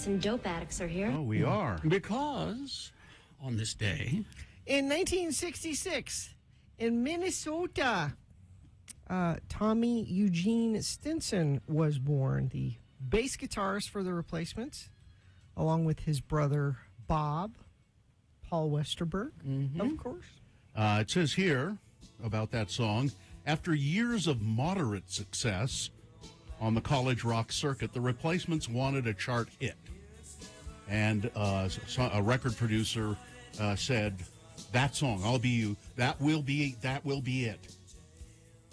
some dope addicts are here. Oh, we are. Because on this day, In 1966, in Minnesota, Tommy Eugene Stinson was born, the bass guitarist for the Replacements, along with his brother Bob, Paul Westerberg, of course. It says here about that song, after years of moderate success on the college rock circuit, the Replacements wanted a chart hit. And a record producer said, that song, I'll Be You, that will be it.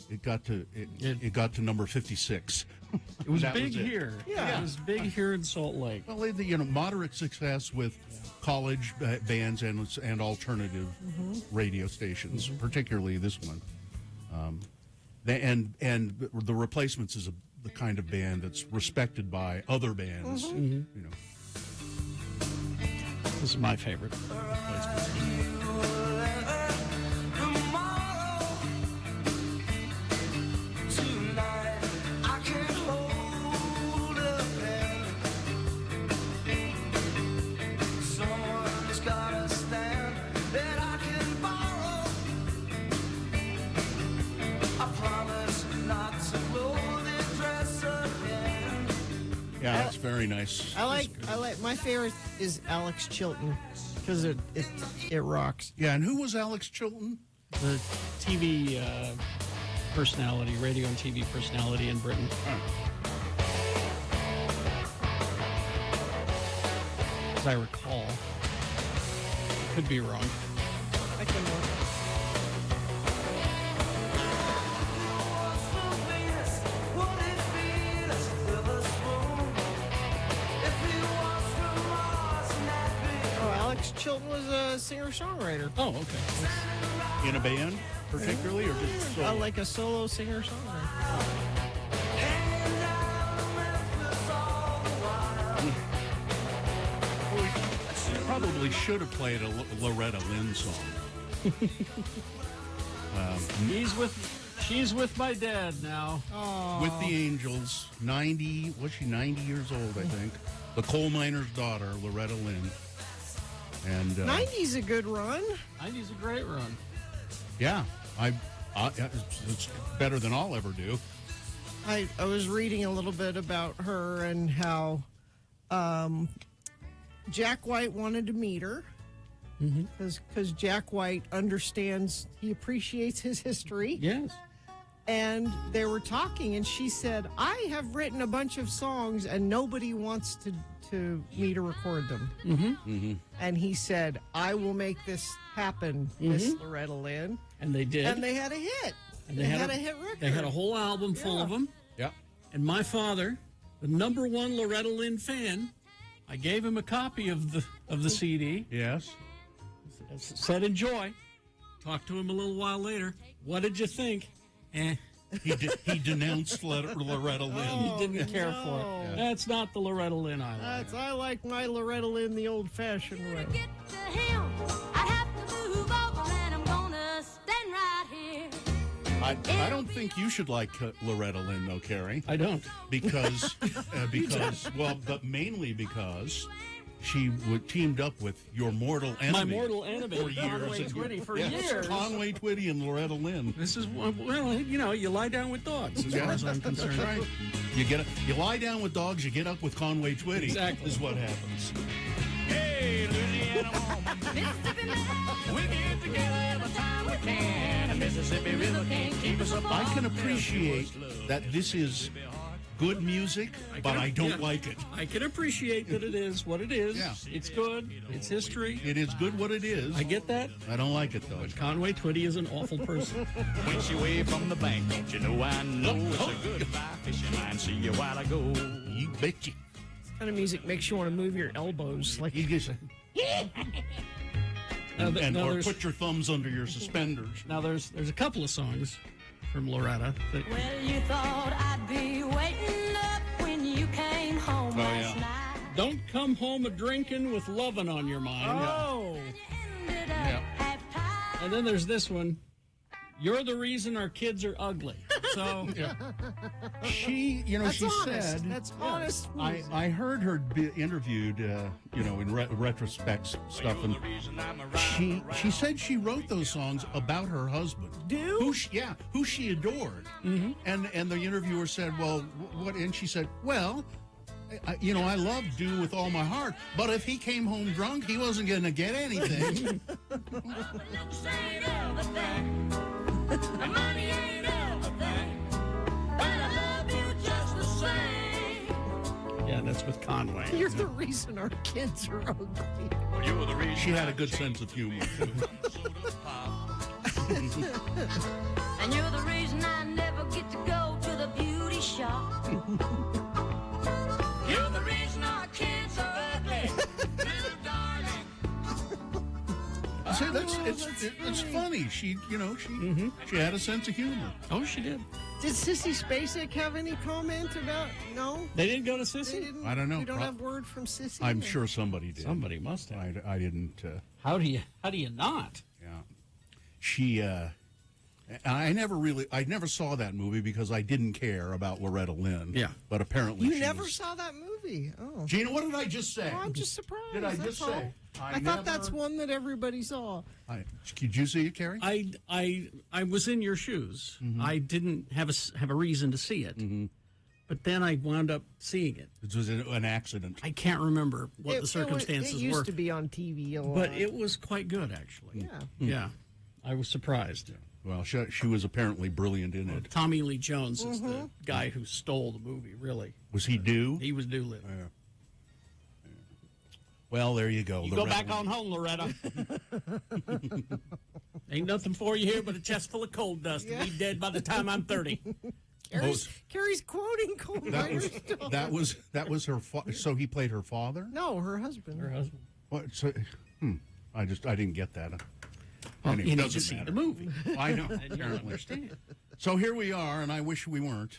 It got to number 56. it was That big was it. here. Yeah. It was big here in Salt Lake. Well, moderate success with college bands and alternative radio stations, particularly this one. And the Replacements is the kind of band that's respected by other bands. You know. This is my favorite. Yeah, that's very nice. I like. My favorite is Alex Chilton because it rocks. Yeah, and who was Alex Chilton? The TV personality, radio and TV personality in Britain. As I recall. Could be wrong. I can look. Alex Chilton was a singer-songwriter. Oh, okay. In a band, particularly, or just solo? Like a solo singer-songwriter. Probably should have played a Loretta Lynn song. She's with my dad now. With the Angels, 90, was she 90 years old, I think? The coal miner's daughter, Loretta Lynn. And 90's a good run. 90's a great run. yeah, it's better than I'll ever do. I was reading a little bit about her and how Jack White wanted to meet her because Jack White understands, he appreciates his history. Yes. And they were talking, and she said, I have written a bunch of songs, and nobody wants to me to record them. And he said, I will make this happen, Miss Loretta Lynn. And they did. And they had a hit. And they had a hit record. They had a whole album full of them. Yeah. And my father, the #1 Loretta Lynn fan, I gave him a copy of the CD. Yes. Said enjoy. Talked to him a little while later. What did you think? He denounced Loretta Lynn. He didn't care for it. Yeah. That's not the Loretta Lynn I like. I like my Loretta Lynn the old-fashioned way. Get to him, I have to move over and I'm gonna stand right here. I don't think you should like Loretta Lynn, though, Carrie. I don't. Because mainly because she teamed up with your mortal enemy. My mortal enemy, for years. Conway Twitty, for Yes, years. Conway Twitty and Loretta Lynn. This is, well, you lie down with dogs, as far as I'm concerned. That's right. You lie down with dogs, you get up with Conway Twitty. Exactly. Is what happens. Hey, Louisiana woman, Mississippi man, we get together every time we can. The Mississippi River can't keep us apart. I can appreciate that this is good music, but I don't like it. I can appreciate that it is what it is. Yeah. It's good. It's history. It is good what it is. I get that. I don't like it, though. But Conway Twitty is an awful person. When she waved from the bank, don't you know I know it's a goodbye fishing line. See you while I go. You betcha. Kind of music makes you want to move your elbows. Like You just, Now or there's- put your thumbs under your suspenders. Now there's a couple of songs from Loretta that well, you thought I'd be waiting up when you came home last night. don't come home a drinking with lovin' on your mind. oh, Ended up half-time. And then there's this one. You're the reason our kids are ugly. so. She, That's she honest. said, That's honest. music. I heard her be interviewed, in retrospect stuff, and she said she wrote those songs about her husband, who she adored, and the interviewer said, well, what? And she said, well, I love Do with all my heart, but if he came home drunk, he wasn't going to get anything. Looks ain't everything. And money ain't everything. But I love you just the same. Yeah, that's with Conway. You're the reason our kids are ugly. Well, you were the reason She had I a good changed sense of humor. from soda pop. And you're the reason I never get to go to the beauty shop. You're the reason our kids are ugly. Little darling. See, it's funny. She had a sense of humor. Oh, she did. Did Sissy Spacek have any comment about? No, They didn't go to they Sissy? didn't. I don't know. We don't have word from Sissy. I'm sure somebody did. Somebody must have. I didn't. How do you not? Yeah. She. I never saw that movie because I didn't care about Loretta Lynn. Yeah. But apparently You she never was- saw that movie. Oh, Gina, what did I just say? I'm just surprised. Did I that's just all. say? I thought that's one that everybody saw. Did you see it, Carrie? I was in your shoes. I didn't have a reason to see it, but then I wound up seeing it. It was an accident. I can't remember what the It circumstances used were, to be on TV a lot. but it was quite good actually. Yeah. Yeah, I was surprised. Well, she was apparently brilliant in it. Tommy Lee Jones is the guy who stole the movie. Really, Was he due? he was Doolittle. Well, there you go. You go back on home, Loretta. Ain't nothing for you here but a chest full of coal dust to be dead by the time I'm 30. Carrie's quoting Coal Miner's daughter. That was her. So he played her father. No, her husband. Her husband. What? So, I didn't get that. Well, Anyway, you need doesn't to see matter. the movie. I know. And you'll Apparently. understand. So here we are, and I wish we weren't.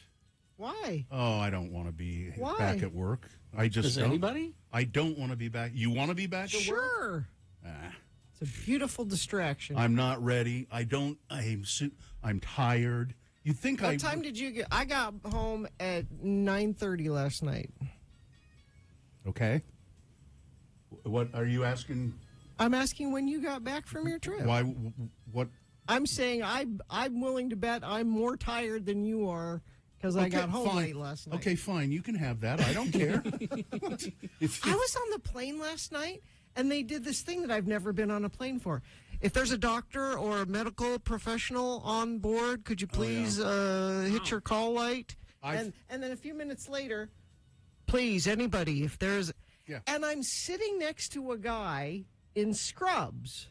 Why? Oh, I don't want to be Why? back at work. I just Does don't. anybody? I don't want to be back. You want to be back at work? Sure. It's a beautiful distraction. I'm not ready. I'm tired. You think What time did you get? I got home at 9:30 last night. Okay. What are you asking? I'm asking when you got back from your trip. Why? What? I'm saying I'm willing to bet I'm more tired than you are because I got home fine. late last night. Okay, fine. You can have that. I don't care. I was on the plane last night, and they did this thing that I've never been on a plane for. If there's a doctor or a medical professional on board, could you please hit your call light? And then a few minutes later, please, anybody, if there's... Yeah. And I'm sitting next to a guy in scrubs,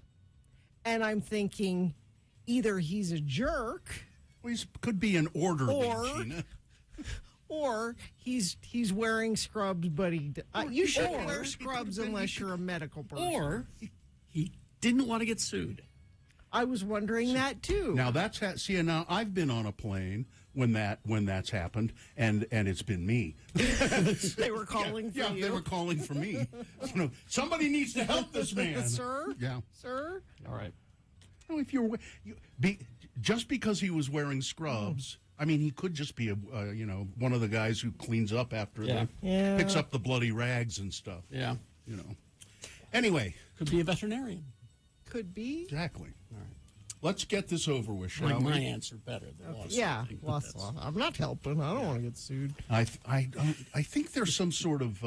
and I'm thinking either he's a jerk... Well, he could be an orderly, Gina. Or he's wearing scrubs, but you shouldn't wear scrubs unless you're a medical person. Or he didn't want to get sued. I was wondering that too. Now that's now I've been on a plane when that's happened, and it's been me. They were calling for you. They were calling for me. Somebody needs to help this man, Sir? Yeah. Sir? All right. No, if just because he was wearing scrubs, I mean, he could just be one of the guys who cleans up after picks up the bloody rags and stuff. Yeah. Anyway, Could be a veterinarian. Could be. exactly. All right. Let's get this over with, shall Like we? my answer better than lost. Yeah. something, but Well, that's- I'm not helping. I don't want to get sued. I think there's some sort of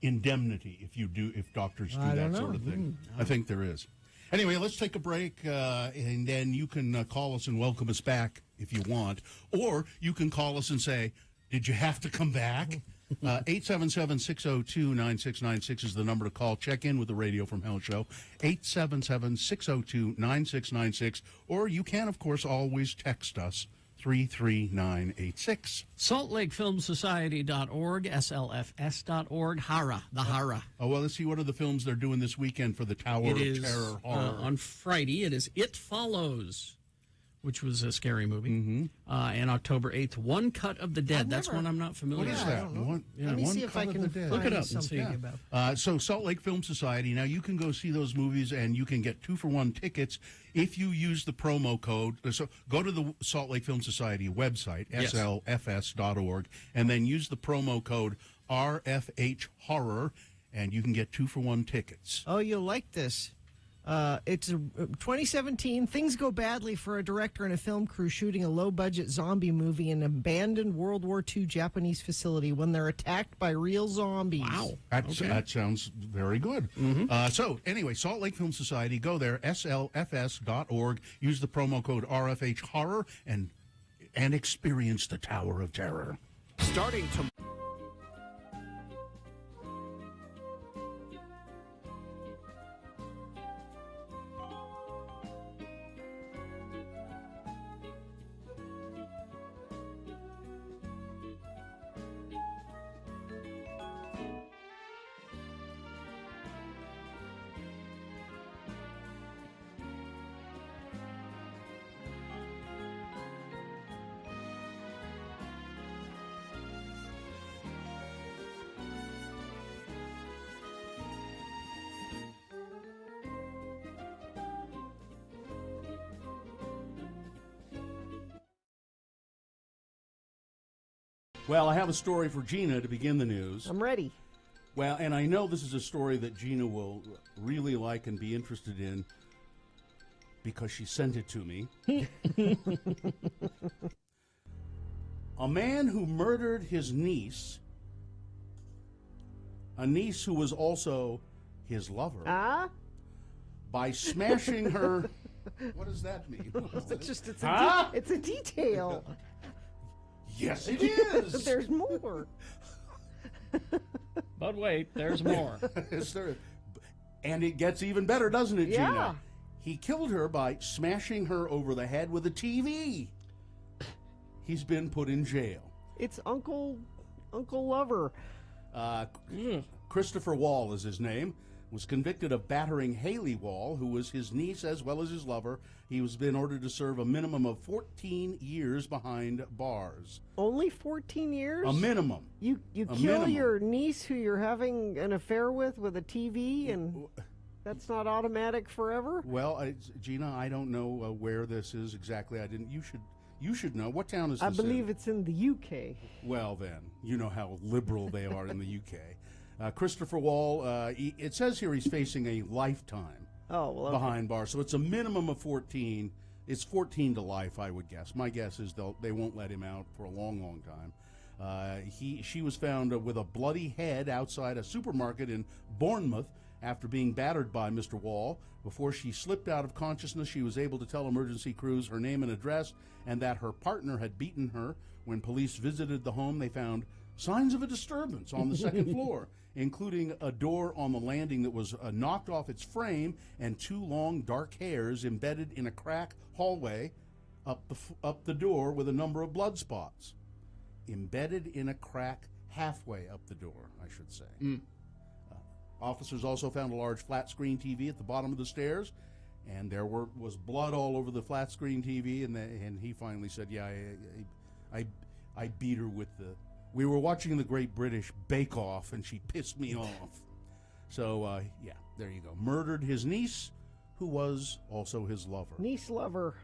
indemnity if doctors do I that don't sort of know. thing. I think there is. Anyway, let's take a break, and then you can call us and welcome us back if you want, or you can call us and say, "Did you have to come back?" 877-602-9696 is the number to call. Check in with the Radio from Hell show. 877-602-9696, or you can, of course, always text us 33986. SaltLakeFilmSociety.org, SLFS.org, HARA, the HARA. Oh, well, let's see what are the films they're doing this weekend for the Tower It of is Terror horror. on Friday. It is It Follows which was a scary movie. And October 8th, One Cut of the Dead. I've That's never- one I'm not familiar What is with. I that? don't know. One- Let me One see if Cut I of can the Dead. Look it find up and see. something about. So Salt Lake Film Society, now you can go see those movies and you can get 2-for-1 tickets if you use the promo code. So go to the Salt Lake Film Society website, Yes. slfs.org, and then use the promo code RFH Horror, and you can get 2-for-1 tickets. Oh, you'll like this. It's 2017. Things go badly for a director and a film crew shooting a low-budget zombie movie in an abandoned World War II Japanese facility when they're attacked by real zombies. Wow. That sounds very good. So, anyway, Salt Lake Film Society, go there, slfs.org, use the promo code RFH Horror, and experience the Tower of Terror. Starting tomorrow. Well, I have a story for Gina to begin the news. I'm ready. Well, and I know this is a story that Gina will really like and be interested in because she sent it to me. A man who murdered his niece, a niece who was also his lover, by smashing her. What does that mean? It's a detail. Yes, it is. There's more. But wait, there's more. Is there- and it gets even better, doesn't it, Yeah. Gina? He killed her by smashing her over the head with a TV. He's been put in jail. It's Uncle Lover. Christopher Wall is his name. Was convicted of battering Haley Wall, who was his niece as well as his lover. He was been ordered to serve a minimum of 14 years behind bars. Only 14 years? A minimum. You A kill minimum. your niece who you're having an affair with a TV, and that's not automatic forever? Well, Gina, I don't know where this is exactly. I didn't. You should know. What town is this I believe in? it's in the UK. Well, then, you know how liberal they are in the UK. Christopher Wall, it says here he's facing a lifetime Oh, well, okay. behind bars. So it's a minimum of 14. It's 14 to life, I would guess. My guess is they won't let him out for a long, long time. She was found with a bloody head outside a supermarket in Bournemouth after being battered by Mr. Wall. Before she slipped out of consciousness, she was able to tell emergency crews her name and address and that her partner had beaten her. When police visited the home, they found signs of a disturbance on the second floor, including a door on the landing that was knocked off its frame and 2 long dark hairs embedded in a crack hallway up the door with a number of blood spots. Embedded in a crack halfway up the door, I should say. Officers also found a large flat-screen TV at the bottom of the stairs, and there was blood all over the flat-screen TV, and he finally said, yeah, I beat her with the... We were watching the Great British Bake Off, and she pissed me off. So, yeah, there you go. Murdered his niece, who was also his lover. Niece lover.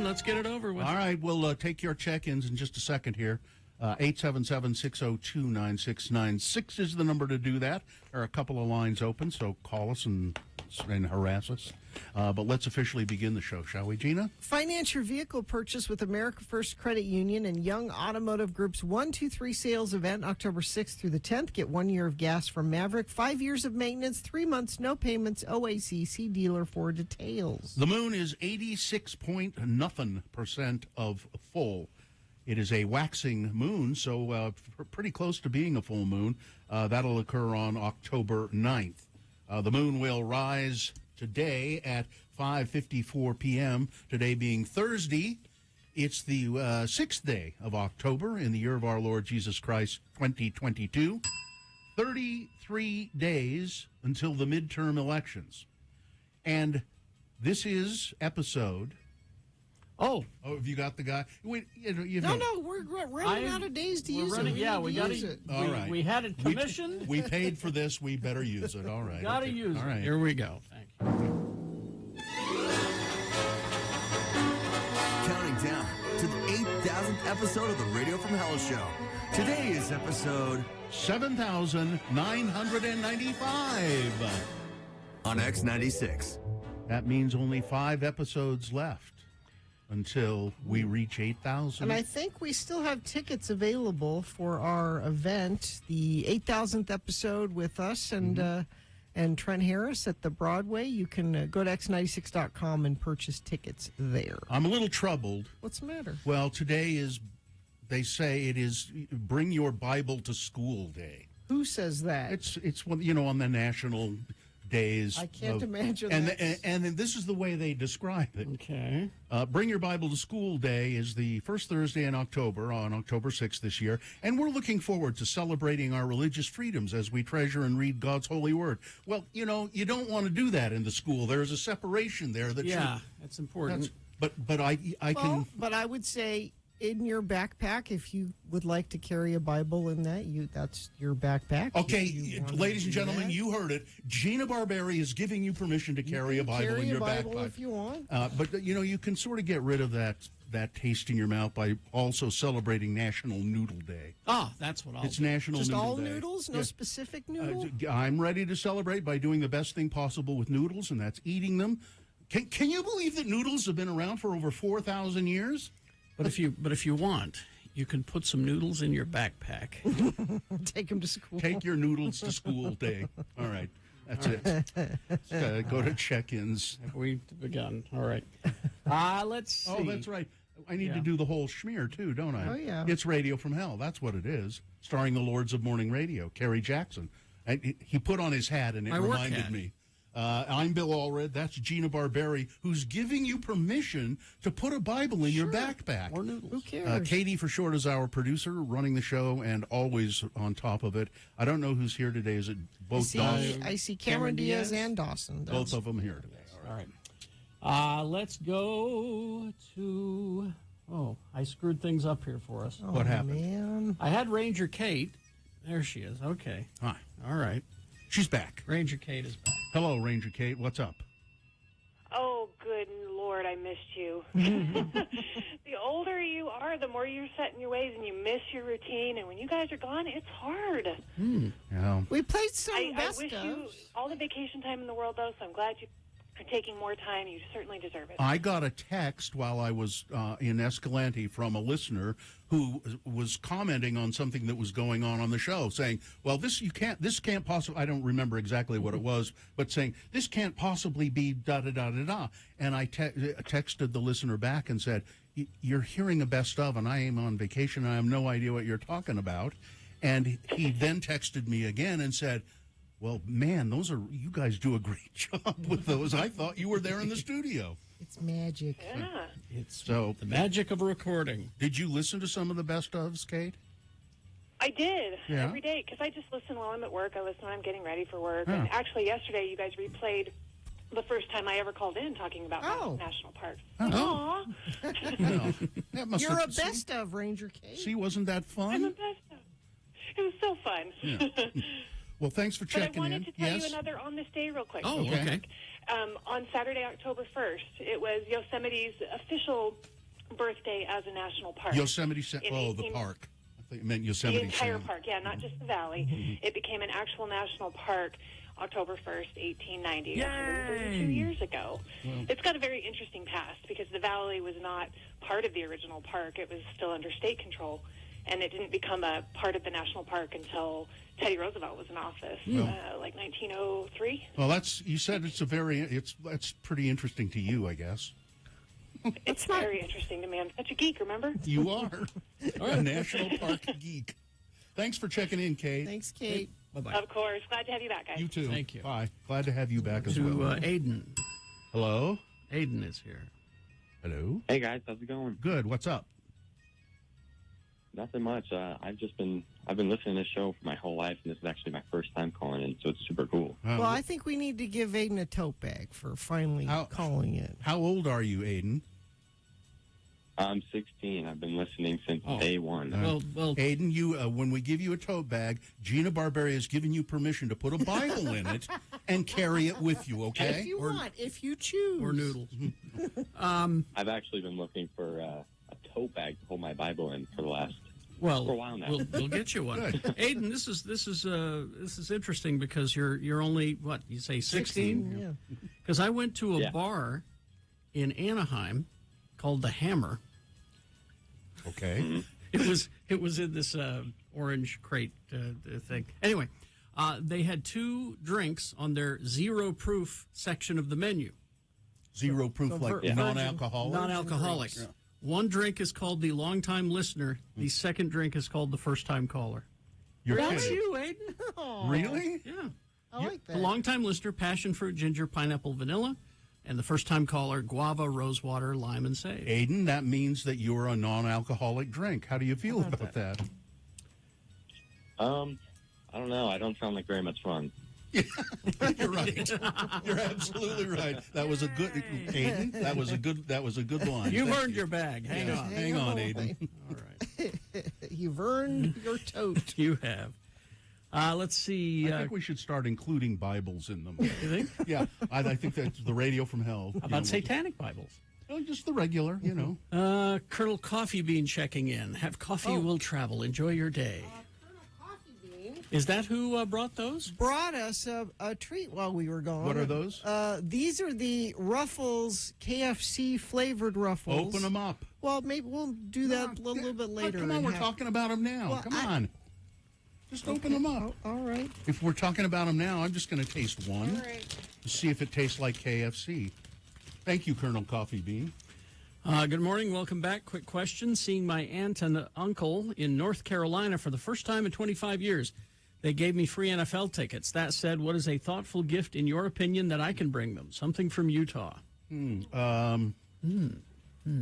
Let's get it over with. All right, we'll take your check-ins in just a second here. 877-602-9696 is the number to do that. There are a couple of lines open, so call us and harass us. But let's officially begin the show, shall we, Gina? Finance your vehicle purchase with America First Credit Union and Young Automotive Group's 1-2-3 sales event, October 6th through the 10th. Get 1 year of gas from Maverick, 5 years of maintenance, 3 months, no payments, OAC. See dealer for details. The moon is 86% of full. It is a waxing moon, so pretty close to being a full moon. That'll occur on October 9th. The moon will rise today at 5:54 p.m., today being Thursday. It's the 6th day of October in the year of our Lord Jesus Christ, 2022. 33 days until the midterm elections. And this is episode... Oh, have you got the guy? No, we're running out of days to use it. Yeah, we got to use it. All right. We had it commissioned. We paid for this. We better use it. All right. Got to use it. All right. Here we go. Thank you. Counting down to the 8,000th episode of the Radio from Hell show. Today is episode 7,995. on X96. That means only 5 episodes left until we reach 8,000. And I think we still have tickets available for our event, the 8,000th episode with us and Trent Harris at the Broadway. You can go to x96.com and purchase tickets there. I'm a little troubled. What's the matter? Well, today is, they say it is Bring Your Bible to School Day. Who says that? It's on the national days. I can't imagine and that. And this is the way they describe it. Okay. Bring Your Bible to School Day is the first Thursday in October, on October 6th this year, and we're looking forward to celebrating our religious freedoms as we treasure and read God's holy word. Well, you don't want to do that in the school. There's a separation there that that's important. But I can. But I would say in your backpack, if you would like to carry a Bible in that's your backpack. Okay, You ladies and do gentlemen, that. you heard it. Gina Barberi is giving you permission to carry a Bible carry in your a Bible backpack if you want. But you can sort of get rid of that taste in your mouth by also celebrating National Noodle Day. That's what I'll It's do. National Just Noodle all Day. noodles, no Yeah. specific noodle. I'm ready to celebrate by doing the best thing possible with noodles, and that's eating them. Can you believe that noodles have been around for over 4,000 years? But if you want, you can put some noodles in your backpack. Take them to school. Take your noodles to school day. All right. That's it. Go to check-ins. Have we begun? All right. Let's see. Oh, that's right. I need to do the whole schmear, too, don't I? Oh, yeah. It's Radio from Hell. That's what it is. Starring the Lords of Morning Radio, Kerry Jackson. He put on his hat, and it My work reminded hat. me. I'm Bill Allred. That's Gina Barberi, who's giving you permission to put a Bible in your backpack. Or noodles. Who cares? Katie, for short, is our producer, running the show and always on top of it. I don't know who's here today. Is it both Dawson? I see Cameron Diaz Diaz and Dawson. Both of them here today. All right. Let's go to... Oh, I screwed things up here for us. What happened? Man. I had Ranger Kate. There she is. Okay. Hi. All right. She's back. Ranger Kate is back. Hello, Ranger Kate. What's up? Oh, good Lord, I missed you. The older you are, the more you're set in your ways and you miss your routine. And when you guys are gone, it's hard. Yeah. We played some I best wish of. you all the vacation time in the world, though, so I'm glad you are taking more time. You certainly deserve it. I got a text while I was in Escalante from a listener who was commenting on something that was going on the show, saying, "Well, this can't possibly." I don't remember exactly what it was, but saying this can't possibly be da da da da da. And I texted the listener back and said, "You're hearing a best of, and I am on vacation. And I have no idea what you're talking about." And he then texted me again and said, "Well, man, you guys do a great job with those. I thought you were there in the studio." It's magic. Yeah. It's So, the magic of a recording. did you listen to some of the best ofs, Kate? I did Yeah. every day because I just listen while I'm at work. I listen when I'm getting ready for work. Yeah. And actually, yesterday, you guys replayed the first time I ever called in talking about Oh. national parks. Oh. Aw. No. That must You're a have, best of, Ranger Kate. See, wasn't that I'm the fun? best of. It was so fun. Yeah. Well, thanks for But I checking wanted in. to tell Yes. you another on this day real quick. Oh, Okay. okay. On Saturday, October 1st, it was Yosemite's official birthday as a national park. Yosemite, In oh, the 18 park. I think it meant The Yosemite entire Sam. park, yeah, not just the valley. It became an actual national park October 1st, 1890, 132 years ago. It's got a very interesting past because the valley was not part of the original park. It was still under state control, and it didn't become a part of the national park until Teddy Roosevelt was in office, like 1903. Well, you said that's pretty interesting to you, I guess. It's very interesting to me. I'm such a geek, remember? You are a national park geek. Thanks for checking in, Kate. Thanks, Kate. Bye-bye. Of course. Glad to have you back, guys. You too. Thank you. Bye. Glad to have you back as To well. Aiden. Hello. Aiden is here. Hello. Hey guys, how's it going? Good. What's up? Nothing much. I've been listening to this show for my whole life, and this is actually my first time calling in, so it's super cool. Well, I think we need to give Aiden a tote bag for finally calling in. How old are you, Aiden? I'm 16. I've been listening since day one. Well, Aiden, you when we give you a tote bag, Gina Barberia has given you permission to put a Bible in it and carry it with you, okay? If you want, if you choose. or noodles. I've actually been looking for a tote bag to hold my Bible in for the last Well, for a while now. we'll get you one. Aiden, this is interesting because you're only what you say 16? Yeah. Because I went to a Yeah. bar in Anaheim called the Hammer. Okay. It was in this orange crate thing. Anyway, they had two drinks on their zero proof section of the menu. Zero proof, like virgin. non-alcoholic. Non-alcoholic. Yeah. One drink is called the long-time listener. The second drink is called the first-time caller. You're That's kidding. you, Aiden. Aw, Really? Yeah. I like The that. long-time listener, passion fruit, ginger, pineapple, vanilla. And the first-time caller, guava, rosewater, lime, and sage. Aiden, that means that you're a non-alcoholic drink. How do you feel about that? I don't know. I don't sound like very much fun. You're right. You're absolutely right. That was a good Aiden. That was a good line. You've Thank earned you. your bag. Hang on. Hang on, Aiden. All right. You've earned your tote. You have. Let's see. I think we should start including Bibles in them. You think? Yeah, I think that's the radio from hell. How about satanic Bibles? Just the regular, you know. Colonel Coffee Bean checking in. Have coffee will travel. Enjoy your day. Is that who brought those? Brought us a treat while we were gone. What are those? These are the Ruffles KFC flavored Ruffles. Open them up. Well, maybe we'll do that a little bit later. Come on, and we're have- talking about them now. Well, Come on. Just open them up. Oh, all right. If we're talking about them now, I'm just going to taste one All right. to see if it tastes like KFC. Thank you, Colonel Coffee Bean. Good morning. Welcome back. Quick question. Seeing my aunt and uncle in North Carolina for the first time in 25 years. They gave me free NFL tickets. That said, what is a thoughtful gift, in your opinion, that I can bring them? Something from Utah.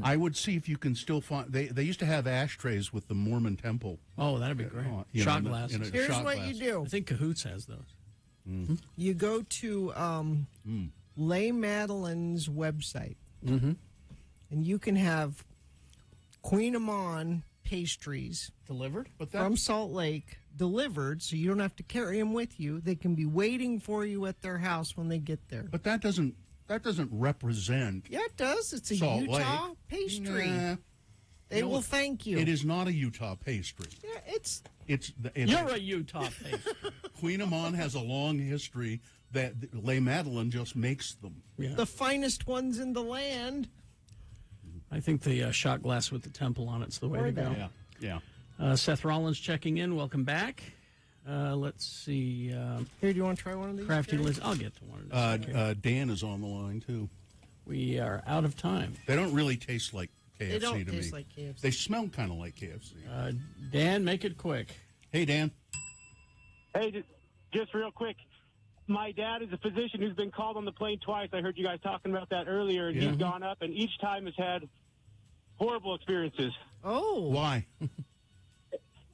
I would see if you can still find. They used to have ashtrays with the Mormon temple. Oh, that'd be great. You know, Shot in a- glasses. in a Here's shot what glass. you do. I think Cahoots has those. You go to Lay Madeline's website, and you can have Queen Amman pastries Delivered? But that, from Salt Lake delivered, so you don't have to carry them with you. They can be waiting for you at their house when they get there. but that doesn't represent. Yeah, it does. It's a Salt Utah Lake. pastry. Nah, They No, will thank you. it is not a Utah pastry. Yeah, it's It's You're a Utah pastry. Queen Amman has a long history that Les Madeline just makes them. Yeah. the finest ones in the land. I think the shot glass with the temple on it's the way Or to go. that. Yeah. Seth Rollins checking in. Welcome back. Let's see. Here, do you want to try one of these? Crafty Jerry? Liz. I'll get to one. In a second. Dan is on the line too. We are out of time. They don't really taste like KFC They don't to taste me. like KFC. They smell kind of like KFC. Dan, make it quick. Hey, Dan. Hey, just real quick. My dad is a physician who's been called on the plane twice. I heard you guys talking about that earlier, and Yeah. he's gone up, and each time has had horrible experiences. Oh, Why?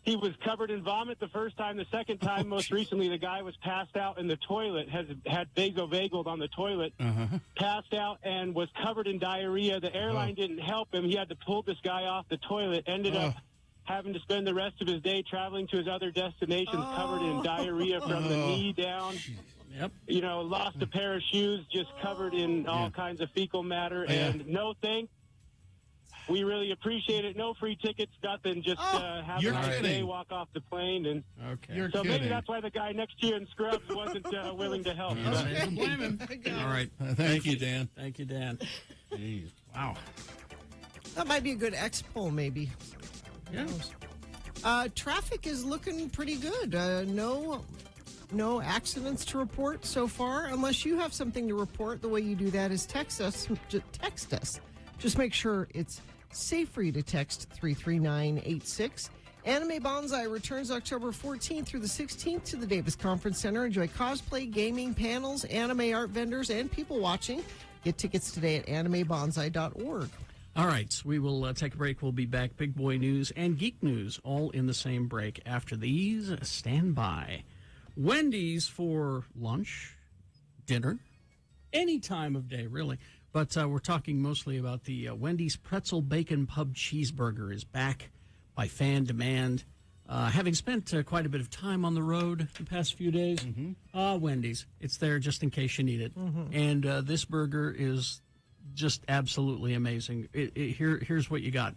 He was covered in vomit the first time. The second time, most recently, the guy was passed out in the toilet, has had vasovagal on the toilet, passed out, and was covered in diarrhea. The airline didn't help him. He had to pull this guy off the toilet, ended up having to spend the rest of his day traveling to his other destinations covered in diarrhea from the knee down. Yep. You know, lost a pair of shoes just covered in all kinds of fecal matter. And no thanks. We really appreciate it. No free tickets, nothing. Just have a nice day, walk off the plane. And so maybe that's why the guy next to you in Scrubs wasn't willing to help. All right. Thank you, Dan. Thank you, Dan. Jeez. Wow. That might be a good expo, maybe. Yeah. Traffic is looking pretty good. No accidents to report so far. Unless you have something to report, the way you do that is text us. Just make sure it's safe for you to text 33986. Anime Bonsai returns October 14th through the 16th to the Davis Conference Center. Enjoy cosplay, gaming, panels, anime art vendors, and people watching. Get tickets today at animebonsai.org. All right, we will take a break. We'll be back. Big Boy News and Geek News all in the same break. After these, stand by. Wendy's for lunch, dinner, any time of day, really. But we're talking mostly about the Wendy's Pretzel Bacon Pub Cheeseburger is back by fan demand. Having spent quite a bit of time on the road the past few days, Wendy's, it's there just in case you need it. And this burger is just absolutely amazing. Here's what you got.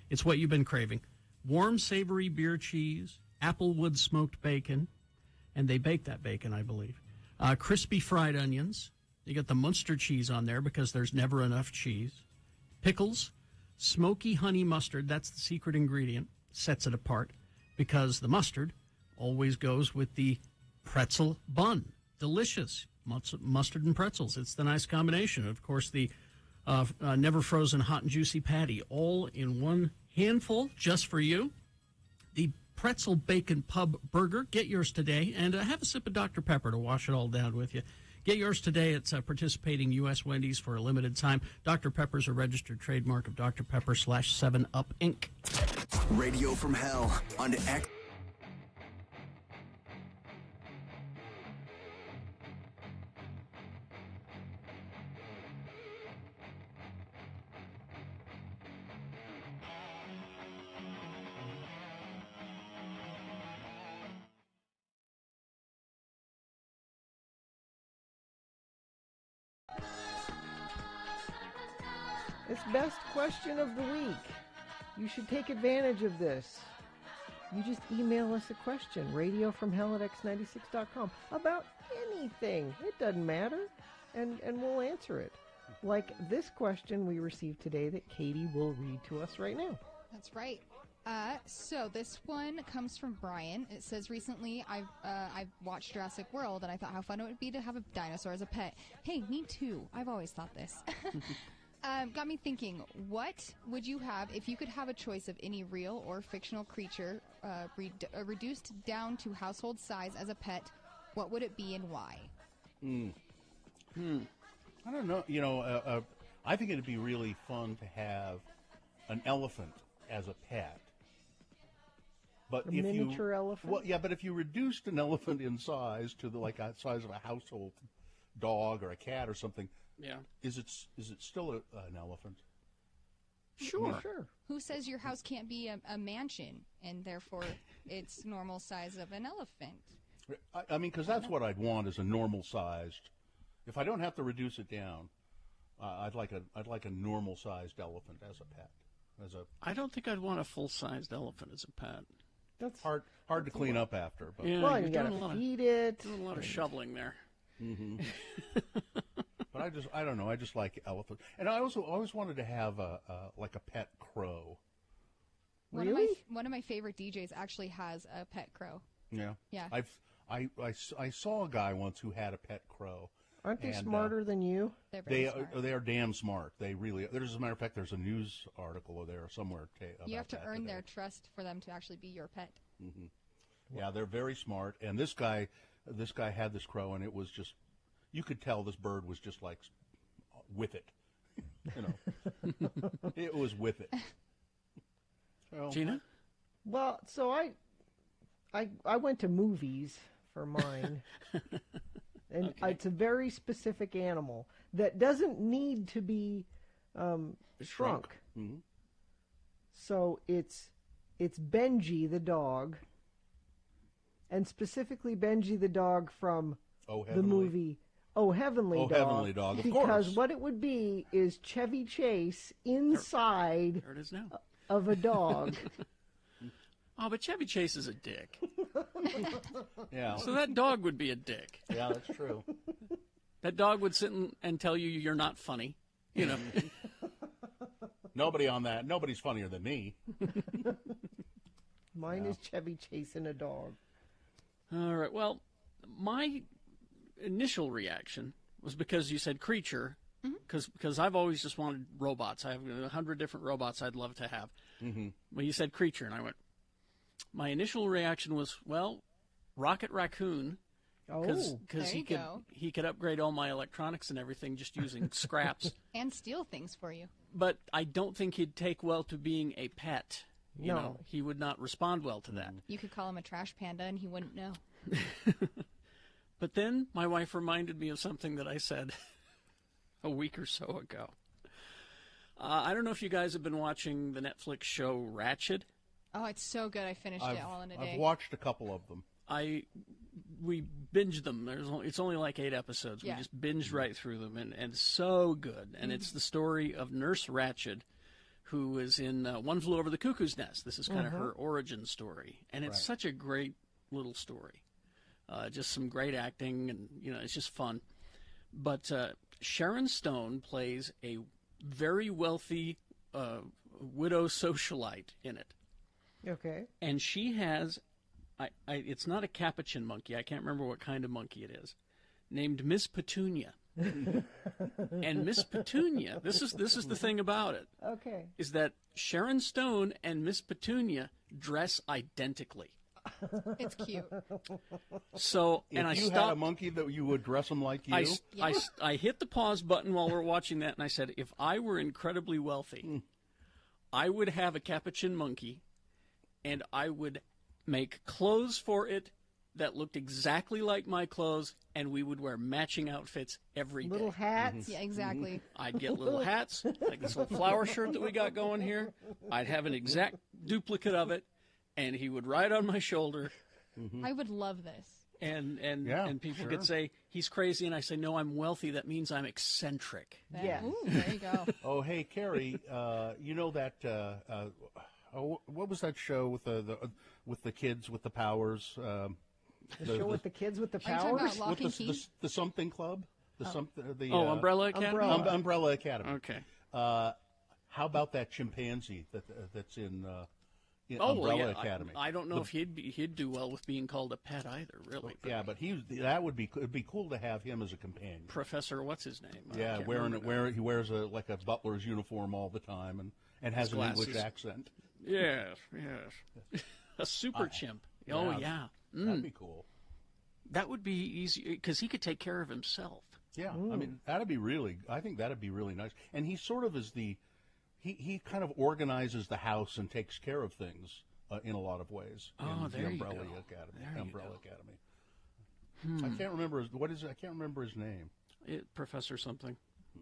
It's what you've been craving. Warm, savory beer cheese, applewood smoked bacon, and they bake that bacon, I believe. Crispy fried onions. You got the Munster cheese on there because there's never enough cheese. Pickles, smoky honey mustard, that's the secret ingredient, sets it apart because the mustard always goes with the pretzel bun. Delicious. Mustard and pretzels. It's the nice combination. Of course, the never frozen hot and juicy patty, all in one handful just for you. The Pretzel Bacon Pub Burger. Get yours today and have a sip of Dr. Pepper to wash it all down with you. Get yours today. It's participating U.S. Wendy's for a limited time. Dr. Pepper's a registered trademark of Dr. Pepper / 7-Up Inc. Radio from Hell on X. It's best question of the week. You should take advantage of this. You just email us a question, radiofromhell@x96.com, about anything. It doesn't matter, and we'll answer it. Like this question we received today that Katie will read to us right now. That's right. So this one comes from Brian. It says, recently I've watched Jurassic World, and I thought how fun it would be to have a dinosaur as a pet. Hey, me too. I've always thought this. Got me thinking, what would you have if you could have a choice of any real or fictional creature reduced down to household size as a pet? What would it be and why? I don't know. You know, I think it'd be really fun to have an elephant as a pet. But a miniature elephant? Well, yeah, but if you reduced an elephant in size to the size of a household dog or a cat or something, yeah, is it still an elephant? Sure. Who says your house can't be a mansion and therefore it's normal size of an elephant? I mean, because that's what I'd want is a normal sized. If I don't have to reduce it down, I'd like a normal sized elephant as a pet. I don't think I'd want a full sized elephant as a pet. That's hard to clean up after. But. Yeah, well, you gotta feed it. Doing a lot of shoveling there. Mm-hmm. But I don't know. I just like elephants, and I also always wanted to have a pet crow. Really? One of my favorite DJs actually has a pet crow. Yeah. Yeah. I saw a guy once who had a pet crow. Aren't they smarter than you? They are damn smart. They really. As a matter of fact, there's a news article there somewhere. About you have to earn today. their trust for them to actually be your pet. Mm-hmm. Yeah, they're very smart. And this guy had this crow, and it was just, you could tell this bird was just like with it. You know, it was with it. Well, Gina? Well, so I went to movies for mine. And it's a very specific animal that doesn't need to be shrunk. Mm-hmm. So it's It's Benji the dog, and specifically Benji the dog from the movie Oh Heavenly Dog. Oh Heavenly Dog, of course. Because what it would be is Chevy Chase inside There it is now. of a dog. Oh, but Chevy Chase is a dick. Yeah. So that dog would be a dick. Yeah, that's true. That dog would sit and tell you you're not funny. You know. Nobody's funnier than me. Mine is Chevy chasing a dog. All right. Well, my initial reaction was because you said creature, because I've always just wanted robots. I have 100 different robots I'd love to have. Mm-hmm. Well, you said creature, and I went. My initial reaction was, well, Rocket Raccoon, because he could upgrade all my electronics and everything just using scraps and steal things for you. But I don't think he'd take well to being a pet. You know, he would not respond well to that. You could call him a trash panda and he wouldn't know. But then my wife reminded me of something that I said a week or so ago. I don't know if you guys have been watching the Netflix show Ratched. Oh, it's so good. I finished it all in a day. I've watched a couple of them. We binged them. It's only like 8 episodes. Yeah. We just binged right through them, and so good. And it's the story of Nurse Ratched, who is in One Flew Over the Cuckoo's Nest. This is kind of her origin story, and it's such a great little story. Just some great acting, and it's just fun. But Sharon Stone plays a very wealthy widow socialite in it. Okay. And she has, it's not a capuchin monkey. I can't remember what kind of monkey it is. Named Miss Petunia. And Miss Petunia, this is the thing about it. Okay. Is that Sharon Stone and Miss Petunia dress identically. It's cute. So, If and I you stopped. had a monkey that you would dress him like you. I hit the pause button while we're watching that, and I said, if I were incredibly wealthy, I would have a capuchin monkey, and I would make clothes for it that looked exactly like my clothes, and we would wear matching outfits every day. Little hats. Yeah, exactly. I'd get little hats, like this little flower shirt that we got going here. I'd have an exact duplicate of it, and he would ride on my shoulder. I would love this. And people sure. could say, he's crazy, and I say, no, I'm wealthy. That means I'm eccentric. Yes. Ooh, there you go. Oh, hey, Carrie, you know that, what was that show with the kids with the powers? The show with the kids with the Are you talking powers? about Lock and Key? The something club? Umbrella Academy? Umbrella Academy. Okay. How about that chimpanzee that's in Umbrella Academy? I don't know if he'd do well with being called a pet either, really. Yeah, but it'd be cool to have him as a companion. Professor, what's his name? Yeah, he wears a butler's uniform all the time and has an English accent. Yes. A super chimp. Oh, yeah. That'd be cool. That would be easy, because he could take care of himself. Yeah, I mean, I think that'd be really nice. And he sort of is he kind of organizes the house and takes care of things in a lot of ways. Oh, in there the you Umbrella go. Academy. Umbrella Academy. I can't remember I can't remember his name. Professor something.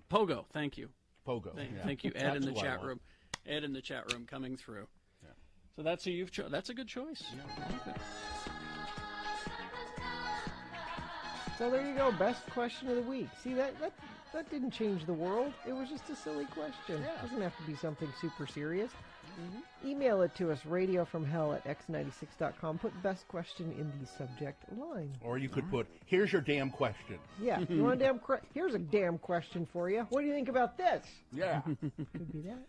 Pogo, thank you. Pogo. Thank you, Ed, That's in the who I chat want. room. Ed in the chat room coming through. Yeah. So that's who you've chosen. That's a good choice. Yeah. I like it. So there you go. Best question of the week. See, that didn't change the world. It was just a silly question. It doesn't have to be something super serious. Email it to us, radiofromhell@x96.com. Put best question in the subject line. Or you could put, here's your damn question. Yeah. You want a here's a damn question for you. What do you think about this? Yeah. Could be that.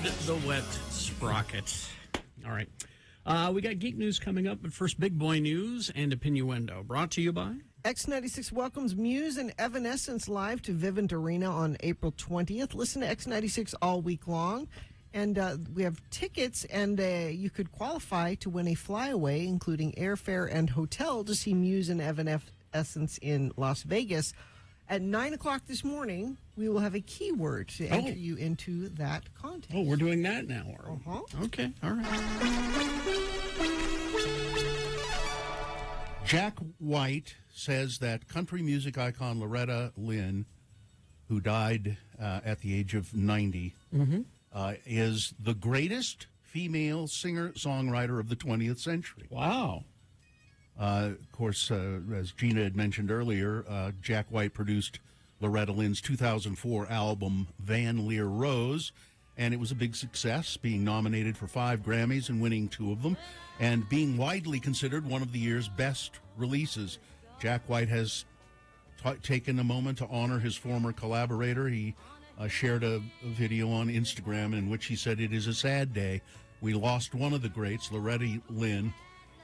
The wet sprocket. All right. We got geek news coming up, but first, big boy news and opinioendo. Brought to you by X96 welcomes Muse and Evanescence live to Vivint Arena on April 20th. Listen to X96 all week long. And we have tickets, and you could qualify to win a flyaway, including airfare and hotel, to see Muse and Evanescence in Las Vegas. At 9 o'clock this morning, we will have a keyword to enter you into that contest. Oh, we're doing that now. Okay, all right. Jack White says that country music icon Loretta Lynn, who died at the age of 90, is the greatest female singer-songwriter of the 20th century. Wow. Of course, as Gina had mentioned earlier, Jack White produced Loretta Lynn's 2004 album, Van Lear Rose, and it was a big success, being nominated for 5 Grammys and winning 2 of them, and being widely considered one of the year's best releases. Jack White has taken a moment to honor his former collaborator. He shared a video on Instagram in which he said, "It is a sad day. We lost one of the greats, Loretta Lynn.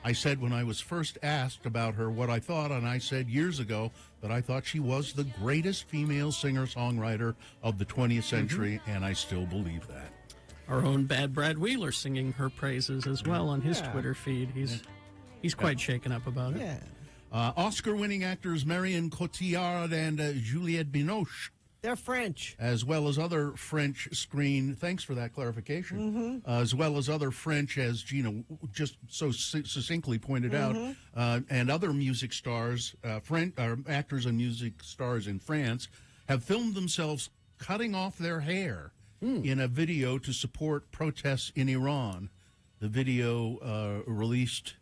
I said when I was first asked about her what I thought, and I said years ago that I thought she was the greatest female singer-songwriter of the 20th century, and I still believe that." Our own Bad Brad Wheeler singing her praises as well on his Twitter feed. He's quite shaken up about it. Yeah. Oscar-winning actors Marion Cotillard and Juliette Binoche, they're French, as well as other French screen. Thanks for that clarification. As well as other French, as Gina just so succinctly pointed out, and other music stars, actors and music stars in France, have filmed themselves cutting off their hair in a video to support protests in Iran. The video released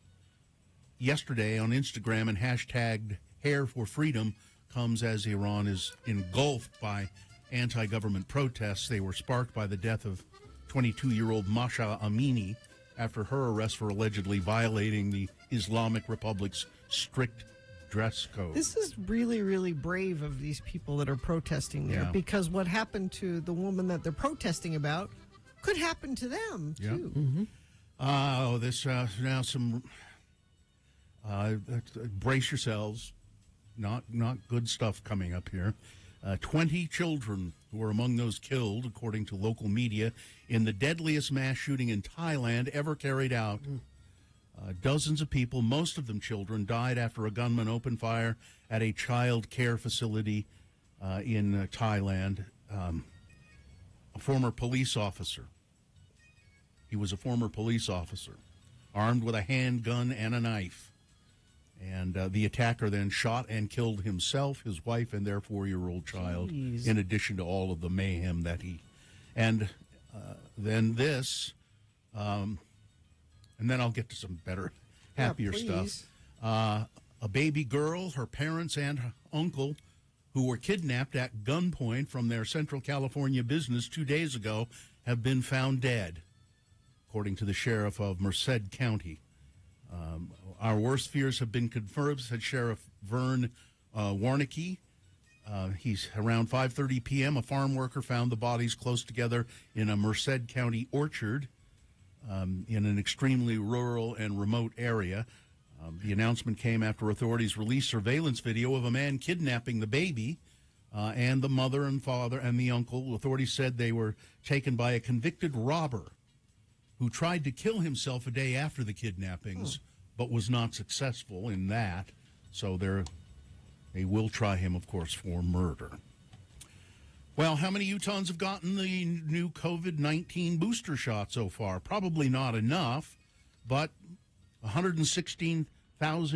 yesterday on Instagram and hashtagged Hair for Freedom comes as Iran is engulfed by anti-government protests. They were sparked by the death of 22-year-old Masha Amini after her arrest for allegedly violating the Islamic Republic's strict dress code. This is really, really brave of these people that are protesting there, because what happened to the woman that they're protesting about could happen to them, too. Now some... brace yourselves. Not good stuff coming up here. 20 children were among those killed, according to local media, in the deadliest mass shooting in Thailand ever carried out. Dozens of people, most of them children, died after a gunman opened fire at a child care facility in Thailand. A former police officer. He was a former police officer, armed with a handgun and a knife. And the attacker then shot and killed himself, his wife, and their 4-year-old child, in addition to all of the mayhem that he... And then this, and then I'll get to some better, happier stuff. A baby girl, her parents, and her uncle, who were kidnapped at gunpoint from their Central California business 2 days ago, have been found dead, according to the sheriff of Merced County. Our worst fears have been confirmed, said Sheriff Vern Warnicki. He's around 5:30 p.m. A farm worker found the bodies close together in a Merced County orchard in an extremely rural and remote area. The announcement came after authorities released surveillance video of a man kidnapping the baby and the mother and father and the uncle. Authorities said they were taken by a convicted robber who tried to kill himself a day after the kidnappings, but was not successful in that. So they will try him, of course, for murder. Well, how many Utahns have gotten the new COVID-19 booster shot so far? Probably not enough, but 116,000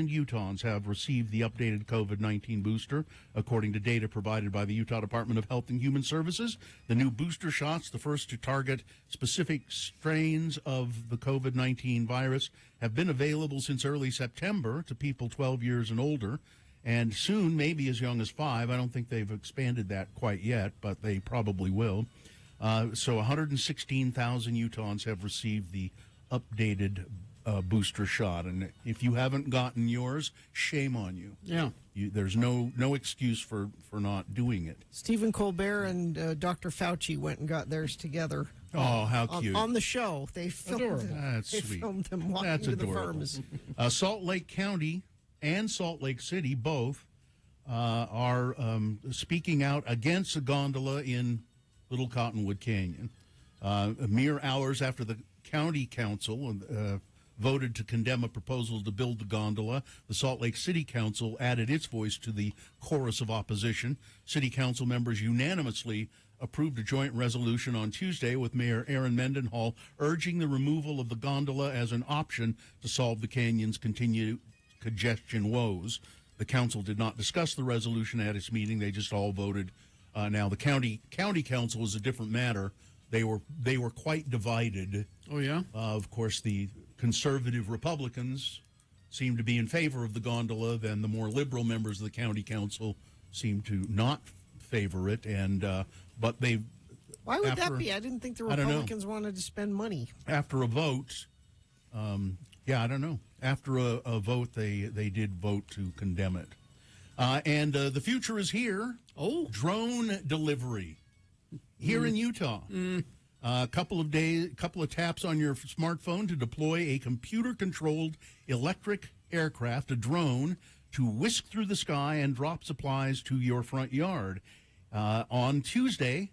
Utahns have received the updated COVID-19 booster, according to data provided by the Utah Department of Health and Human Services. The new booster shots, the first to target specific strains of the COVID-19 virus, have been available since early September to people 12 years and older, and soon maybe as young as 5. I don't think they've expanded that quite yet, but they probably will. So 116,000 Utahns have received the updated booster shot, and if you haven't gotten yours, shame on you. Yeah. There's no excuse for not doing it. Stephen Colbert and Dr. Fauci went and got theirs together. Oh, how cute. On the show. They filmed, That's they sweet. filmed them walking That's to the adorable. farms. Salt Lake County and Salt Lake City both are speaking out against a gondola in Little Cottonwood Canyon. Mere hours after the county council voted to condemn a proposal to build the gondola, the Salt Lake City Council added its voice to the chorus of opposition. City Council members unanimously approved a joint resolution on Tuesday with Mayor Aaron Mendenhall urging the removal of the gondola as an option to solve the canyon's continued congestion woes. The council did not discuss the resolution at its meeting. They just all voted. Now, the county council is a different matter. They were quite divided. Oh, yeah? Of course, the conservative Republicans seem to be in favor of the gondola. Then the more liberal members of the county council seem to not favor it. And but they. Why would that be? I didn't think the Republicans wanted to spend money. After a vote, I don't know. After a vote, they did vote to condemn it. And the future is here. Oh, drone delivery here in Utah. A couple of taps on your smartphone to deploy a computer-controlled electric aircraft, a drone, to whisk through the sky and drop supplies to your front yard. On Tuesday,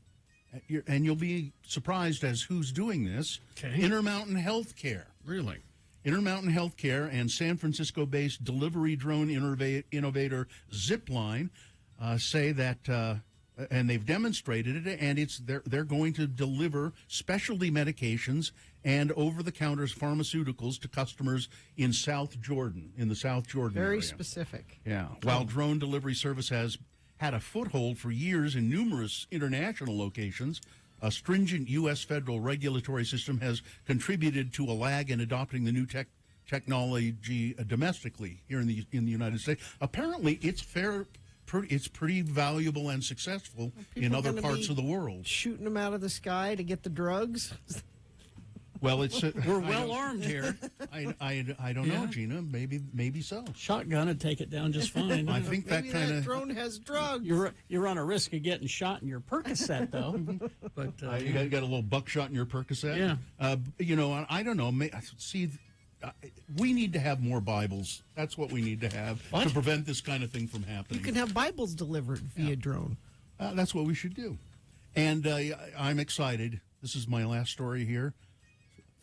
and you'll be surprised as who's doing this, Intermountain Healthcare. Really? Intermountain Healthcare and San Francisco-based delivery drone innovator Zipline say that, and they've demonstrated it, and they're going to deliver specialty medications and over-the-counter pharmaceuticals to customers in South Jordan, in the South Jordan area. Very specific. Yeah. While drone delivery service has had a foothold for years in numerous international locations, a stringent U.S. federal regulatory system has contributed to a lag in adopting the new technology domestically here in the United States. Apparently, it's pretty valuable and successful in other parts of the world. Shooting them out of the sky to get the drugs. Well, we're well armed here. I don't know, Gina. Maybe so. Shotgun would take it down just fine. I think that kind of drone has drugs. You run a risk of getting shot in your Percocet, though. But you got a little buckshot in your Percocet. Yeah. I don't know. See, we need to have more Bibles. That's what we need to have to prevent this kind of thing from happening. You can have Bibles delivered via drone. That's what we should do. And I'm excited. This is my last story here.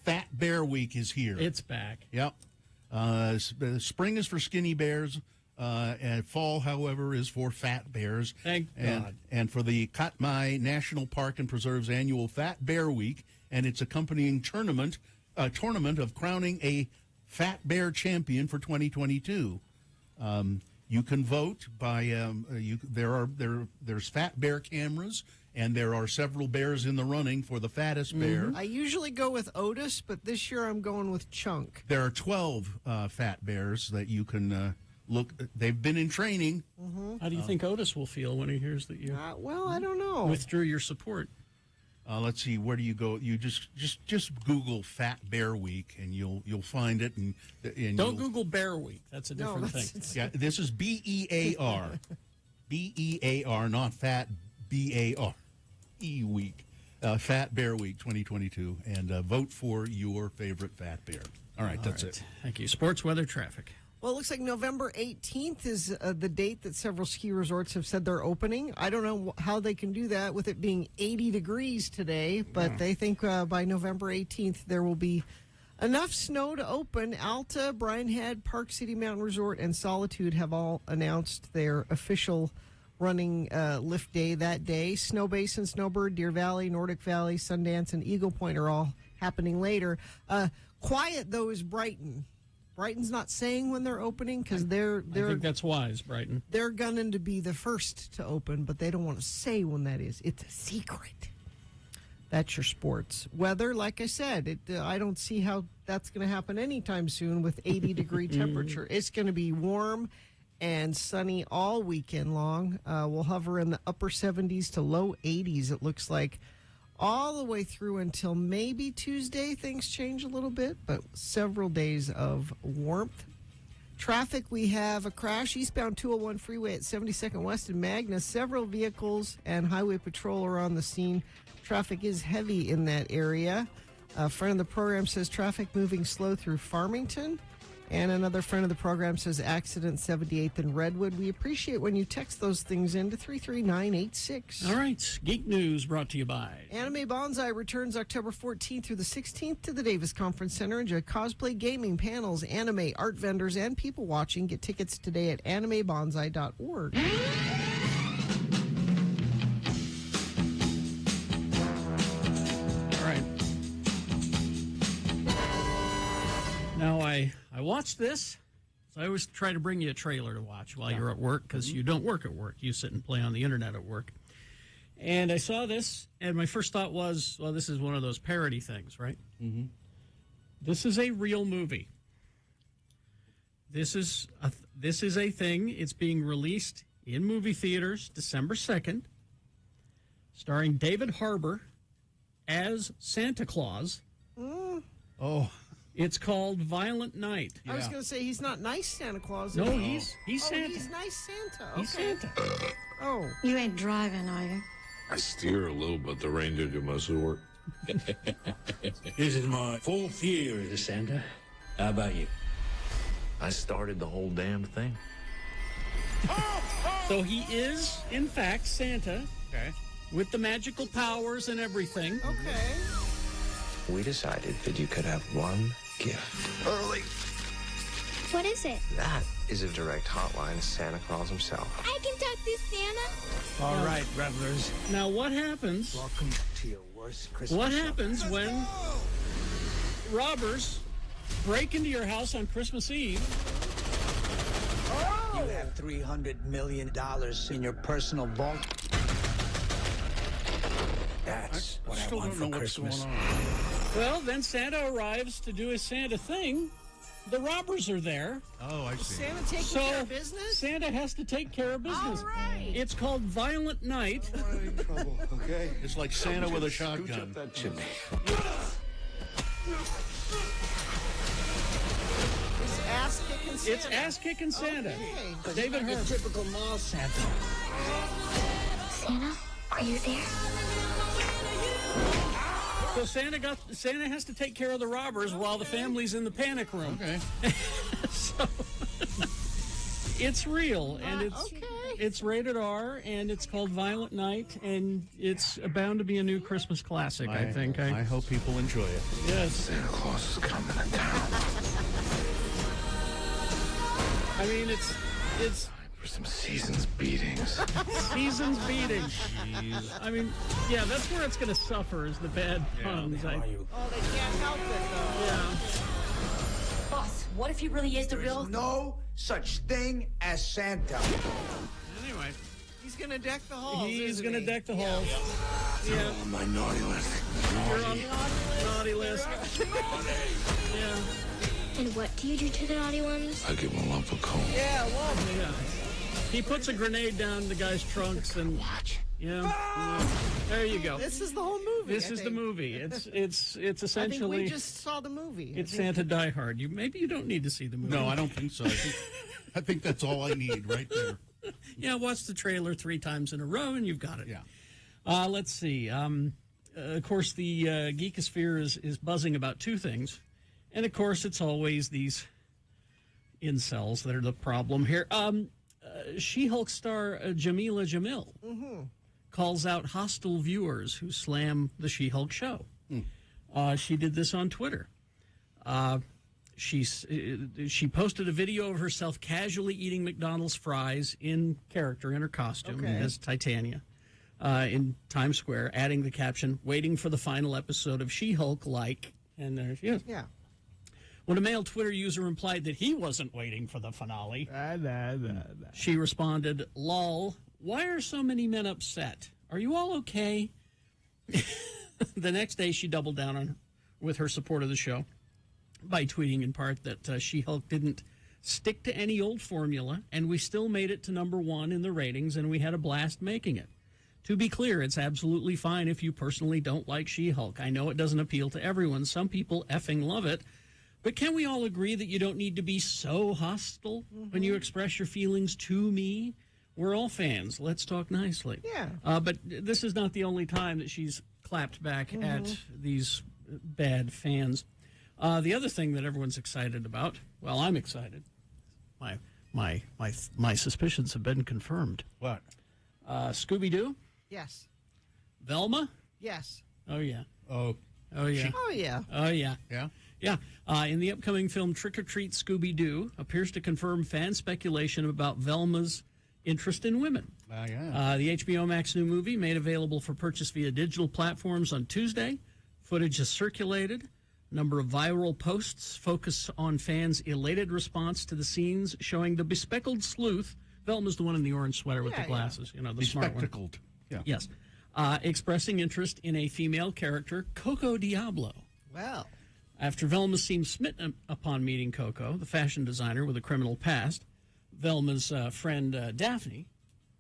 Fat Bear Week is here. It's back. Yep. Spring is for skinny bears, and fall, however, is for fat bears. Thank God. And for the Katmai National Park and Preserve's annual Fat Bear Week and its accompanying tournament of crowning a Fat Bear champion for 2022. You can vote by there's Fat Bear cameras. And there are several bears in the running for the fattest bear. I usually go with Otis, but this year I'm going with Chunk. There are 12 fat bears that you can look. They've been in training. How do you think Otis will feel when he hears that you well, I don't know. withdrew your support? Let's see. Where do you go? You just Google Fat Bear Week, and you'll find it. And don't Google Bear Week. That's a different thing. Yeah, this is BEAR, BEAR, not Fat BAR. Week, Fat Bear Week 2022, and vote for your favorite fat bear. All right, that's it. Thank you. Sports, weather, traffic. Well, it looks like November 18th is the date that several ski resorts have said they're opening. I don't know how they can do that with it being 80 degrees today, but they think by November 18th there will be enough snow to open. Alta, Brian Head, Park City Mountain Resort, and Solitude have all announced their official running lift day that day. Snow Basin, Snowbird, Deer Valley, Nordic Valley, Sundance, and Eagle Point are all happening later. Quiet, though, is Brighton. Brighton's not saying when they're opening because I think that's wise, Brighton. They're gunning to be the first to open, but they don't want to say when that is. It's a secret. That's your sports. Weather, like I said, I don't see how that's going to happen anytime soon with 80-degree temperature. It's going to be warm and sunny all weekend long. We'll hover in the upper 70s to low 80s, it looks like, all the way through until maybe Tuesday. Things change a little bit, but several days of warmth. Traffic, we have a crash eastbound 201 freeway at 72nd West in Magna. Several vehicles and highway patrol are on the scene. Traffic is heavy in that area. A friend of the program says traffic moving slow through Farmington. And another friend of the program says accident 78th and Redwood. We appreciate when you text those things in to 33986. All right. Geek News brought to you by Anime Bonsai returns October 14th through the 16th to the Davis Conference Center. Enjoy cosplay, gaming, panels, anime, art vendors, and people watching. Get tickets today at animebonsai.org. All right. Now, I watched this. So I always try to bring you a trailer to watch while you're at work, because you don't work at work. You sit and play on the internet at work. And I saw this, and my first thought was, well, this is one of those parody things, right? Mm-hmm. This is a real movie. This is a thing. It's being released in movie theaters December 2nd, starring David Harbour as Santa Claus. Oh. It's called Violent Night. I was going to say, he's not nice Santa Claus. No, he's Santa. He's nice Santa. He's Santa. Oh. You ain't driving, are you? I steer a little, but the reindeer do most of the work. This is my 4th year as a Santa. How about you? I started the whole damn thing. So he is, in fact, Santa. Okay. With the magical powers and everything. Okay. We decided that you could have one gift. Early. What is it? That is a direct hotline to Santa Claus himself. I can talk to Santa. All right, revelers. Now, what happens? Welcome to your worst Christmas. What happens when robbers break into your house on Christmas Eve? You have $300 million in your personal vault. That's what I want for Christmas. Well, then Santa arrives to do his Santa thing. The robbers are there. Oh, I see. Santa taking care of business? Santa has to take care of business. All right. It's called Violent Night. Trouble, okay? It's like Santa with a shotgun. That chimney. It's ass-kicking Santa. It's ass-kicking Santa. Okay. David Like a Harbour. typical mall Santa. Santa, are you there? So Santa has to take care of the robbers while the family's in the panic room. Okay. So it's real, and it's rated R, and it's called Violent Night, and it's bound to be a new Christmas classic, I think. I hope people enjoy it. Yes. Santa Claus is coming to town. I mean, it's For some season's beatings. season's beating. I mean, yeah, that's where it's going to suffer, is the bad puns. How are you? Oh, they can't help it, though. Yeah. Boss, what if he really is the real? No such thing as Santa. Anyway, He's going to deck the halls. he's going to deck the halls. Yeah. On my naughty list. You're on the naughty list. Yeah. And what do you do to the naughty ones? I give him a lump of coal. Yeah, well, Yeah. He puts a grenade down the guy's trunks and yeah. There you go. this is the whole movie. This I is the think. movie. It's I think essentially we just saw the movie. it's Santa Die Hard. Maybe you don't need to see the movie. No, I don't think so. I think that's all I need right there. Yeah, watch the trailer 3 times in a row and you've got it. Yeah. Let's see. Of course, the Geekosphere is buzzing about 2 things, and of course, it's always these incels that are the problem here. She-Hulk star Jamila Jamil calls out hostile viewers who slam the She-Hulk show. She did this on Twitter. She posted a video of herself casually eating McDonald's fries in character, in her costume, as Titania, in Times Square, adding the caption, "Waiting for the final episode of She-Hulk, like," and there she is. Yeah. When a male Twitter user implied that he wasn't waiting for the finale, she responded, "Lol, why are so many men upset? Are you all okay?" The next day, she doubled down with her support of the show by tweeting in part that She-Hulk didn't stick to any old formula, and we still made it to #1 in the ratings, and we had a blast making it. To be clear, it's absolutely fine if you personally don't like She-Hulk. I know it doesn't appeal to everyone. Some people effing love it. But can we all agree that you don't need to be so hostile when you express your feelings to me? We're all fans. Let's talk nicely. Yeah. But this is not the only time that she's clapped back at these bad fans. The other thing that everyone's excited about, well, I'm excited. My suspicions have been confirmed. What? Scooby-Doo? Yes. Velma? Yes. Oh, yeah. Oh. Oh, yeah. Oh, yeah. Oh, yeah. Yeah? Yeah. In the upcoming film Trick or Treat Scooby-Doo appears to confirm fan speculation about Velma's interest in women. Yeah. The HBO Max new movie made available for purchase via digital platforms on Tuesday. Footage is circulated. A number of viral posts focus on fans' elated response to the scenes showing the bespectacled sleuth. Velma's the one in the orange sweater with the glasses, you know, the smart one. Bespectacled. Yeah. Yes. Expressing interest in a female character, Coco Diablo. Well. After Velma seems smitten upon meeting Coco, the fashion designer with a criminal past, Velma's friend Daphne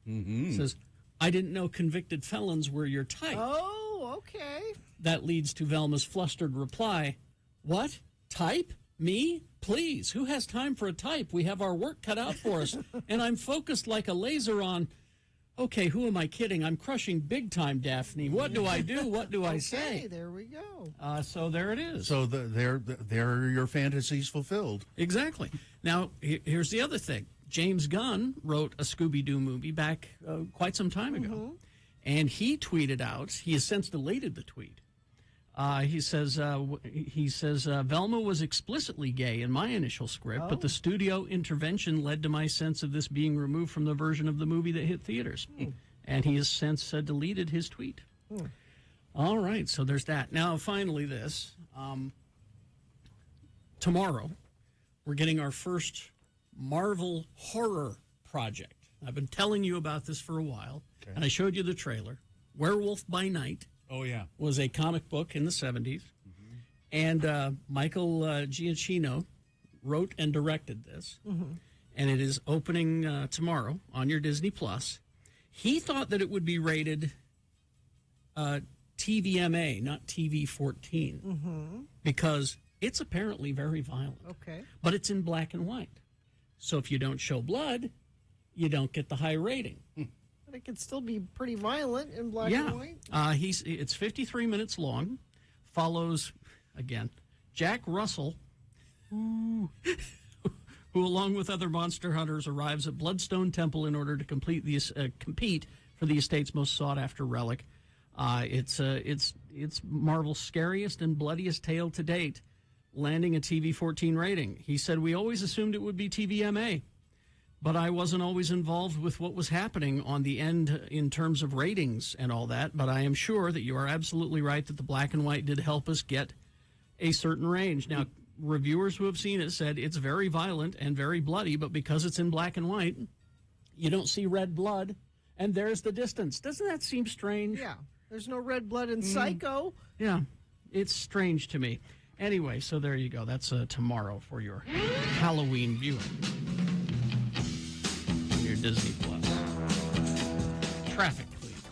says, "I didn't know convicted felons were your type." Oh, okay. That leads to Velma's flustered reply, "What? Type? Me? Please, who has time for a type? We have our work cut out for us, and I'm focused like a laser on..." Okay, who am I kidding? I'm crushing big time, Daphne. What do I do? What do I say? Okay, there we go. So there it is. So there are your fantasies fulfilled. Exactly. Now, here's the other thing. James Gunn wrote a Scooby-Doo movie back quite some time ago. And he tweeted out, he has since deleted the tweet. He says, Velma was explicitly gay in my initial script, but the studio intervention led to my sense of this being removed from the version of the movie that hit theaters. And he has since deleted his tweet. All right, so there's that. Now, finally, this. Tomorrow, we're getting our first Marvel horror project. I've been telling you about this for a while, and I showed you the trailer. Werewolf by Night. Oh, yeah. Was a comic book in the 70s. And Michael Giacchino wrote and directed this. And it is opening tomorrow on your Disney Plus. He thought that it would be rated TVMA, not TV-14, because it's apparently very violent. Okay. But it's in black and white. So if you don't show blood, you don't get the high rating. But it could still be pretty violent in black and white. It's 53 minutes long. Follows, again, Jack Russell, who, along with other monster hunters, arrives at Bloodstone Temple in order to compete for the estate's most sought-after relic. It's Marvel's scariest and bloodiest tale to date, landing a TV-14 rating. He said, "We always assumed it would be TVMA. But I wasn't always involved with what was happening on the end in terms of ratings and all that. But I am sure that you are absolutely right that the black and white did help us get a certain range." Now, reviewers who have seen it said it's very violent and very bloody, but because it's in black and white, you don't see red blood, and there's the distance. Doesn't that seem strange? Yeah. There's no red blood in Psycho. Yeah. It's strange to me. Anyway, so there you go. That's tomorrow for your Halloween viewing. Your Disney Plus. Traffic, please.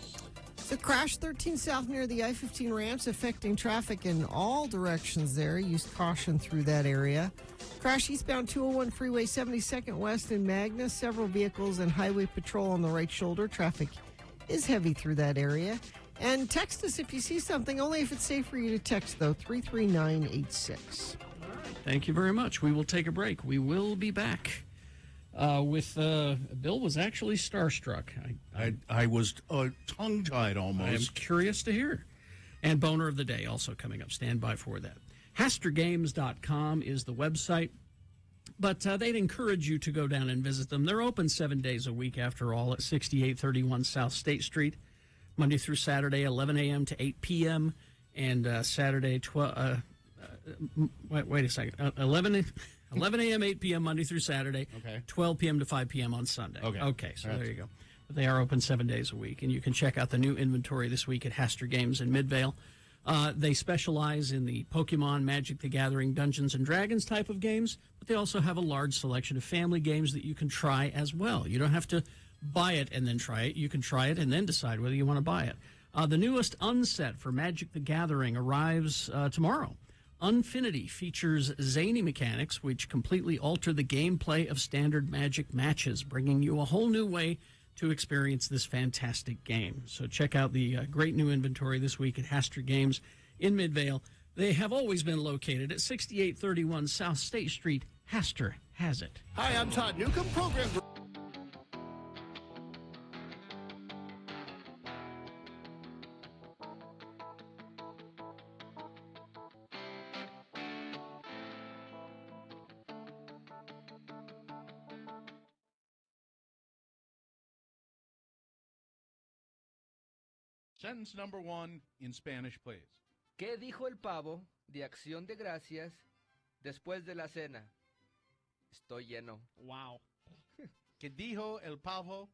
So crash 13 south near the I-15 ramps, affecting traffic in all directions there. Use caution through that area. Crash eastbound 201 freeway 72nd west in Magna. Several vehicles and highway patrol on the right shoulder. Traffic is heavy through that area. And text us if you see something, only if it's safe for you to text, though, 33986. Thank you very much. We will take a break. We will be back. Bill was actually starstruck. I was tongue-tied almost. I am curious to hear. And Boner of the Day also coming up. Stand by for that. HasterGames.com is the website. But they'd encourage you to go down and visit them. They're open 7 days a week, after all, at 6831 South State Street, Monday through Saturday, 11 a.m. to 8 p.m., and Saturday, 11 a.m., 8 p.m. Monday through Saturday, 12 p.m. to 5 p.m. on Sunday. Okay, so there you go. But they are open 7 days a week, and you can check out the new inventory this week at Haster Games in Midvale. They specialize in the Pokemon, Magic the Gathering, Dungeons & Dragons type of games, but they also have a large selection of family games that you can try as well. You don't have to buy it and then try it. You can try it and then decide whether you want to buy it. The newest Unset for Magic the Gathering arrives tomorrow. Unfinity features zany mechanics which completely alter the gameplay of standard Magic matches, bringing you a whole new way to experience this fantastic game. So check out the great new inventory this week at Hastur Games in Midvale. They have always been located at 6831 South State Street. Hastur has it. Hi, I'm Todd Newcomb, program. Sentence number 1 in Spanish, please. ¿Qué dijo el pavo de Acción de Gracias después de la cena? Estoy lleno. Wow. ¿Qué dijo el pavo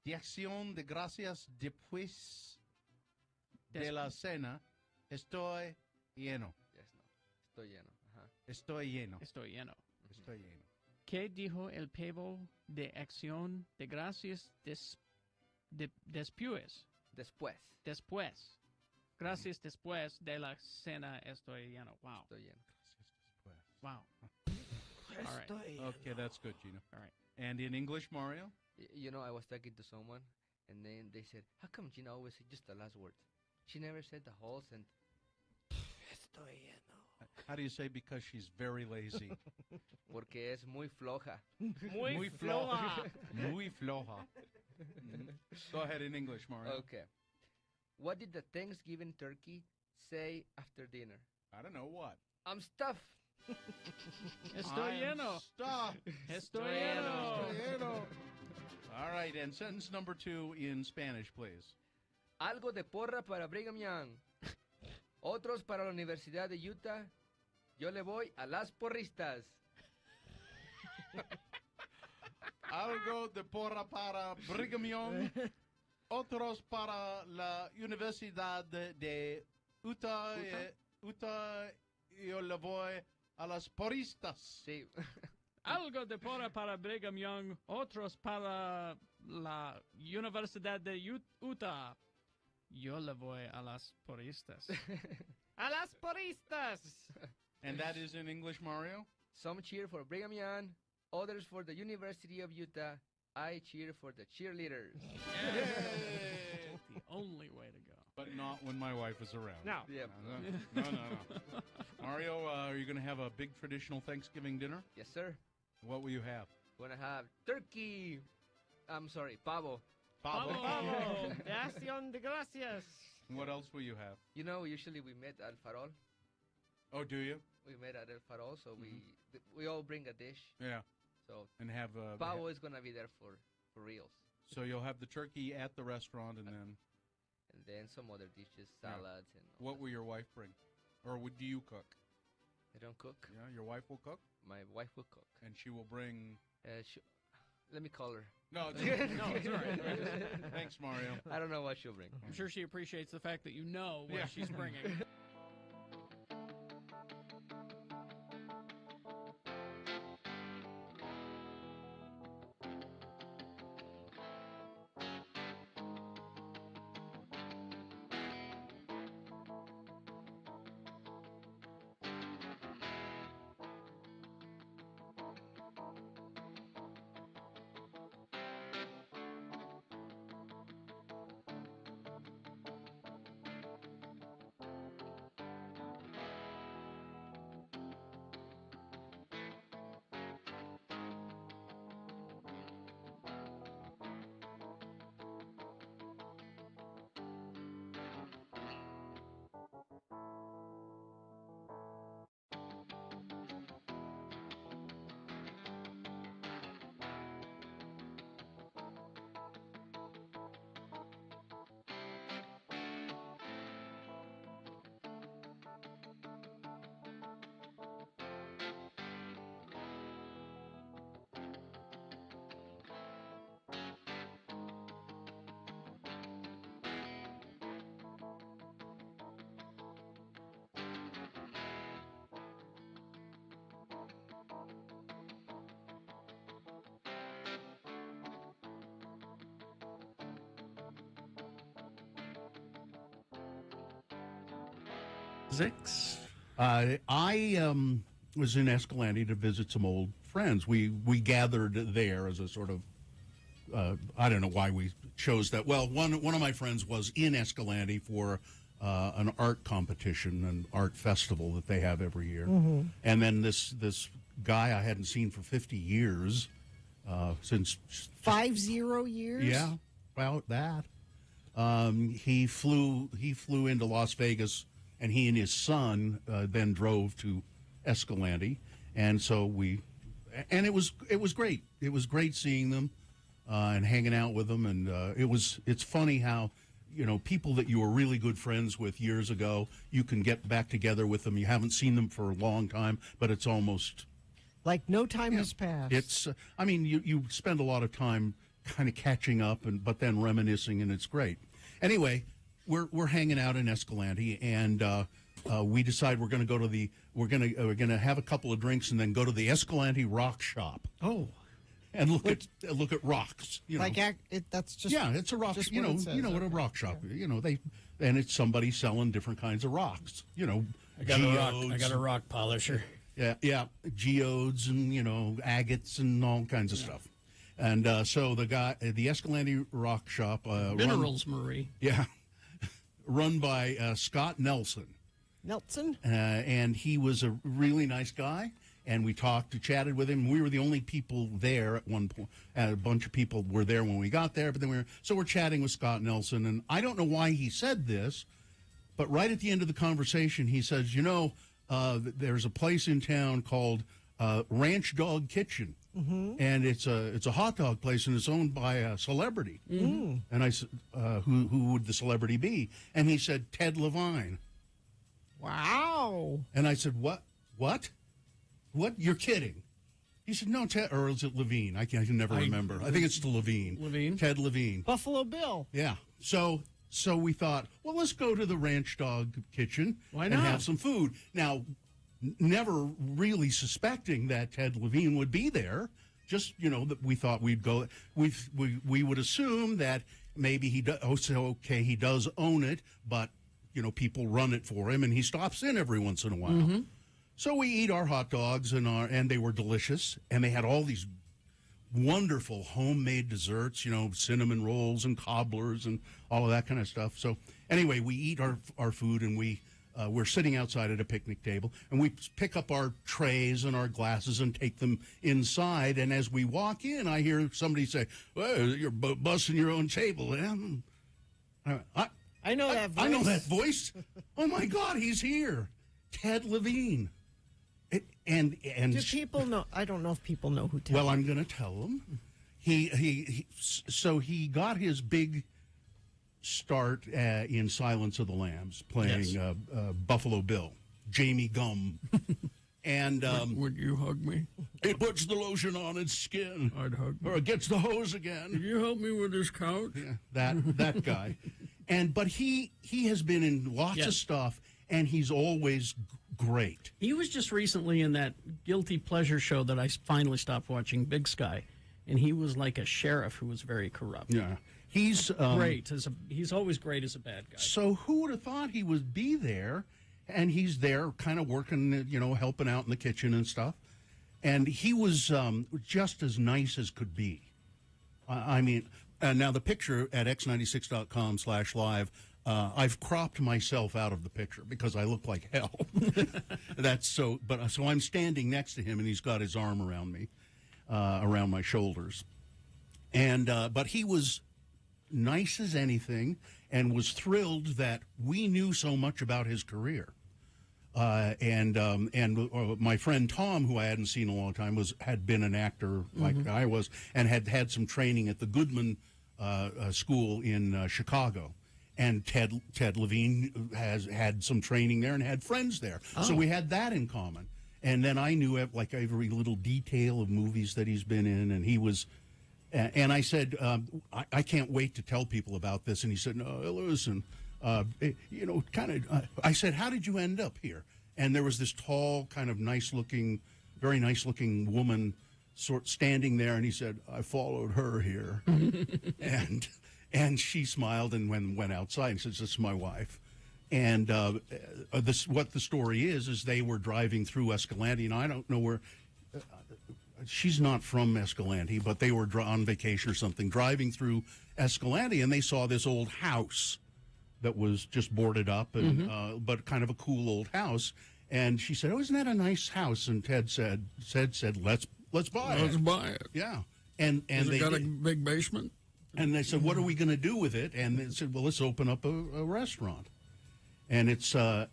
de Acción de Gracias después de la cena? Estoy lleno. Yes, no. Estoy lleno. Ajá. Estoy lleno. Estoy lleno. Estoy lleno. ¿Qué dijo el pavo de Acción de Gracias después? Después. Gracias después de la cena estoy lleno. Wow. Estoy lleno. Wow. All right. Okay, that's good, Gino. All right. And in English, Mario? You know, I was talking to someone, and then they said, how come Gina always said just the last words? She never said the whole sentence. Estoy lleno. How do you say because she's very lazy? Porque es muy floja. Muy floja. Muy floja. Go ahead in English, Mario. Okay. What did the Thanksgiving turkey say after dinner? I don't know what. I'm stuffed. Estoy lleno. Stop. Estoy lleno. All right, and sentence number 2 in Spanish, please. Algo de porra para Brigham Young. Otros para la Universidad de Utah. Yo le voy a las porristas. Algo de porra para Brigham Young. Otros para la Universidad de Utah. Utah. Yo le voy a las porristas. Sí. Algo de porra para Brigham Young, otros para la Universidad de Utah. Yo le voy a las porristas. ¡A las porristas! And that is in English, Mario? Some cheer for Brigham Young, others for the University of Utah. I cheer for the cheerleaders. The only way to go. But not when my wife is around. No. Yep. No. Mario, are you going to have a big traditional Thanksgiving dinner? Yes, sir. What will you have? We're going to have turkey. I'm sorry, pavo. Pavo. De Acción de Gracias. What else will you have? You know, usually we met at Farol. Oh, do you? We met at El Farol, so we all bring a dish. Yeah. So and have pavo is going to be there for reals. So you'll have the turkey at the restaurant and then some other dishes, salads. And what will your wife bring? Or do you cook? I don't cook. Yeah, your wife will cook? My wife will cook. And she will bring... let me call her. No, it's all right. Thanks, Mario. I don't know what she'll bring. I'm sure she appreciates the fact that you know what she's bringing. Zix? I was in Escalante to visit some old friends. We gathered there as a sort of, I don't know why we chose that. Well, one of my friends was in Escalante for an art competition, an art festival that they have every year. Mm-hmm. And then this guy I hadn't seen for 50 years, since 50 years. Yeah, about that. He flew into Las Vegas, and he and his son then drove to Escalante, and so it was great. It was great seeing them and hanging out with them, and it's funny how, you know, people that you were really good friends with years ago, you can get back together with them. You haven't seen them for a long time, but it's almost like no time has passed. It's, I mean, you spend a lot of time kind of catching up, but then reminiscing, and it's great. Anyway, we're hanging out in Escalante, and we decide we're going to go to we're going to have a couple of drinks and then go to the Escalante Rock Shop. Oh, and look at rocks. You know. Like that's just it's a rock. just You know, what it says. what a rock shop. You know, and it's somebody selling different kinds of rocks. You know, I got a rock polisher. Yeah, geodes and, you know, agates and all kinds of stuff. And so the Escalante Rock Shop, Minerals, Marie. Yeah, run by Scott Nelson. And he was a really nice guy. And we chatted with him. We were the only people there at one point. A bunch of people were there when we got there, but then we're chatting with Scott Nelson. And I don't know why he said this, but right at the end of the conversation, he says, you know, there's a place in town called Ranch Dog Kitchen, and it's a hot dog place, and it's owned by a celebrity. And I said, who would the celebrity be? And he said, Ted Levine. Wow. And I said, what? You're kidding? He said, no, Ted, or is it Levine? I can never remember. I think it's the Levine. Ted Levine. Buffalo Bill. Yeah. So we thought, well, let's go to the Ranch Dog Kitchen and have some food. Now, never really suspecting that Ted Levine would be there. Just, you know, that we thought we'd go. We would assume that maybe he does own it, but, you know, people run it for him, and he stops in every once in a while. Mm-hmm. So we eat our hot dogs, and they were delicious, and they had all these wonderful homemade desserts, you know, cinnamon rolls and cobblers and all of that kind of stuff. So anyway, we eat our food, and we're sitting outside at a picnic table, and we pick up our trays and our glasses and take them inside. And as we walk in, I hear somebody say, well, you're bussing your own table. I know that voice. I know that voice. Oh, my God, he's here. Ted Levine. And do people know? I don't know if people know who Ted. Well, I'm going to tell them. So he got his big start in Silence of the Lambs, playing Buffalo Bill, Jamie Gum, and would you hug me? It puts the lotion on its skin. I'd hug. Or it gets the hose again. Could you help me with this couch? Yeah, that guy, but he has been in lots of stuff, and he's always great. He was just recently in that guilty pleasure show that I finally stopped watching, Big Sky, and he was like a sheriff who was very corrupt. Yeah, he's great. He's always great as a bad guy. So who would have thought he would be there? And he's there, kind of working, you know, helping out in the kitchen and stuff. And he was just as nice as could be. I mean, now the picture at x96.com/live. I've cropped myself out of the picture because I look like hell. So I'm standing next to him, and he's got his arm around me, around my shoulders. And but he was nice as anything, and was thrilled that we knew so much about his career. And my friend Tom, who I hadn't seen in a long time, had been an actor like I was, and had some training at the Goodman School in Chicago. And Ted Levine has had some training there and had friends there. Oh. So we had that in common. And then I knew like every little detail of movies that he's been in. And he was, and I said, I can't wait to tell people about this. And he said, no, listen, you know, I said, how did you end up here? And there was this tall, kind of very nice looking woman standing there. And he said, I followed her here. And she smiled and went outside and said, this is my wife. And what the story is they were driving through Escalante, and I don't know where. She's not from Escalante, but they were on vacation or something, driving through Escalante, and they saw this old house that was just boarded up, and but kind of a cool old house. And she said, "Oh, isn't that a nice house?" And Ted said, "Let's buy it." Let's buy it. Yeah, and they got a big basement. And they said, "What are we going to do with it?" And they said, "Well, let's open up a restaurant." And it's are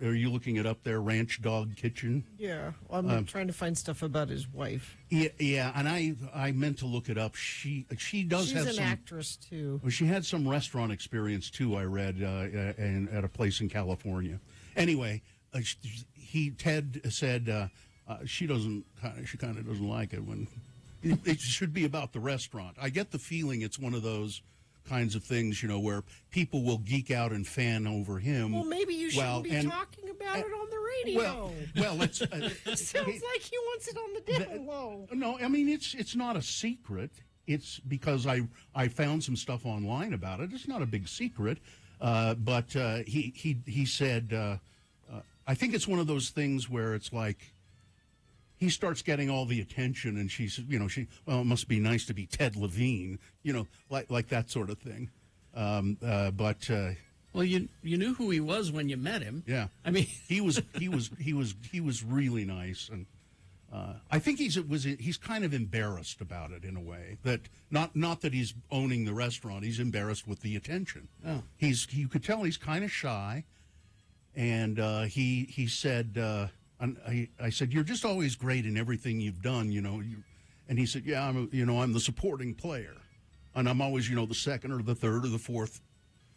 you looking it up there? Ranch Dog Kitchen. Yeah, well, I'm trying to find stuff about his wife. Yeah, and I meant to look it up. She does She's have an some actress too. Well, she had some restaurant experience too. I read at a place in California. Anyway, Ted said she kind of doesn't like it when it should be about the restaurant. I get the feeling it's one of those kinds of things, where people will geek out and fan over him. Well, maybe you shouldn't be talking about it on the radio. Well, it's it sounds like he wants it on the down low. No, I mean it's not a secret. It's because I found some stuff online about it. It's not a big secret, but he said I think it's one of those things where it's like he starts getting all the attention, and she said, it must be nice to be Ted Levine, like that sort of thing. Well, you knew who he was when you met him. Yeah, I mean, he was really nice, and I think he's kind of embarrassed about it in a way, that not that he's owning the restaurant, he's embarrassed with the attention. Oh. You could tell he's kind of shy, and he said. I said, "You're just always great in everything you've done, And he said, "Yeah, I'm the supporting player, and I'm always, the second or the third or the fourth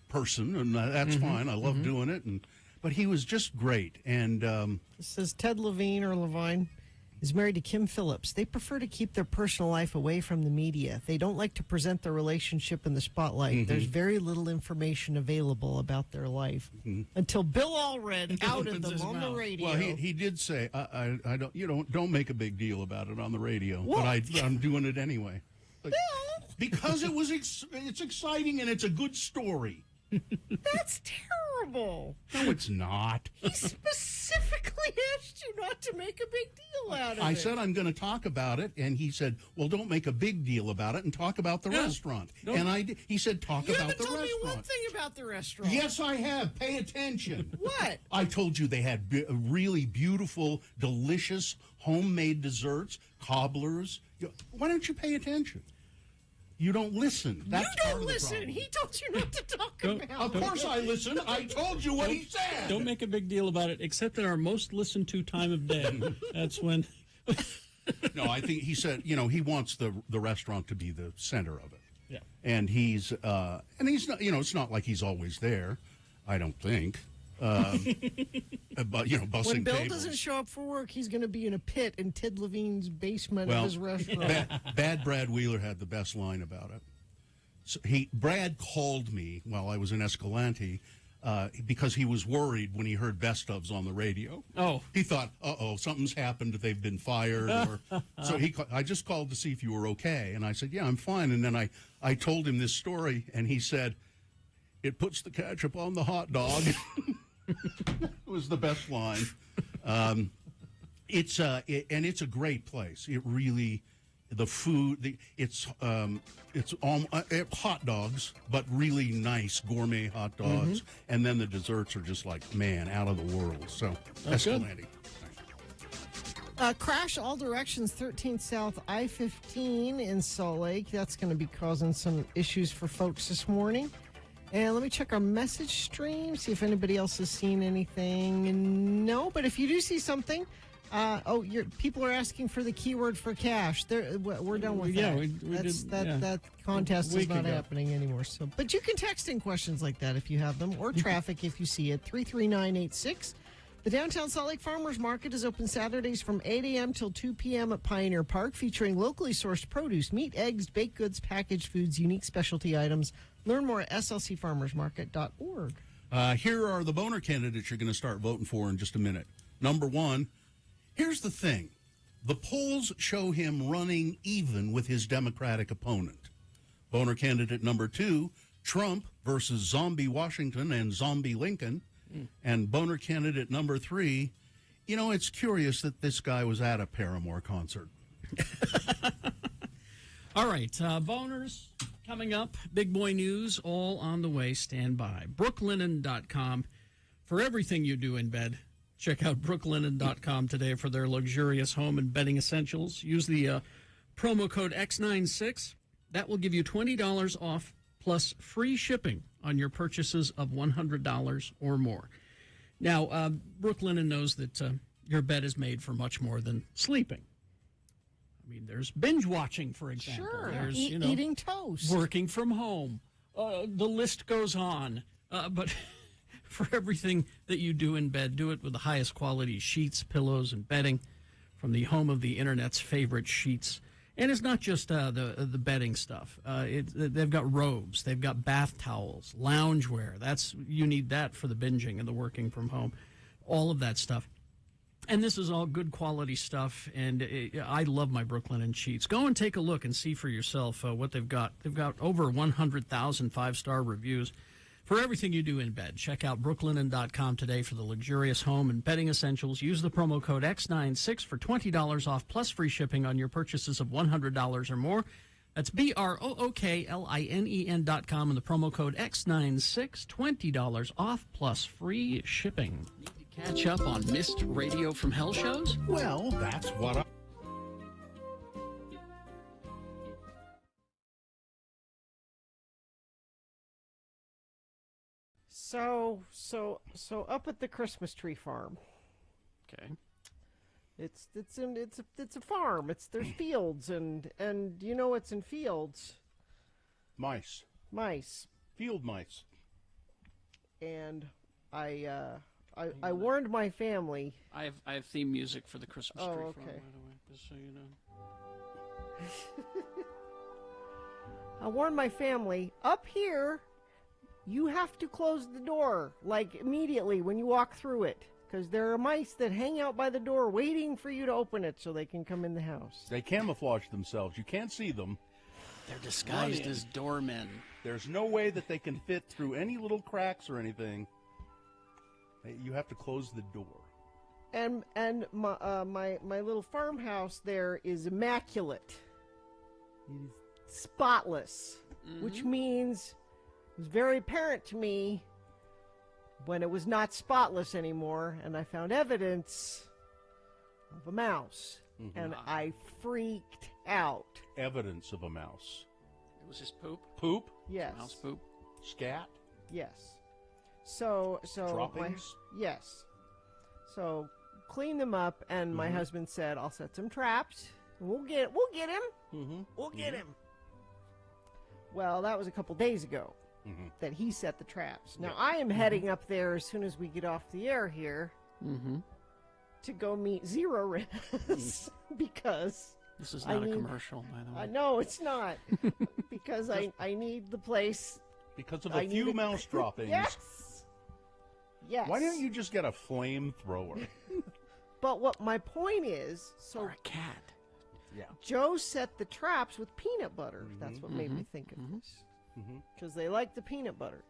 person, and that's fine. I love doing it." But he was just great. And it says Ted Levine or Levine is married to Kim Phillips. They prefer to keep their personal life away from the media. They don't like to present their relationship in the spotlight. There's very little information available about their life until Bill Allred outed them on the radio. Well, he did say, "I don't make a big deal about it on the radio, What? but I'm doing it anyway." Bill, because it's exciting and it's a good story. That's terrible. No, it's not. He specifically asked you not to make a big deal out of it. I said I'm going to talk about it, and he said, "Well, don't make a big deal about it and talk about the restaurant." And he said, "Talk about the restaurant." You haven't told me one thing about the restaurant. Yes, I have. Pay attention. What? I told you they had really beautiful, delicious, homemade desserts, cobblers. Why don't you pay attention? You don't listen. That's you don't listen. He told you not to talk about it. Of course I listen. I told you what he said. Don't make a big deal about it, except at our most listened to time of day. That's when. No, I think he said, he wants the restaurant to be the center of it. Yeah. And he's not, it's not like he's always there, I don't think. But, bussing when Bill tables. doesn't show up for work, he's going to be in a pit in Ted Levine's basement of his restaurant. Bad Brad Wheeler had the best line about it. So Brad called me while I was in Escalante because he was worried when he heard Best Ofs on the radio. Oh. He thought, something's happened, they've been fired. So I just called to see if you were okay. And I said, "Yeah, I'm fine." And then I told him this story, and he said, "It puts the ketchup on the hot dog." It was the best line. It's a great place. It really, the food, it's hot dogs, but really nice gourmet hot dogs, and then the desserts are just like, man, out of the world. So Escalante. Crash all directions, 13th South I-15 in Salt Lake. That's going to be causing some issues for folks this morning. And let me check our message stream, see if anybody else has seen anything. No, but if you do see something, people are asking for the keyword for cash. We're done with that. That contest is not happening anymore. So, but you can text in questions like that if you have them, or traffic if you see it. 33986. The downtown Salt Lake Farmers Market is open Saturdays from 8 a.m. till 2 p.m. at Pioneer Park, featuring locally sourced produce, meat, eggs, baked goods, packaged foods, unique specialty items. Learn more at slcfarmersmarket.org. Here are the boner candidates you're going to start voting for in just a minute. Number one, here's the thing. The polls show him running even with his Democratic opponent. Boner candidate number two, Trump versus Zombie Washington and Zombie Lincoln, and boner candidate number 3. You know, it's curious that this guy was at a Paramore concert. All right, boners coming up. Big boy news all on the way. Stand by. Brooklinen.com for everything you do in bed. Check out brooklinen.com today for their luxurious home and bedding essentials. Use the promo code X96. That will give you $20 off plus free shipping on your purchases of $100 or more. Now, Brooklinen knows that your bed is made for much more than sleeping. I mean, there's binge watching, for example. Sure. There's Eating toast. Working from home. The list goes on. But for everything that you do in bed, do it with the highest quality sheets, pillows, and bedding from the home of the Internet's favorite sheets. And it's not just the bedding stuff. They've got robes. They've got bath towels, loungewear. You need that for the binging and the working from home. All of that stuff. And this is all good quality stuff, and I love my Brooklinen sheets. Go and take a look and see for yourself what they've got. They've got over 100,000 five-star reviews for everything you do in bed. Check out brooklinen.com today for the luxurious home and bedding essentials. Use the promo code X96 for $20 off plus free shipping on your purchases of $100 or more. That's BROOKLINEN.com and the promo code X96, $20 off plus free shipping. Catch up on missed Radio from Hell shows? Well, that's what So up at the Christmas tree farm. Okay. It's a farm. There's fields and you know what's in fields? Mice. Field mice. And I warned my family. I have theme music for the Christmas tree farm, okay. by the way, just so you know. I warned my family, up here, you have to close the door, like, immediately when you walk through it. Because there are mice that hang out by the door waiting for you to open it so they can come in the house. They camouflage themselves. You can't see them. They're disguised as doormen. There's no way that they can fit through any little cracks or anything. You have to close the door. And my little farmhouse there is immaculate. It is spotless, which means it was very apparent to me when it was not spotless anymore, and I found evidence of a mouse, and I freaked out. Evidence of a mouse. It was his poop? Poop? Yes. Mouse poop? Scat? Yes. So droppings? Yes. So clean them up, and my husband said, "I'll set some traps. And we'll get him. We'll get him." Well, that was a couple days ago that he set the traps. Now I am heading up there as soon as we get off the air here to go meet Zero Riz because this is not a commercial, by the way. I know it's not because I need the place. Because of a few mouse droppings. Yes. Yes. Why don't you just get a flamethrower? But what my point is, or a cat. Yeah. Joe set the traps with peanut butter. That's what made me think of this. Because they like the peanut butter.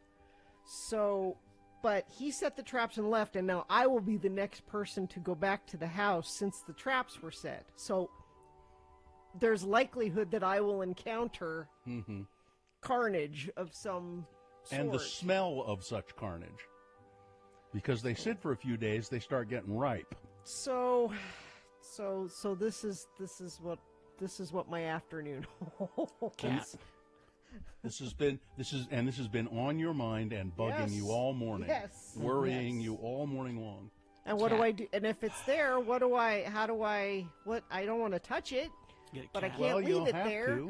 So, but he set the traps and left, and now I will be the next person to go back to the house since the traps were set. So there's likelihood that I will encounter carnage of some sort. And the smell of such carnage. Because they sit for a few days, they start getting ripe. So this is what my afternoon holds. This has been on your mind and bugging you all morning. Yes. Worrying you all morning long. And what do I do? And if it's there, what? I don't want to touch it, but I can't leave it there.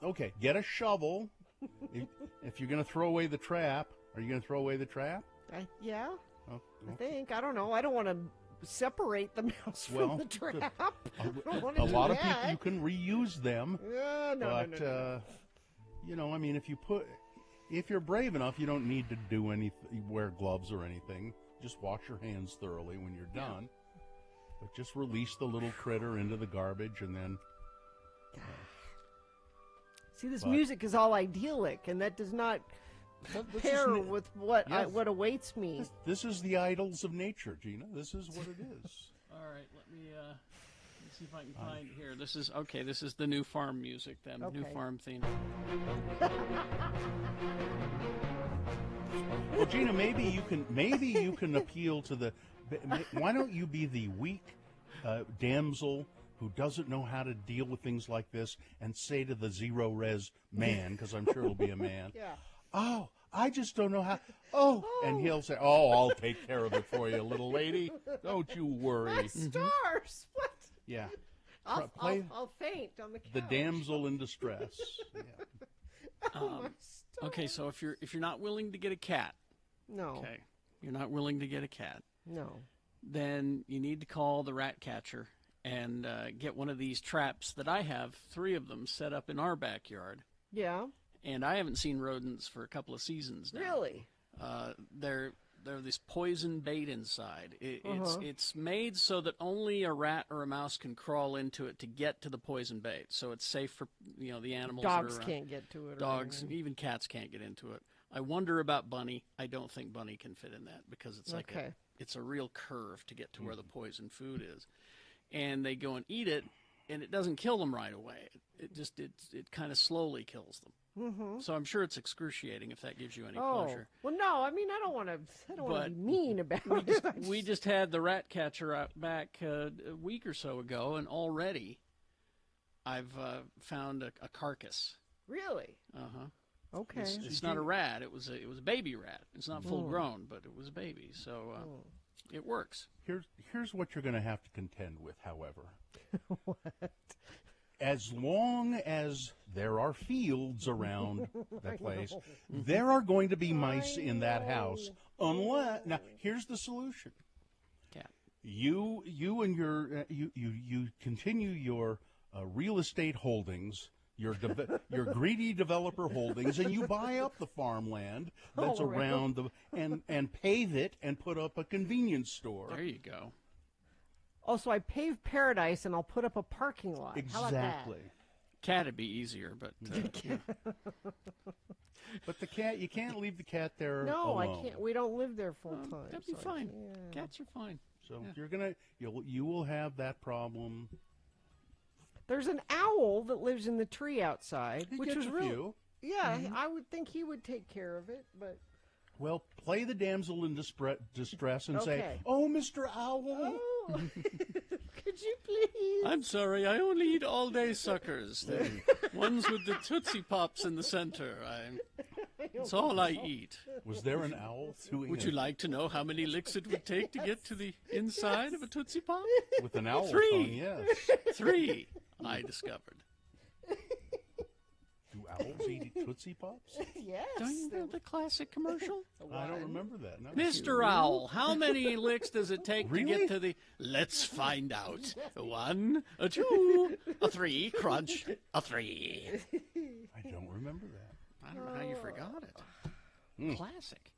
Okay, get a shovel. If you're going to throw away the trap, are you going to throw away the trap? Yeah. Oh, I think. I don't know. I don't want to separate the mouse from the trap. A lot of people, you can reuse them. No. You know, I mean, if you're brave enough, you don't need to wear gloves or anything. Just wash your hands thoroughly when you're done. But just release the little critter into the garbage and then... See, this But- music is all idyllic, and that does not pair with what Yes. what awaits me. This is the idols of nature, Gina. This is what it is. All right, let me see if I can find here. This is okay. This is the new farm music, then new Okay. farm theme. Well, Gina, maybe you can appeal to the. Why don't you be the weak damsel who doesn't know how to deal with things like this, and say to the zero res man, because I'm sure it'll be a man. Yeah. Oh, I just don't know how. Oh, and he'll say, "Oh, I'll take care of it for you, little lady. Don't you worry." That's stars. What? Yeah. I'll faint on the couch. The damsel in distress. Yeah. Okay, so if you're not willing to get a cat, No. okay, you're not willing to get a cat, No. then you need to call the rat catcher and get one of these traps that I have, 3 of them set up in our backyard. Yeah. And I haven't seen rodents for a couple of seasons now. Really? They're this poison bait inside. Uh-huh. It's made so that only a rat or a mouse can crawl into it to get to the poison bait. So it's safe for the animals. Dogs that are around. can't get to it. or Dogs, anything. even cats can't get into it. I wonder about Bunny. I don't think Bunny can fit in that because it's like Okay. it's a real curve to get to where the poison food is. And they go and eat it, and it doesn't kill them right away. It kind of slowly kills them. Mm-hmm. So I'm sure it's excruciating if that gives you any Oh. pleasure. Well, no. I mean, I don't want to But be mean about We it. just, we just had the rat catcher out back a week or so ago, and already I've found a carcass. Really? Uh-huh. Okay. It's not a rat. It was a baby rat. It's not full Oh. grown, but it was a baby. So it works. Here's what you're going to have to contend with, however. What? As long as there are fields around I that place, know. there are going to be mice in that house. Unless now, here's the solution. Cat. You and your you continue your real estate holdings, your greedy developer holdings, and you buy up the farmland that's Oh, really? around and pave it and put up a convenience store. There you go. Also, I pave paradise and I'll put up a parking lot. How about that? Exactly. Cat'd be easier, but But the cat, you can't leave the cat there No, alone. I can't. We don't live there full time. that'd be so I fine. can't. Cats are fine. So Yeah. you will have that problem. There's an owl that lives in the tree outside, He which gets was a really few. Yeah, Mm-hmm. I would think he would take care of it, but Well, play the damsel in distress and say, Okay. "Oh, Mr. Owl." could you please? I'm sorry, I only eat all-day suckers. The ones with the Tootsie Pops in the center. That's all I eat. Was there an owl doing Would it you like to know how many licks it would take to get to the inside of a Tootsie Pop? with an owl 3. tongue? Yes. 3, I discovered. Do owls eat Tootsie Pops? Yes. Don't you know the classic commercial? I don't remember that. No. Mr. Owl, how many licks does it take to Really? get to the... Let's find out. 1, a 2, a 3, crunch, a 3. I don't remember that. I don't know how you forgot it. Classic.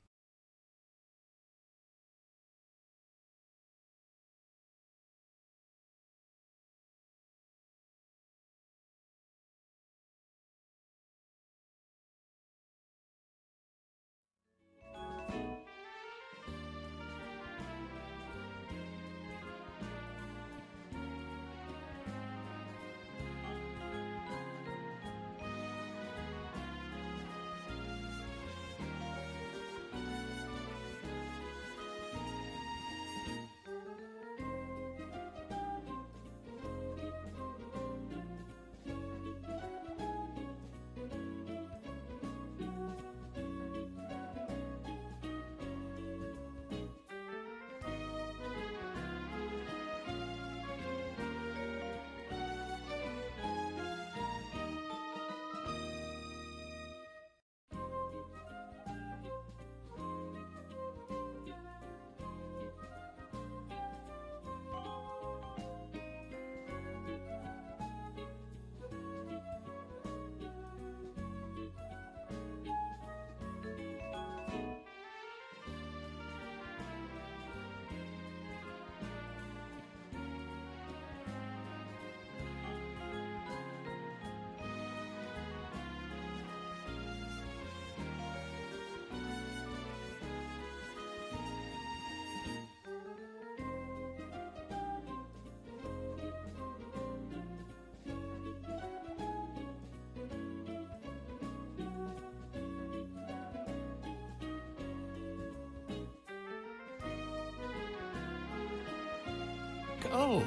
Oh.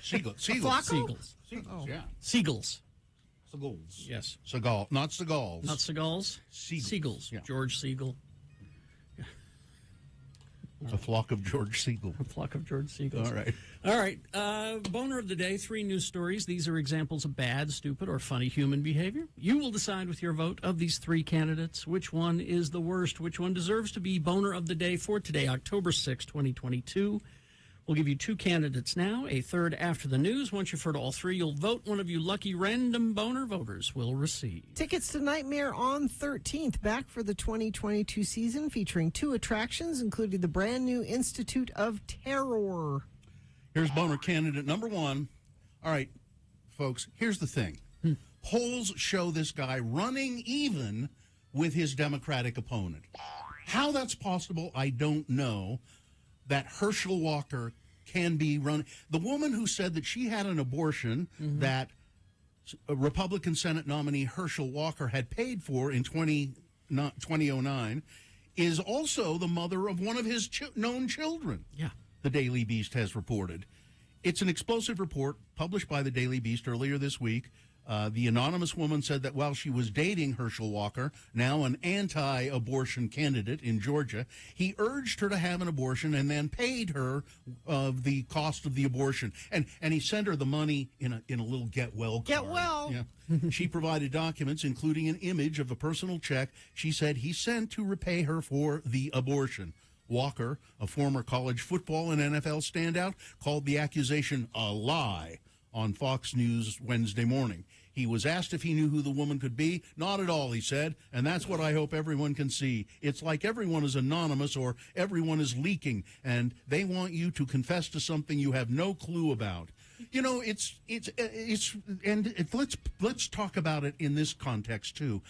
Seagulls. Seagulls. Seagulls, yeah. Seagulls. Seagulls. Yes. Seagal. Not Seagulls. Not Seagulls. Seagulls. Yeah. George Seagull. A flock of George Seagull. A flock of George Seagulls. All right. All right. Boner of the day, 3 news stories. These are examples of bad, stupid, or funny human behavior. You will decide with your vote of these 3 candidates which one is the worst, which one deserves to be Boner of the day for today, October 6, 2022. We'll give you 2 candidates now, a third after the news. Once you've heard all 3, you'll vote. One of you lucky random boner voters will receive. Tickets to Nightmare on 13th, back for the 2022 season, featuring 2 attractions, including the brand new Institute of Terror. Here's boner candidate number 1. All right, folks, here's the thing. Polls show this guy running even with his Democratic opponent. How that's possible, I don't know. That Herschel Walker can be run. The woman who said that she had an abortion that a Republican Senate nominee Herschel Walker had paid for in 2009 is also the mother of one of his known children. Yeah. The Daily Beast has reported. It's an explosive report published by the Daily Beast earlier this week. The anonymous woman said that while she was dating Herschel Walker, now an anti-abortion candidate in Georgia, he urged her to have an abortion and then paid her the cost of the abortion. And he sent her the money in a little get well card. Get well. Yeah. She provided documents, including an image of a personal check she said he sent to repay her for the abortion. Walker, a former college football and NFL standout, called the accusation a lie on Fox News Wednesday morning. He was asked if he knew who the woman could be. Not at all, he said, and that's what I hope everyone can see. It's like everyone is anonymous or everyone is leaking, and they want you to confess to something you have no clue about. You know, let's talk about it in this context too.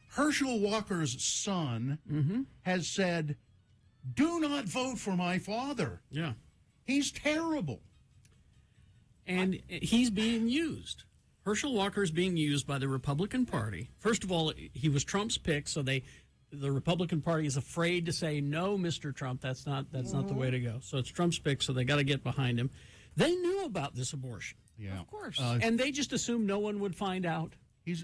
Herschel Walker's son has said, "Do not vote for my father." Yeah. He's terrible. And he's being used. Herschel Walker is being used by the Republican Party. First of all, he was Trump's pick, so the Republican Party is afraid to say, no, Mr. Trump, that's not the way to go. So it's Trump's pick, so they got to get behind him. They knew about this abortion. Yeah. Of course. And they just assumed no one would find out.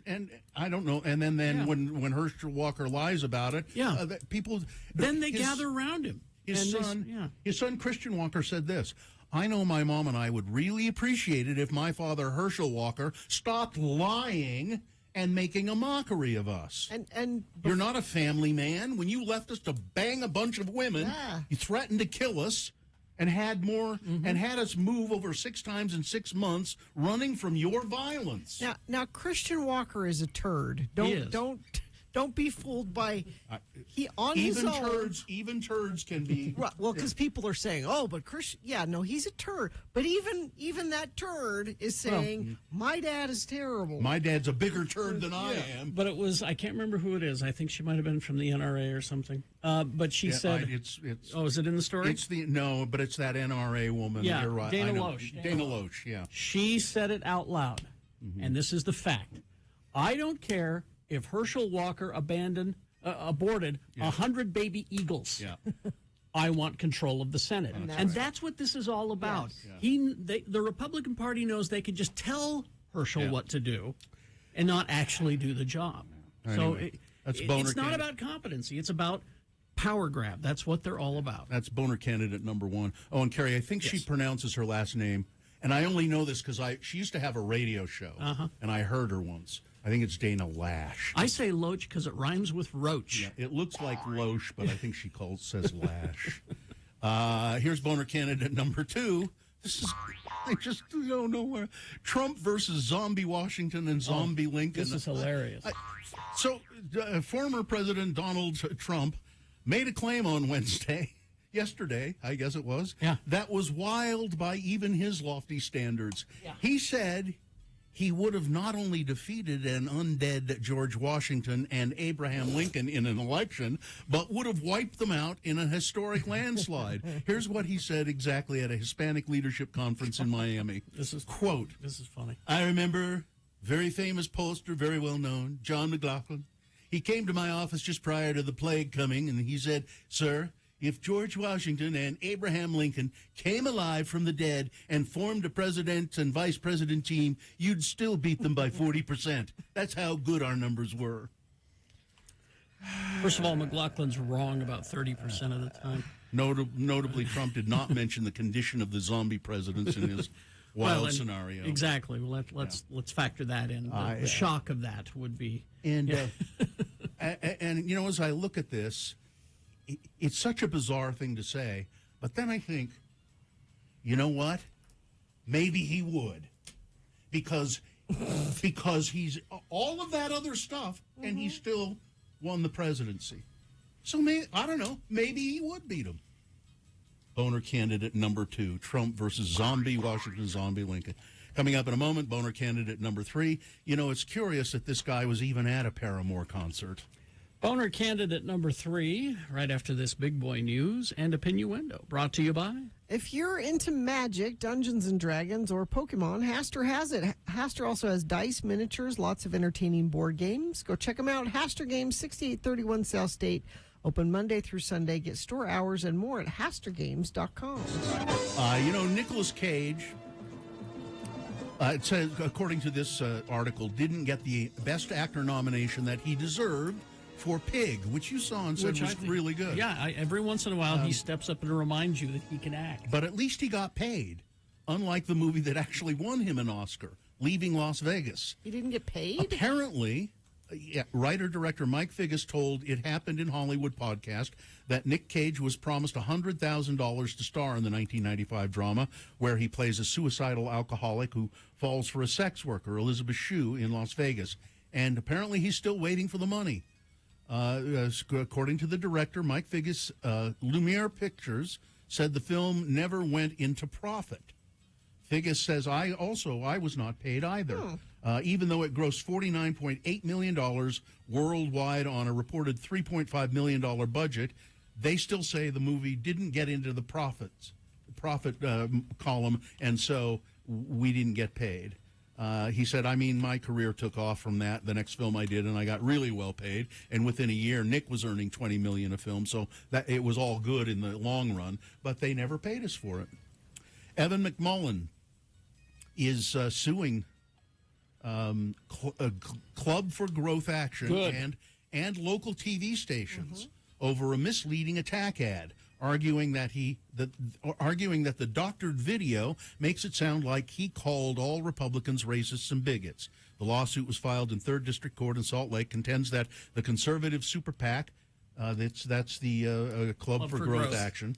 And I don't know. And then when Herschel Walker lies about it, people then they gather around him. His son Christian Walker said this: "I know my mom and I would really appreciate it if my father Herschel Walker stopped lying and making a mockery of us. And you're not a family man. When you left us to bang a bunch of women, you threatened to kill us." And had us move over 6 times in 6 months, running from your violence. Now Christian Walker is a turd. Don't be fooled by his own. Even turds can be. Right, well, because people are saying, "Oh, but Christian, he's a turd." But even that turd is saying, "My dad is terrible. My dad's a bigger turd than I am." But I can't remember who it is. I think she might have been from the NRA or something. But she said, "It's." Oh, is it in the story? But it's that NRA woman. Yeah, you're right. Dana Loesch. Dana Loesch. Yeah. She said it out loud, and this is the fact. I don't care if Herschel Walker aborted 100 baby eagles. Yeah. I want control of the Senate. And that's what this is all about. Yes. The Republican Party knows they can just tell Herschel what to do and not actually do the job. Anyway, so it's not about competency. It's about power grab. That's what they're all about. That's boner candidate number 1. Oh, and Carrie, I think she pronounces her last name, and I only know this because she used to have a radio show, and I heard her once. I think it's Dana Lash. I say Loach because it rhymes with roach. Yeah, it looks like Loesch, but I think she says Lash. Here's boner candidate number 2. I just don't know where. Trump versus Zombie Washington and Zombie Lincoln. This is hilarious. Former President Donald Trump made a claim on yesterday, I guess it was, that was wild by even his lofty standards. Yeah. He said he would have not only defeated an undead George Washington and Abraham Lincoln in an election, but would have wiped them out in a historic landslide. Here's what he said exactly at a Hispanic leadership conference in Miami. Quote, "This is funny. I remember very famous pollster, very well known, John McLaughlin. He came to my office just prior to the plague coming, and he said, 'Sir, if George Washington and Abraham Lincoln came alive from the dead and formed a president and vice president team, you'd still beat them by 40%. That's how good our numbers were. First of all, McLaughlin's wrong about 30% of the time. Notably, Trump did not mention the condition of the zombie presidents in his wild scenario. Exactly. Well, let's factor that in. The shock of that would be. And and as I look at this, it's such a bizarre thing to say, but then I think, you know what? Maybe he would, because he's all of that other stuff, and he still won the presidency. So I don't know. Maybe he would beat him. Boner candidate number 2, Trump versus zombie Washington, zombie Lincoln. Coming up in a moment, Boner candidate number 3. It's curious that this guy was even at a Paramore concert. Boner candidate number 3, right after this big boy news and Opinioendo, brought to you by... If you're into Magic, Dungeons & Dragons, or Pokemon, Hastur has it. Hastur also has dice, miniatures, lots of entertaining board games. Go check them out. Hastur Games, 6831 South State. Open Monday through Sunday. Get store hours and more at HasturGames.com. Nicolas Cage, it says, according to this article, didn't get the Best Actor nomination that he deserved for Pig, which you saw and said was really good. Yeah, every once in a while he steps up and reminds you that he can act. But at least he got paid, unlike the movie that actually won him an Oscar, Leaving Las Vegas. He didn't get paid? Apparently, writer-director Mike Figgis told It Happened in Hollywood podcast that Nick Cage was promised $100,000 to star in the 1995 drama, where he plays a suicidal alcoholic who falls for a sex worker, Elizabeth Shue, in Las Vegas. And apparently he's still waiting for the money. According to the director, Mike Figgis, Lumiere Pictures said the film never went into profit. Figgis says, I was not paid either. Even though it grossed $49.8 million worldwide on a reported $3.5 million budget, they still say the movie didn't get into the profit column, and so we didn't get paid. He said, my career took off from that, the next film I did, and I got really well paid. And within a year, Nick was earning $20 million a film, so that it was all good in the long run, but they never paid us for it. Evan McMullen is suing Club for Growth Action and local TV stations over a misleading attack ad, arguing that the doctored video makes it sound like he called all Republicans racists and bigots. The lawsuit was filed in 3rd District Court in Salt Lake, contends that the conservative super PAC, that's the Club for Growth Action,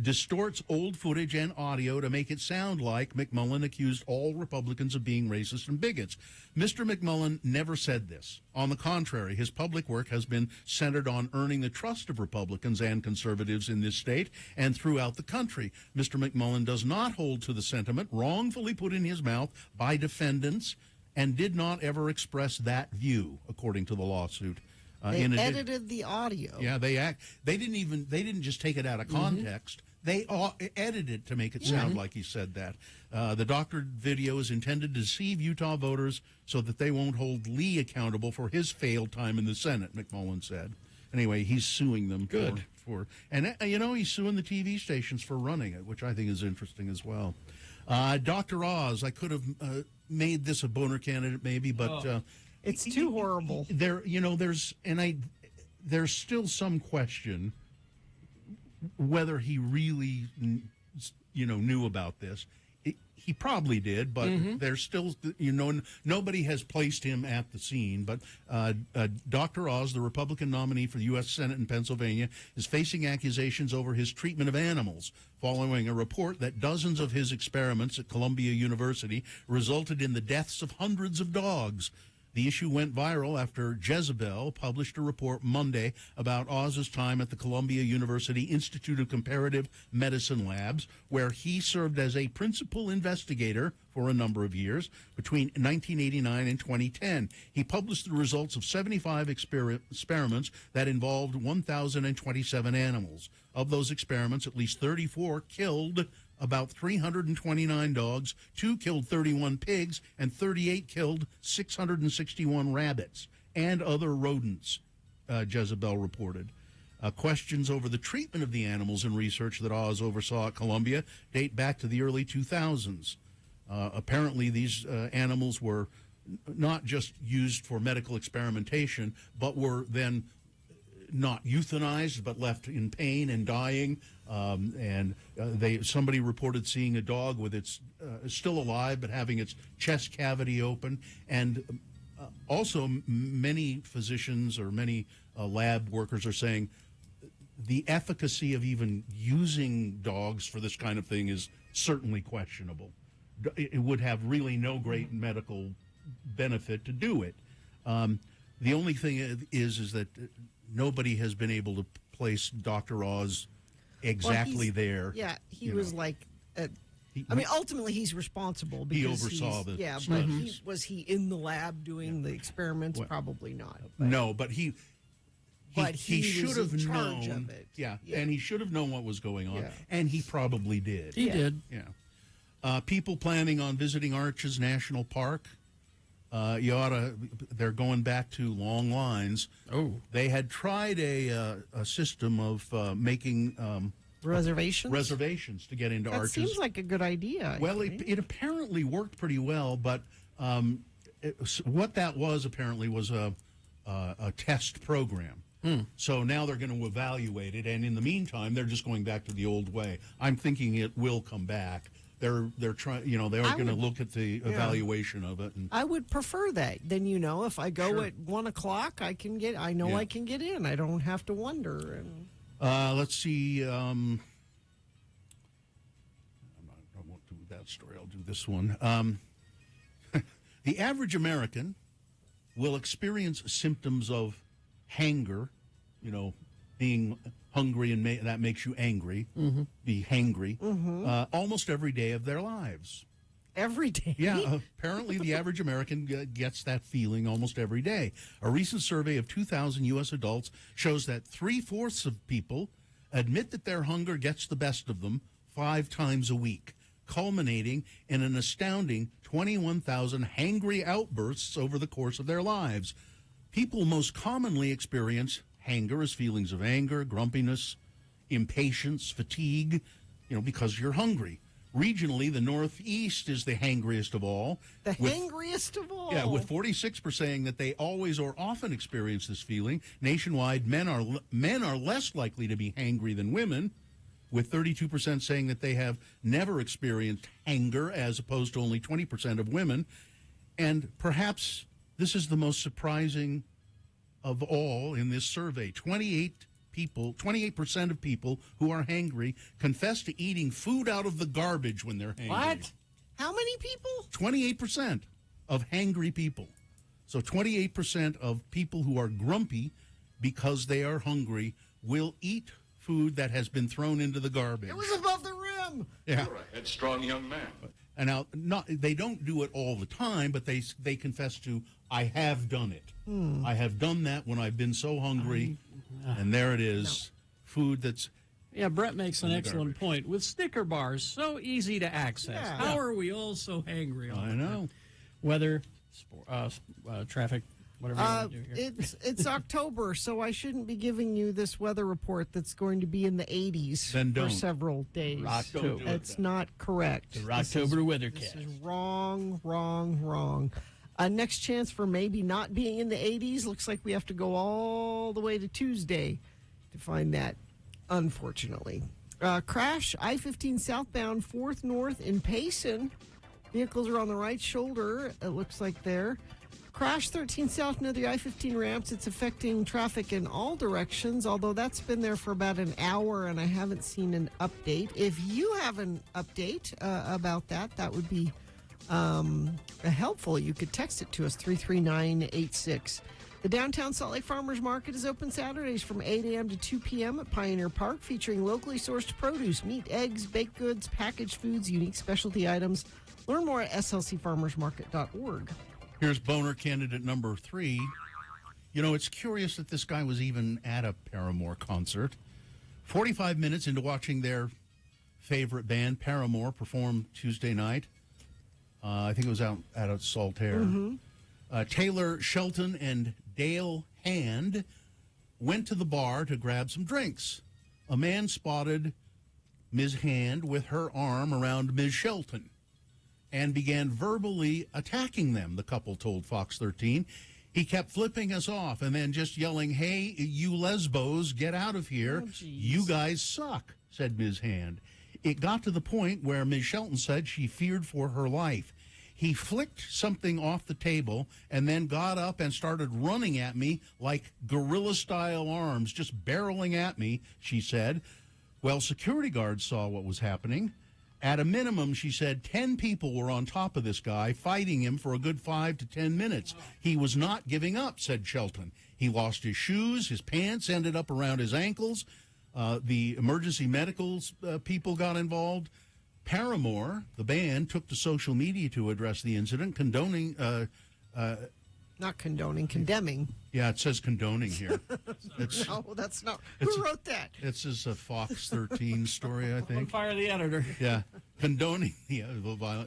distorts old footage and audio to make it sound like McMullen accused all Republicans of being racist and bigots. Mr. McMullen never said this. On the contrary, his public work has been centered on earning the trust of Republicans and conservatives in this state and throughout the country. Mr. McMullen does not hold to the sentiment wrongfully put in his mouth by defendants and did not ever express that view, according to the lawsuit. They edited the audio. Yeah, they didn't just take it out of context. They edited it to make it sound like he said that. The doctored video is intended to deceive Utah voters so that they won't hold Lee accountable for his failed time in the Senate, McMullen said. Anyway, he's suing them for he's suing the TV stations for running it, which I think is interesting as well. Dr. Oz, I could have made this a boner candidate maybe, but it's too horrible. There's still some question whether he really, knew about this. He probably did, but there's still, nobody has placed him at the scene. But Dr. Oz, the Republican nominee for the U.S. Senate in Pennsylvania, is facing accusations over his treatment of animals, following a report that dozens of his experiments at Columbia University resulted in the deaths of hundreds of dogs. The issue went viral after Jezebel published a report Monday about Oz's time at the Columbia University Institute of Comparative Medicine Labs, where he served as a principal investigator for a number of years between 1989 and 2010. He published the results of 75 experiments that involved 1,027 animals. Of those experiments, at least 34 killed about 329 dogs, 2 killed 31 pigs, and 38 killed 661 rabbits and other rodents, Jezebel reported. Questions over the treatment of the animals in research that Oz oversaw at Columbia date back to the early 2000s. Apparently, these animals were not just used for medical experimentation, but were then not euthanized, but left in pain and dying. Somebody reported seeing a dog with its still alive, but having its chest cavity open. And also, many physicians or many lab workers are saying the efficacy of even using dogs for this kind of thing is certainly questionable. It would have really no great medical benefit to do it. The only thing is that nobody has been able to place Dr. Oz exactly there. Yeah, he was like, ultimately he's responsible because he oversaw the but studies. was he in the lab doing the experiments? Probably not. No, but he should have known. Of it. Yeah, and he should have known what was going on, and he probably did. He did. Yeah. People planning on visiting Arches National Park, they're going back to long lines. Oh. They had tried a system of making reservations to get into Arches. That seems like a good idea. Well, it apparently worked pretty well, but what that was apparently was a test program. So now they're going to evaluate it, and in the meantime, they're just going back to the old way. I'm thinking it will come back. They're trying, they are going to look at the evaluation of it. And I would prefer that. Then, if I go at 1 o'clock, I can get. I know I can get in. I don't have to wonder. And let's see. I won't do that story. I'll do this one. The average American will experience symptoms of hanger, being hungry and that makes you angry, be hangry, almost every day of their lives. Every day? Yeah, apparently the average American gets that feeling almost every day. A recent survey of 2,000 U.S. adults shows that 3/4 of people admit that their hunger gets the best of them 5 times a week, culminating in an astounding 21,000 hangry outbursts over the course of their lives. People most commonly experience hanger as feelings of anger, grumpiness, impatience, fatigue, because you're hungry. Regionally, the Northeast is the hangriest of all. Hangriest of all? Yeah, with 46% saying that they always or often experience this feeling. Nationwide, men are less likely to be hangry than women, with 32% saying that they have never experienced hanger, as opposed to only 20% of women. And perhaps this is the most surprising of all in this survey. 28% of people who are hangry confess to eating food out of the garbage when they're hangry. What? How many people? 28% of hangry people. So 28% of people who are grumpy because they are hungry will eat food that has been thrown into the garbage. It was above the rim. Yeah. You're a headstrong young man. And now, they don't do it all the time, but they confess to, I have done it. I have done that when I've been so hungry, and there it is, food that's... Yeah, Brett makes an excellent point. With Snicker bars, so easy to access. Yeah. How are we all so hangry all I the know. time? Weather, traffic, whatever you want to do here. It's October, so I shouldn't be giving you this weather report that's going to be in the 80s Then for don't. several days. Rocktober. That's not correct. The Rocktober weathercast. This is wrong. Next chance for maybe not being in the 80s. Looks like we have to go all the way to Tuesday to find that, unfortunately. Crash, I-15 southbound 4th North in Payson. Vehicles are on the right shoulder, it looks like there. Crash 13 south near the I-15 ramps. It's affecting traffic in all directions, although that's been there for about an hour and I haven't seen an update. If you have an update about that would be helpful. You could text it to us, 33986. The downtown Salt Lake Farmers Market is open Saturdays from 8 a.m. to 2 p.m. at Pioneer Park, featuring locally sourced produce, meat, eggs, baked goods, packaged foods, unique specialty items. Learn more at slcfarmersmarket.org. Here's boner candidate number 3. It's curious that this guy was even at a Paramore concert. 45 minutes into watching their favorite band, Paramore, perform Tuesday night. I think it was out at a Saltaire. Taylor Shelton and Dale Hand went to the bar to grab some drinks. A man spotted Ms. Hand with her arm around Ms. Shelton and began verbally attacking them, the couple told Fox 13. He kept flipping us off and then just yelling, "Hey, you lesbos, get out of here. You guys suck," said Ms. Hand. It got to the point where Ms. Shelton said she feared for her life. He flicked something off the table and then got up and started running at me like gorilla-style arms, just barreling at me, she said. Well, security guards saw what was happening. At a minimum, she said, 10 people were on top of this guy, fighting him for a good 5 to 10 minutes. He was not giving up, said Shelton. He lost his shoes. His pants ended up around his ankles. The emergency medical people got involved. Paramore, the band, took to social media to address the incident, condoning... Not condoning, condemning. Yeah, it says condoning here. No, that's not. Who wrote that? This is a Fox 13 story, I think. Fire the editor. Yeah, condoning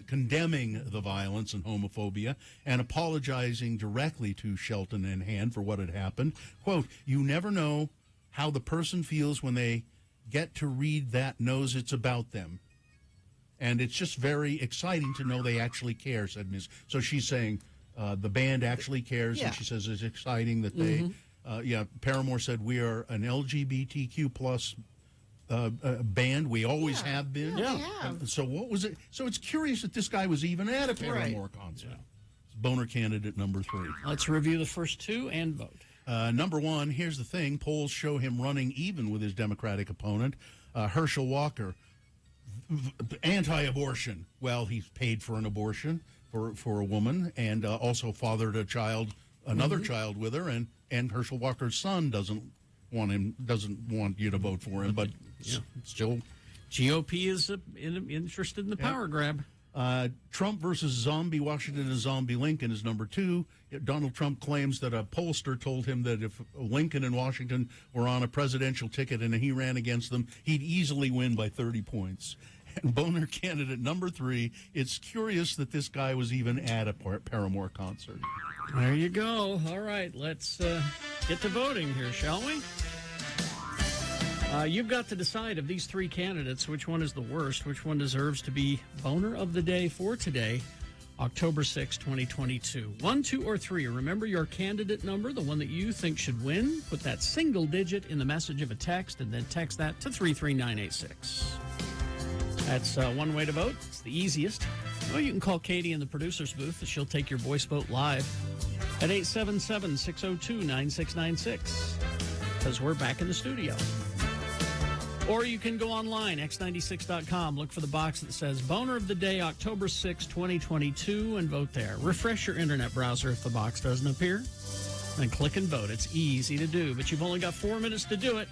condemning the violence and homophobia, and apologizing directly to Shelton and Hand for what had happened. Quote, "You never know how the person feels when they get to read that knows it's about them. And it's just very exciting to know they actually care," said Ms. So she's saying the band actually cares, and she says it's exciting that they, Paramore said, "We are an LGBTQ plus band. We always have been." Yeah, we have. So what was it? So it's curious that this guy was even at a Paramore concert. It's boner candidate number 3. Let's review the first two and vote. Number 1, here's the thing. Polls show him running even with his Democratic opponent, Herschel Walker. Anti-abortion. Well, he's paid for an abortion for a woman, and also fathered a child, another child with her, and Herschel Walker's son doesn't want you to vote for him, but still, GOP is interested in the power grab. Trump versus zombie Washington and zombie Lincoln is number 2. Donald Trump claims that a pollster told him that if Lincoln and Washington were on a presidential ticket and he ran against them, he'd easily win by 30 points. And boner candidate number 3, it's curious that this guy was even at a Paramore concert. There you go. All right, let's get to voting here, shall we? You've got to decide of these 3 candidates, which one is the worst, which one deserves to be boner of the day for today, October 6, 2022. 1, 2, or 3. Remember your candidate number, the one that you think should win. Put that single digit in the message of a text, and then text that to 33986. That's one way to vote. It's the easiest. Or you can call Katie in the producer's booth, and she'll take your voice vote live at 877-602-9696, because we're back in the studio. Or you can go online, x96.com, look for the box that says Boner of the Day, October 6, 2022, and vote there. Refresh your internet browser if the box doesn't appear, and click and vote. It's easy to do, but you've only got 4 minutes to do it.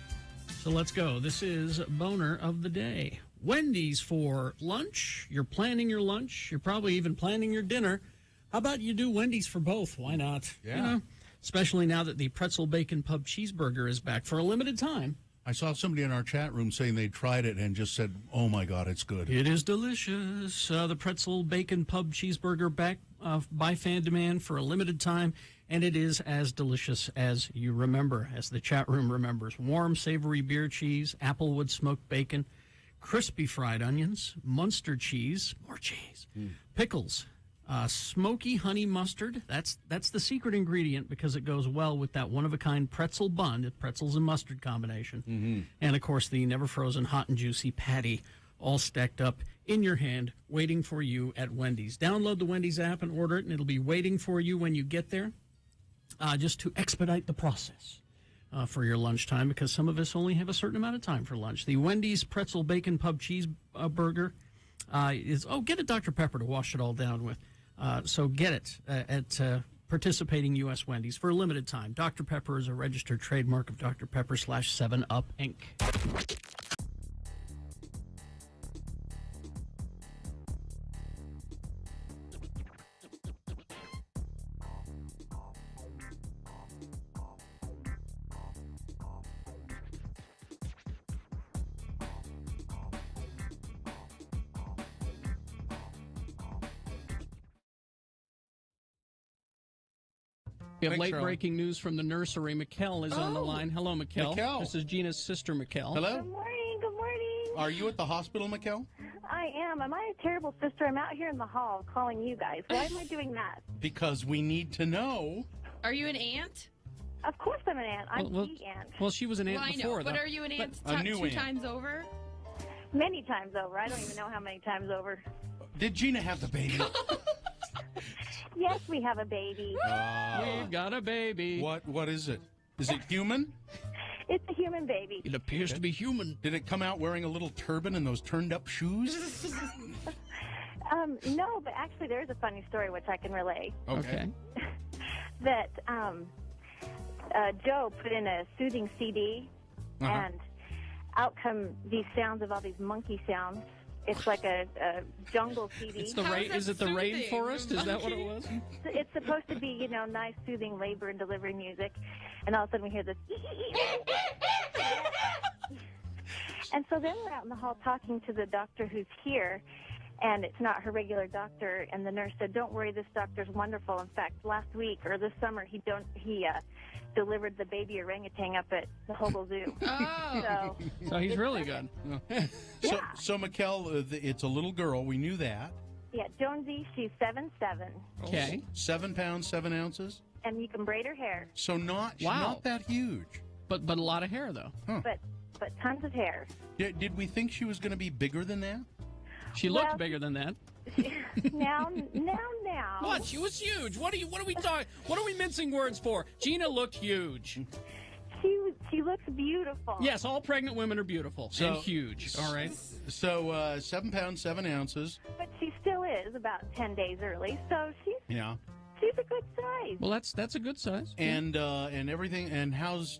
So let's go. This is Boner of the Day. Wendy's for lunch. You're planning your lunch. You're probably even planning your dinner. How about you do Wendy's for both? Why not? Yeah. You know, especially now that the pretzel bacon pub cheeseburger is back for a limited time. I saw somebody in our chat room saying they tried it and just said, "Oh my God, it's good." It is delicious. The pretzel bacon pub cheeseburger back by fan demand for a limited time, and it is as delicious as you remember, as the chat room remembers. Warm, savory beer cheese, applewood smoked bacon, crispy fried onions, Munster cheese, more cheese, pickles, smoky honey mustard. That's the secret ingredient because it goes well with that one-of-a-kind pretzel bun, the pretzels and mustard combination. And, of course, the never-frozen hot and juicy patty all stacked up in your hand, waiting for you at Wendy's. Download the Wendy's app and order it, and it'll be waiting for you when you get there, just to expedite the process for your lunchtime, because some of us only have a certain amount of time for lunch. The Wendy's pretzel bacon pub cheeseburger is, get a Dr. Pepper to wash it all down with. So get it at participating U.S. Wendy's for a limited time. Dr. Pepper is a registered trademark of Dr. Pepper / 7-Up, Inc. We have Thanks, Charlie. late-breaking news from the nursery. Mikkel is on the line. Hello, Mikkel. Mikkel. This is Gina's sister, Mikkel. Hello? Good morning. Good morning. Are you at the hospital, Mikkel? I am. Am I a terrible sister? I'm out here in the hall calling you guys. Why am I doing that? Because we need to know. Are you an aunt? Of course I'm an aunt. I'm the aunt. Well, she was an aunt Well, I before, know, but though. are you an aunt a new two aunt. times over? Many times over. I don't even know how many times over. Did Gina have the baby? Yes, we have a baby. We've got a baby. What is it? Is it human? It's a human baby. It appears to be human. Did it come out wearing a little turban and those turned-up shoes? No, but actually there is a funny story which I can relay. Okay. That Joe put in a soothing CD, and out come these sounds of all these monkey sounds. It's like a jungle CD. It's the is it the rainforest? Is that what it was? It's supposed to be, nice, soothing labor and delivery music. And all of a sudden we hear this. And so then we're out in the hall talking to the doctor who's here, and it's not her regular doctor. And the nurse said, "Don't worry, this doctor's wonderful. In fact, last week or this summer, he delivered the baby orangutan up at the Hogle Zoo." Oh. So he's really good. So Mikkel, it's a little girl. We knew that. Yeah, Jonesy, she's 7'7". Okay. 7 pounds, 7 ounces? And you can braid her hair. So not that huge. But a lot of hair, though. Huh. But tons of hair. Did we think she was going to be bigger than that? She looked bigger than that. Now. What? She was huge. What are we talking? What are we mincing words for? Gina looked huge. She looks beautiful. Yes, all pregnant women are beautiful and huge. All right. So 7 pounds, 7 ounces. But she still is about 10 days early, so she's a good size. Well, that's a good size. And everything. And was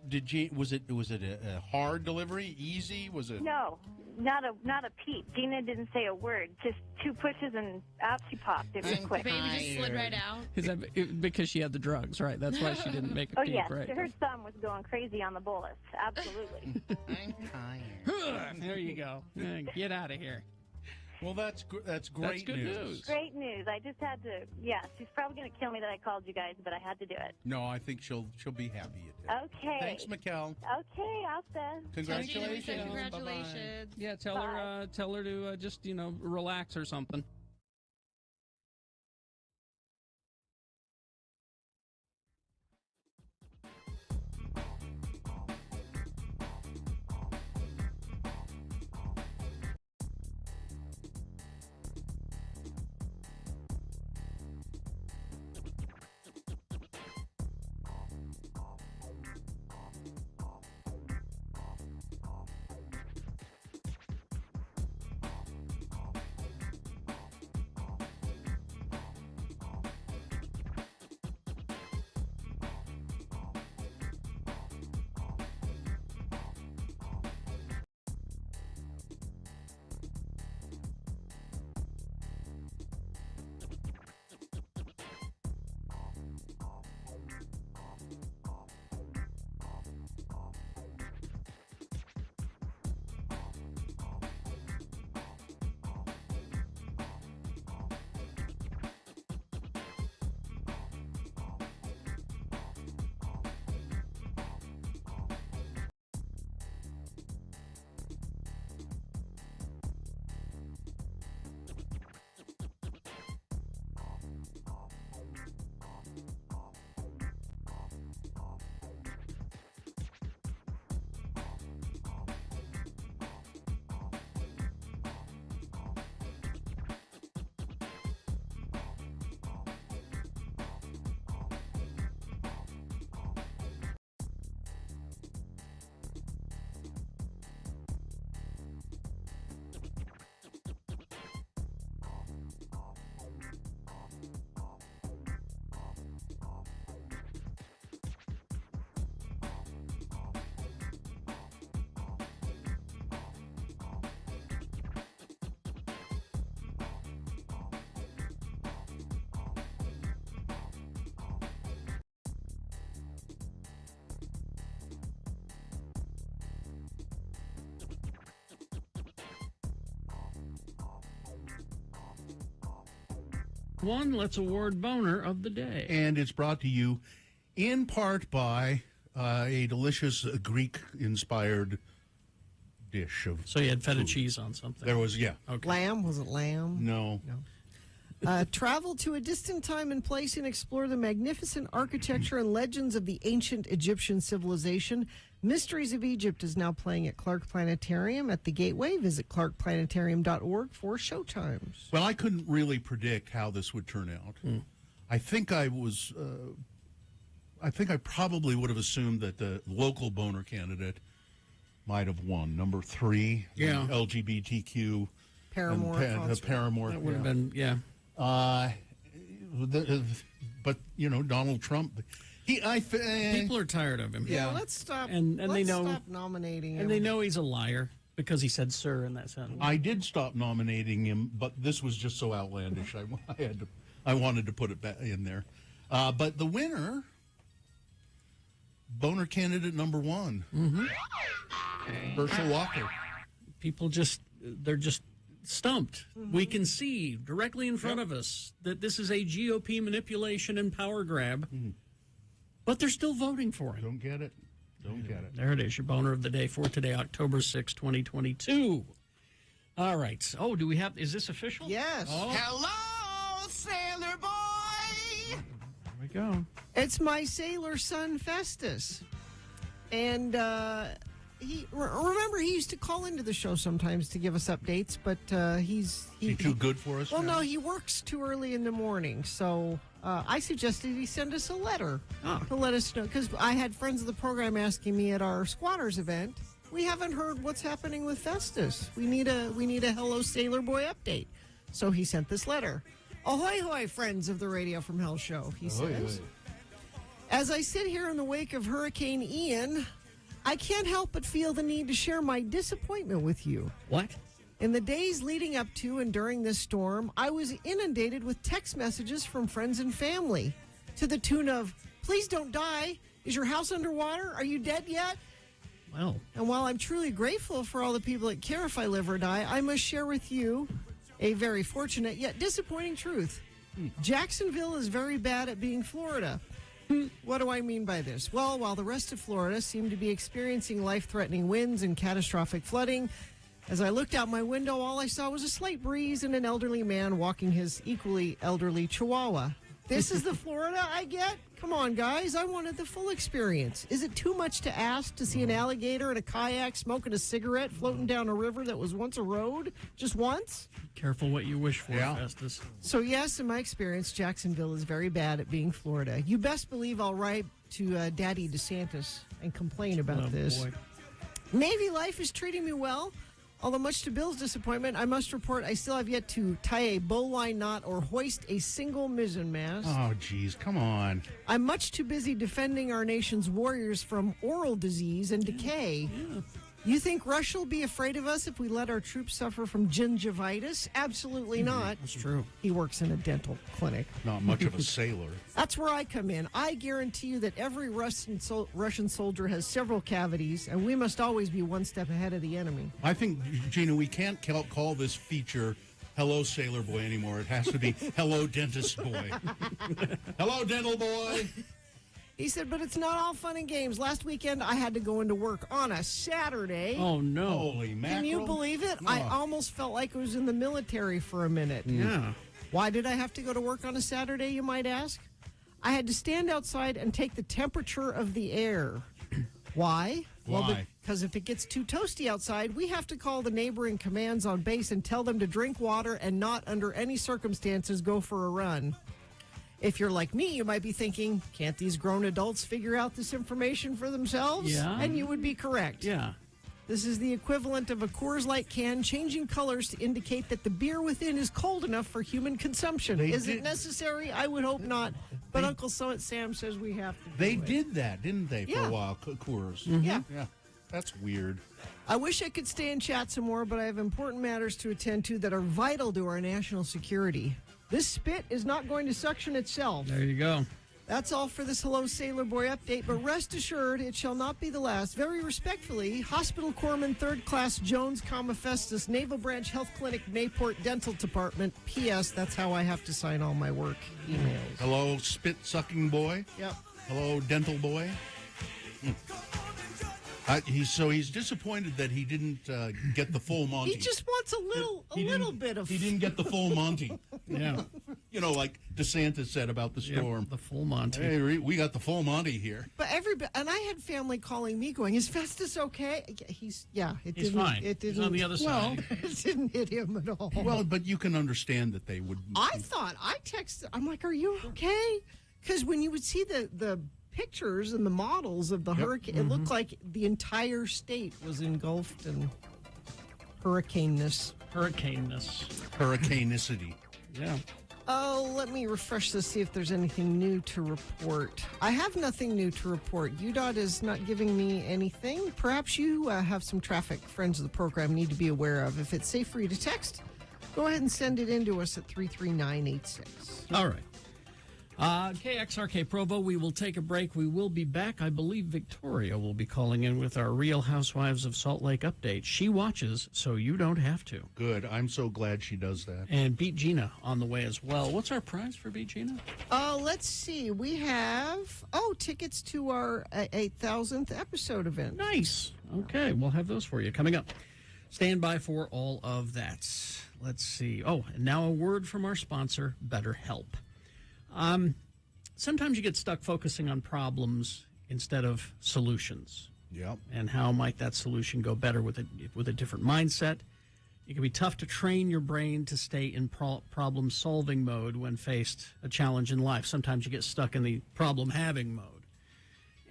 it a hard delivery? Easy? Was it? No, not a peep. Gina didn't say a word. Just 2 pushes and out she popped. It was quick. Baby just slid right out. Is that because she had the drugs, right? That's why she didn't make a peep, yes. right? Her thumb was going crazy on the bolus. Absolutely. I'm tired. There you go. Get out of here. Well, that's great That's good news. Great news. I just had to. Yeah, she's probably going to kill me that I called you guys, but I had to do it. No, I think she'll be happy you did. Okay. Thanks, Mikkel. Okay, Alsa. Congratulations. Congratulations. Yeah, tell her to just relax or something. Let's award boner of the day. And it's brought to you In part by a delicious Greek-inspired dish of. So you had feta food. cheese on something. There was, yeah. Okay. Lamb? Was it lamb? No. Travel to a distant time and place and explore the magnificent architecture and legends of the ancient Egyptian civilization. Mysteries of Egypt is now playing at Clark Planetarium at the Gateway. Visit clarkplanetarium.org for showtimes. Well, I couldn't really predict how this would turn out. I think I probably would have assumed that the local Boner candidate might have won. Number 3, Yeah. LGBTQ. Paramore concert. Paramore. That would have been, yeah. But, Donald Trump, people are tired of him. Yeah, let's stop. And let's they know, stop nominating him. and they know he's a liar because he said "sir" in that sentence. I did stop nominating him, but this was just so outlandish. I wanted to put it back in there. But the winner, Boner candidate number 1, Herschel Walker. People they're just stumped. We can see directly in front of us that this is a GOP manipulation and power grab, but they're still voting for him. Don't get it. Don't get it. There it is, your Boner of the day for today, October 6, 2022. All right. Oh, do we have, is this official? Yes. Oh. Hello, sailor boy. There we go. It's my sailor son, Festus. And remember, he used to call into the show sometimes to give us updates, but Is he too good for us? Well, now? no, he works too early in the morning, so I suggested he send us a letter to let us know, because I had friends of the program asking me at our Squatters event, we haven't heard what's happening with Festus. We need a Hello Sailor Boy update. So he sent this letter. Ahoy, hoy, friends of the Radio from Hell show, he says. As I sit here in the wake of Hurricane Ian, I can't help but feel the need to share my disappointment with you. What? In the days leading up to and during this storm, I was inundated with text messages from friends and family to the tune of, please don't die. Is your house underwater? Are you dead yet? Well. And while I'm truly grateful for all the people that care if I live or die, I must share with you a very fortunate yet disappointing truth. Jacksonville is very bad at being Florida. What do I mean by this? Well, while the rest of Florida seemed to be experiencing life-threatening winds and catastrophic flooding, as I looked out my window, all I saw was a slight breeze and an elderly man walking his equally elderly chihuahua. This is the Florida I get? Come on, guys. I wanted the full experience. Is it too much to ask to see an alligator in a kayak smoking a cigarette floating down a river that was once a road? Just once? Careful what you wish for, Festus. So, yes, in my experience, Jacksonville is very bad at being Florida. You best believe I'll write to Daddy DeSantis and complain about this. Boy. Navy life is treating me well. Although much to Bill's disappointment, I must report I still have yet to tie a bowline knot or hoist a single mizzen mast. Oh, geez, come on. I'm much too busy defending our nation's warriors from oral disease and decay. You think Russia will be afraid of us if we let our troops suffer from gingivitis? Absolutely not. That's true. He works in a dental clinic. Not much of a sailor. That's where I come in. I guarantee you that every Russian soldier has several cavities, and we must always be one step ahead of the enemy. I think, Gina, we can't call this feature Hello Sailor Boy anymore. It has to be Hello Dentist Boy. Hello Dental Boy. He said, but it's not all fun and games. Last weekend, I had to go into work on a Saturday. Oh, no. Holy mackerel. Can you believe it? I almost felt like I was in the military for a minute. Yeah. Why did I have to go to work on a Saturday, you might ask? I had to stand outside and take the temperature of the air. Why? Why? Well, because if it gets too toasty outside, we have to call the neighboring commands on base and tell them to drink water and not under any circumstances go for a run. If you're like me, you might be thinking, can't these grown adults figure out this information for themselves? Yeah. And you would be correct. Yeah. This is the equivalent of a Coors Light can changing colors to indicate that the beer within is cold enough for human consumption. Is it necessary? I would hope not. But Uncle Sam says we have to. They did that, didn't they, for a while, Coors? Yeah. Yeah. That's weird. I wish I could stay and chat some more, but I have important matters to attend to that are vital to our national security. This spit is not going to suction itself. There you go. That's all for this Hello Sailor Boy update, but rest assured it shall not be the last. Very respectfully, Hospital Corpsman 3rd Class Jones, Festus, Naval Branch Health Clinic, Mayport Dental Department. P.S. That's how I have to sign all my work emails. Hello, spit-sucking boy. Yep. Hello, dental boy. He's disappointed that he didn't get the full Monty. He just wants a little bit of. He didn't get the full Monty. Yeah, like DeSantis said about the storm. The full Monty. Hey, we got the full Monty here. But and I had family calling me, going, "Is Festus okay?" He's fine. It didn't. He's on the other side. It didn't hit him at all. Well, but you can understand that they would. I texted. I'm like, "Are you okay?" Because when you would see the pictures and the models of the hurricane, it looked like the entire state was engulfed in hurricaneness. Hurricanicity. Yeah. Oh, let me refresh this, see if there's anything new to report. I have nothing new to report. UDOT is not giving me anything. Perhaps you have some traffic friends of the program need to be aware of. If it's safe for you to text, go ahead and send it in to us at 33986. All right. KXRK Provo, we will take a break. We will be back. I believe Victoria will be calling in with our Real Housewives of Salt Lake update. She watches, so you don't have to. Good. I'm so glad she does that. And Beat Gina on the way as well. What's our prize for Beat Gina? Let's see. We have, tickets to our 8,000th episode event. Nice. Okay, we'll have those for you coming up. Stand by for all of that. Let's see. Oh, and now a word from our sponsor, BetterHelp. Sometimes you get stuck focusing on problems instead of solutions. Yep. And how might that solution go better with a different mindset? It can be tough to train your brain to stay in problem-solving mode when faced a challenge in life. Sometimes you get stuck in the problem-having mode.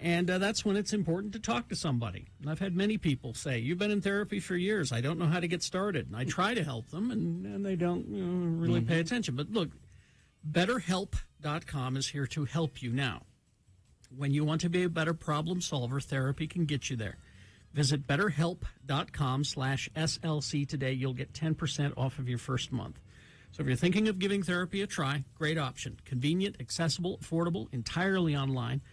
And that's when it's important to talk to somebody. And I've had many people say, "You've been in therapy for years. I don't know how to get started." And I try to help them, and they don't really pay attention. But look, BetterHelp.com is here to help you now. When you want to be a better problem solver, therapy can get you there. Visit BetterHelp.com/SLC today. You'll get 10% off of your first month. So if you're thinking of giving therapy a try, great option. Convenient, accessible, affordable, entirely online.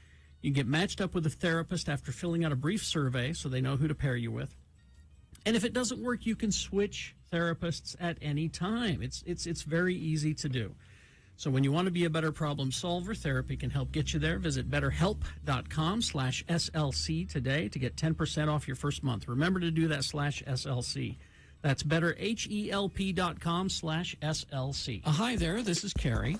You can get matched up with a therapist after filling out a brief survey so they know who to pair you with. And if it doesn't work, you can switch therapists at any time. It's very easy to do. So when you want to be a better problem solver, therapy can help get you there. Visit BetterHelp.com/SLC today to get 10% off your first month. Remember to do that /SLC. That's BetterHelp.com/SLC. Hi there, this is Carrie.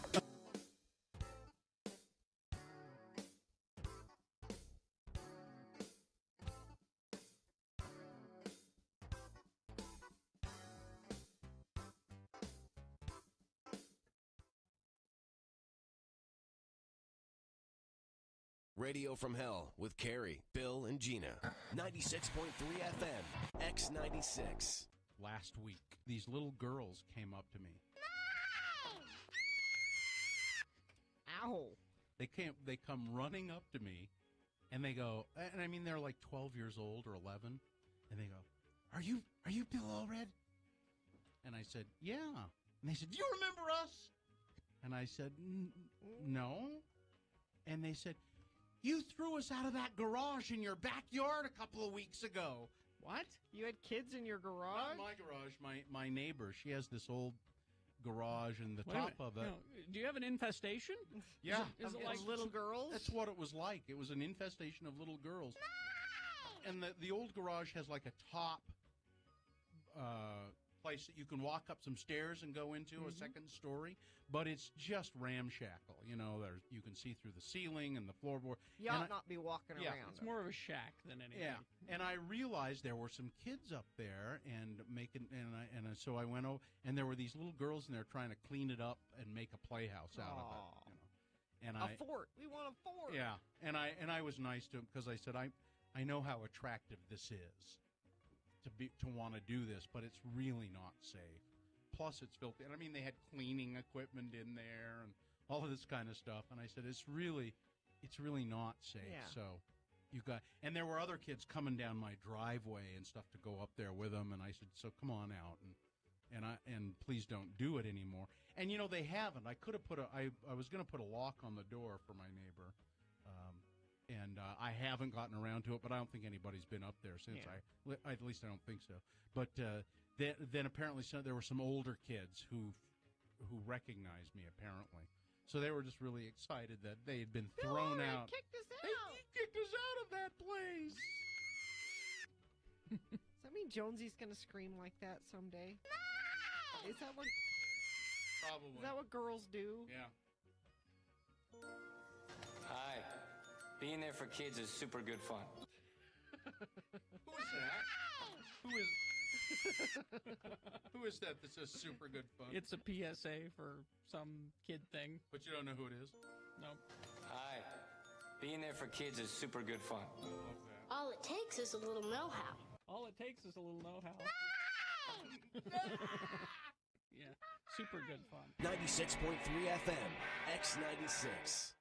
Radio from Hell with Carrie, Bill, and Gina. 96.3 FM, X96. Last week, these little girls came up to me. Ow. They come running up to me, and they go, and I mean, they're like 12 years old or 11, and they go, Are you Bill Allred? And I said, yeah. And they said, do you remember us? And I said, no. And they said, you threw us out of that garage in your backyard a couple of weeks ago. What? You had kids in your garage? Not my garage, my neighbor. She has this old garage, and the top of it. No, do you have an infestation? Yeah. Is it like little girls? That's what it was like. It was an infestation of little girls. No! And the old garage has like a top place that you can walk up some stairs and go into, a second story, but it's just ramshackle. You know, you can see through the ceiling and the floorboard. You ought not be walking around. It's more of a shack than anything. Yeah, and I realized there were some kids up there so I went over, and there were these little girls in there trying to clean it up and make a playhouse out of it. You know? And a fort. We want a fort. Yeah, and I was nice to him because I said I know how attractive this is. To want to do this, but it's really not safe. Plus, it's filthy. And I mean, they had cleaning equipment in there and all of this kind of stuff. And I said, it's really not safe. Yeah. So and there were other kids coming down my driveway and stuff to go up there with them. And I said, so come on out and please don't do it anymore. And you know, they haven't. I could have I was going to put a lock on the door for my neighbor. And I haven't gotten around to it, but I don't think anybody's been up there since. Yeah. At least I don't think so. But then apparently there were some older kids who recognized me, apparently. So they were just really excited that they had been thrown out. Kicked us They out. kicked us out of that place. Does that mean Jonesy's going to scream like that someday? No! Is that what girls do? Yeah. Hi. Being there for kids is super good fun. Who is that? Who is that that says super good fun? It's a PSA for some kid thing. But you don't know who it is? Nope. Hi. Being there for kids is super good fun. All it takes is a little know-how. All it takes is a little know-how. Yeah, super good fun. 96.3 FM, X96.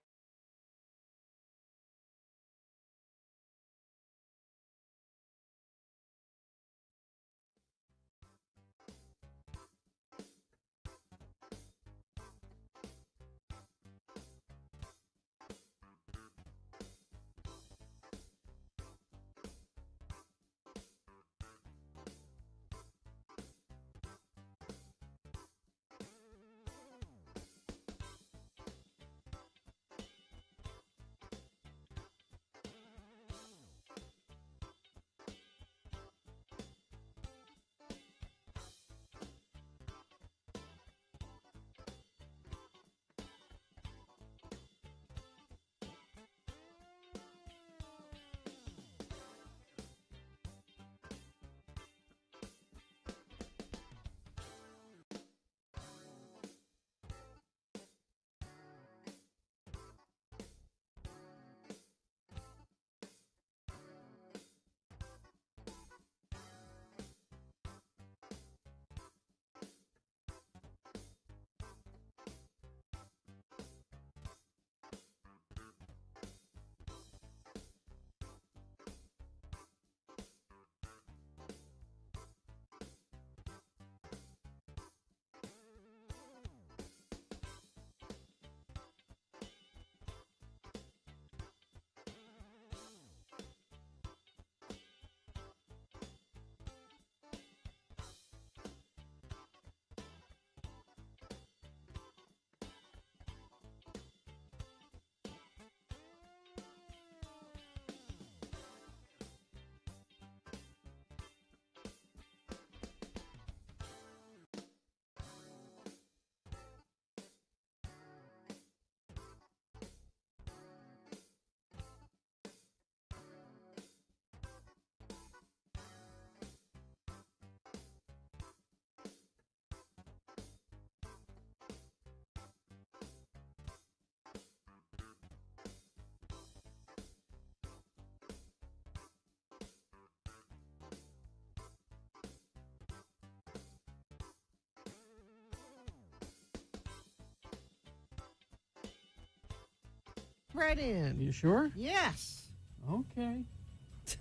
Right in. You sure? Yes. Okay.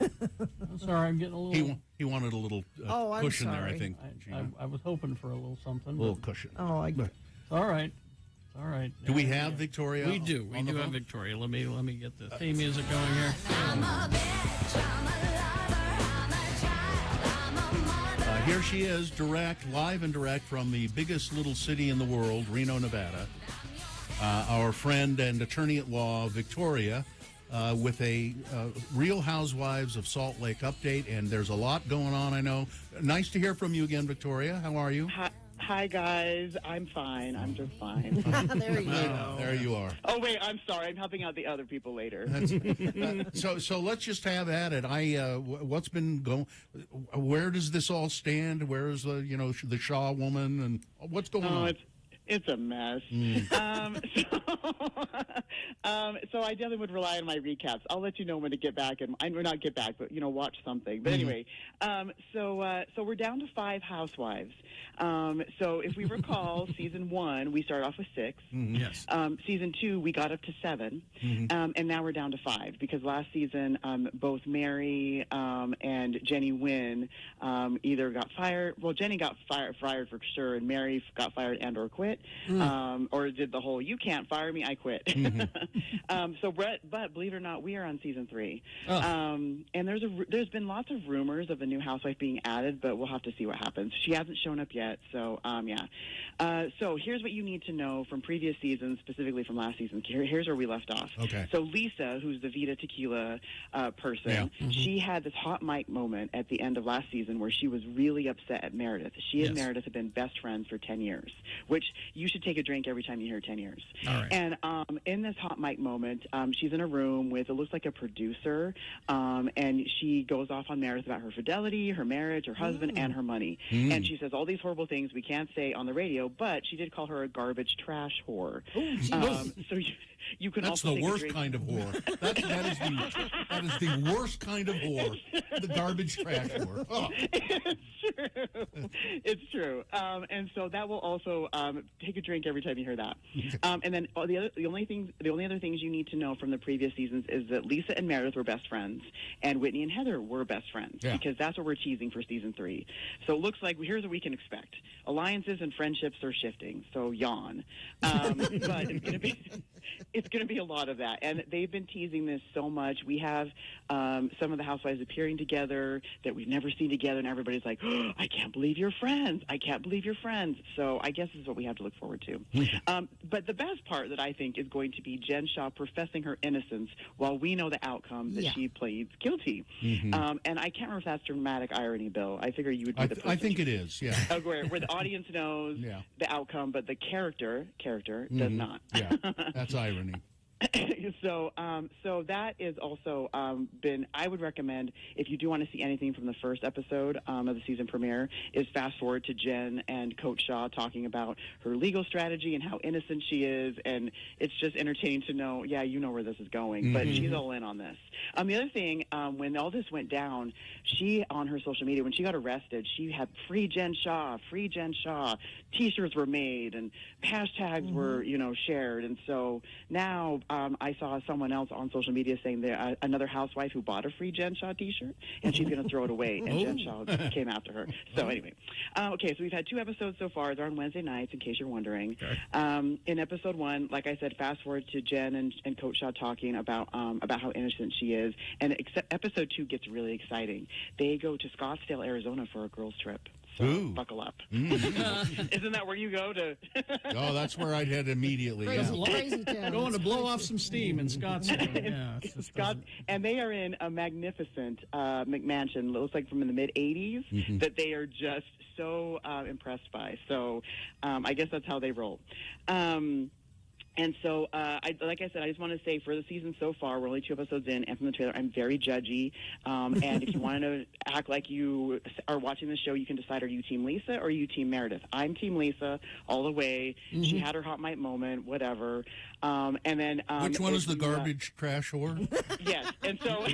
I'm sorry, I'm getting a little... He wanted a little I'm cushion there, I sorry. think. I was hoping for a little something. A little but- cushion. Oh, I It's all right. It's all right. Do we have Victoria? We do. We on the do have phone? Victoria. Let me get the theme music going here. Here she is, live and direct from the biggest little city in the world, Reno, Nevada. Our friend and attorney at law, Victoria, with a Real Housewives of Salt Lake update, and there's a lot going on, I know. Nice to hear from you again, Victoria. How are you? Hi, guys. I'm fine. I'm just fine. There you go. There you are. Oh, wait. I'm sorry. I'm helping out the other people later. So let's just have at it. What's been going? Where does this all stand? Where is the Shaw woman and what's going on? It's a mess. So I definitely would rely on my recaps. I'll let you know when to get back, and not get back, but watch something. But anyway, so we're down to 5 housewives. So if we recall, season 1 we started off with 6. Yes. Season 2 we got up to 7, and now we're down to 5 because last season both Mary and Jenny Wynn either got fired. Well, Jenny got fired for sure, and Mary got fired and/or quit. or did the whole "you can't fire me, I quit." But believe it or not, we are on season 3, and there's been lots of rumors of a new housewife being added, but we'll have to see what happens. She hasn't shown up yet, so so here's what you need to know from previous seasons, specifically from last season. Here's where we left off. Okay. So Lisa, who's the Vita Tequila person, she had this hot mic moment at the end of last season where she was really upset at Meredith. She and Meredith have been best friends for 10 years, which you should take a drink every time you hear 10 years. All right. And in this hot mic moment, she's in a room with, it looks like a producer, and she goes off on Meredith about her fidelity, her marriage, her husband, and her money. And she says all these horrible things we can't say on the radio, but she did call her a garbage trash whore. So you can That's also the take a worst drink. kind of whore. That is the worst kind of whore. The garbage trash whore. Oh. It's true. And so that will also take a drink every time you hear that. And then the only other things you need to know from the previous seasons is that Lisa and Meredith were best friends, and Whitney and Heather were best friends, because that's what we're teasing for season 3. So it looks like here's what we can expect: alliances and friendships are shifting. So yawn. But it's going to be a lot of that, and they've been teasing this so much. We have some of the housewives appearing together that we've never seen together, and everybody's like, oh, I can't believe you're friends. I can't believe you're friends. So I guess this is what we have to look forward to. But the best part that I think is going to be Jen Shaw professing her innocence while we know the outcome that she pleads guilty. And I can't remember if that's dramatic irony, Bill. I figure you would be the person. I think it is, yeah. Where the audience knows the outcome, but the character does not. Yeah, that's irony. So that is also been, I would recommend, if you do want to see anything from the first episode of the season premiere, is fast forward to Jen and Coach Shaw talking about her legal strategy and how innocent she is, and it's just entertaining to know, you know where this is going, but she's all in on this. The other thing, when all this went down, she, on her social media, when she got arrested, she had free Jen Shaw, T-shirts were made, and hashtags were, shared, and so now I saw someone else on social media saying that another housewife who bought a free Jen Shaw T-shirt, and she's going to throw it away, and Jen Shaw came after her. So anyway, so we've had 2 episodes so far. They're on Wednesday nights, in case you're wondering. In episode 1, like I said, fast forward to Jen and Coach Shaw talking about how innocent she is, and episode 2 gets really exciting. They go to Scottsdale, Arizona for a girls' trip. So buckle up. Isn't that where you go to? Oh, that's where I'd head immediately. Crazy town. Going to blow off some steam in Scottsdale. And they are in a magnificent McMansion. It looks like from in the mid-'80s that they are just so impressed by. So I guess that's how they roll. And so, like I said, I just want to say for the season so far, we're only 2 episodes in, and from the trailer, I'm very judgy. And if you want to act like you are watching the show, you can decide, are you Team Lisa or are you Team Meredith? I'm Team Lisa all the way. She had her hot mic moment, whatever. And then which one is the garbage trash whore? Yes, and so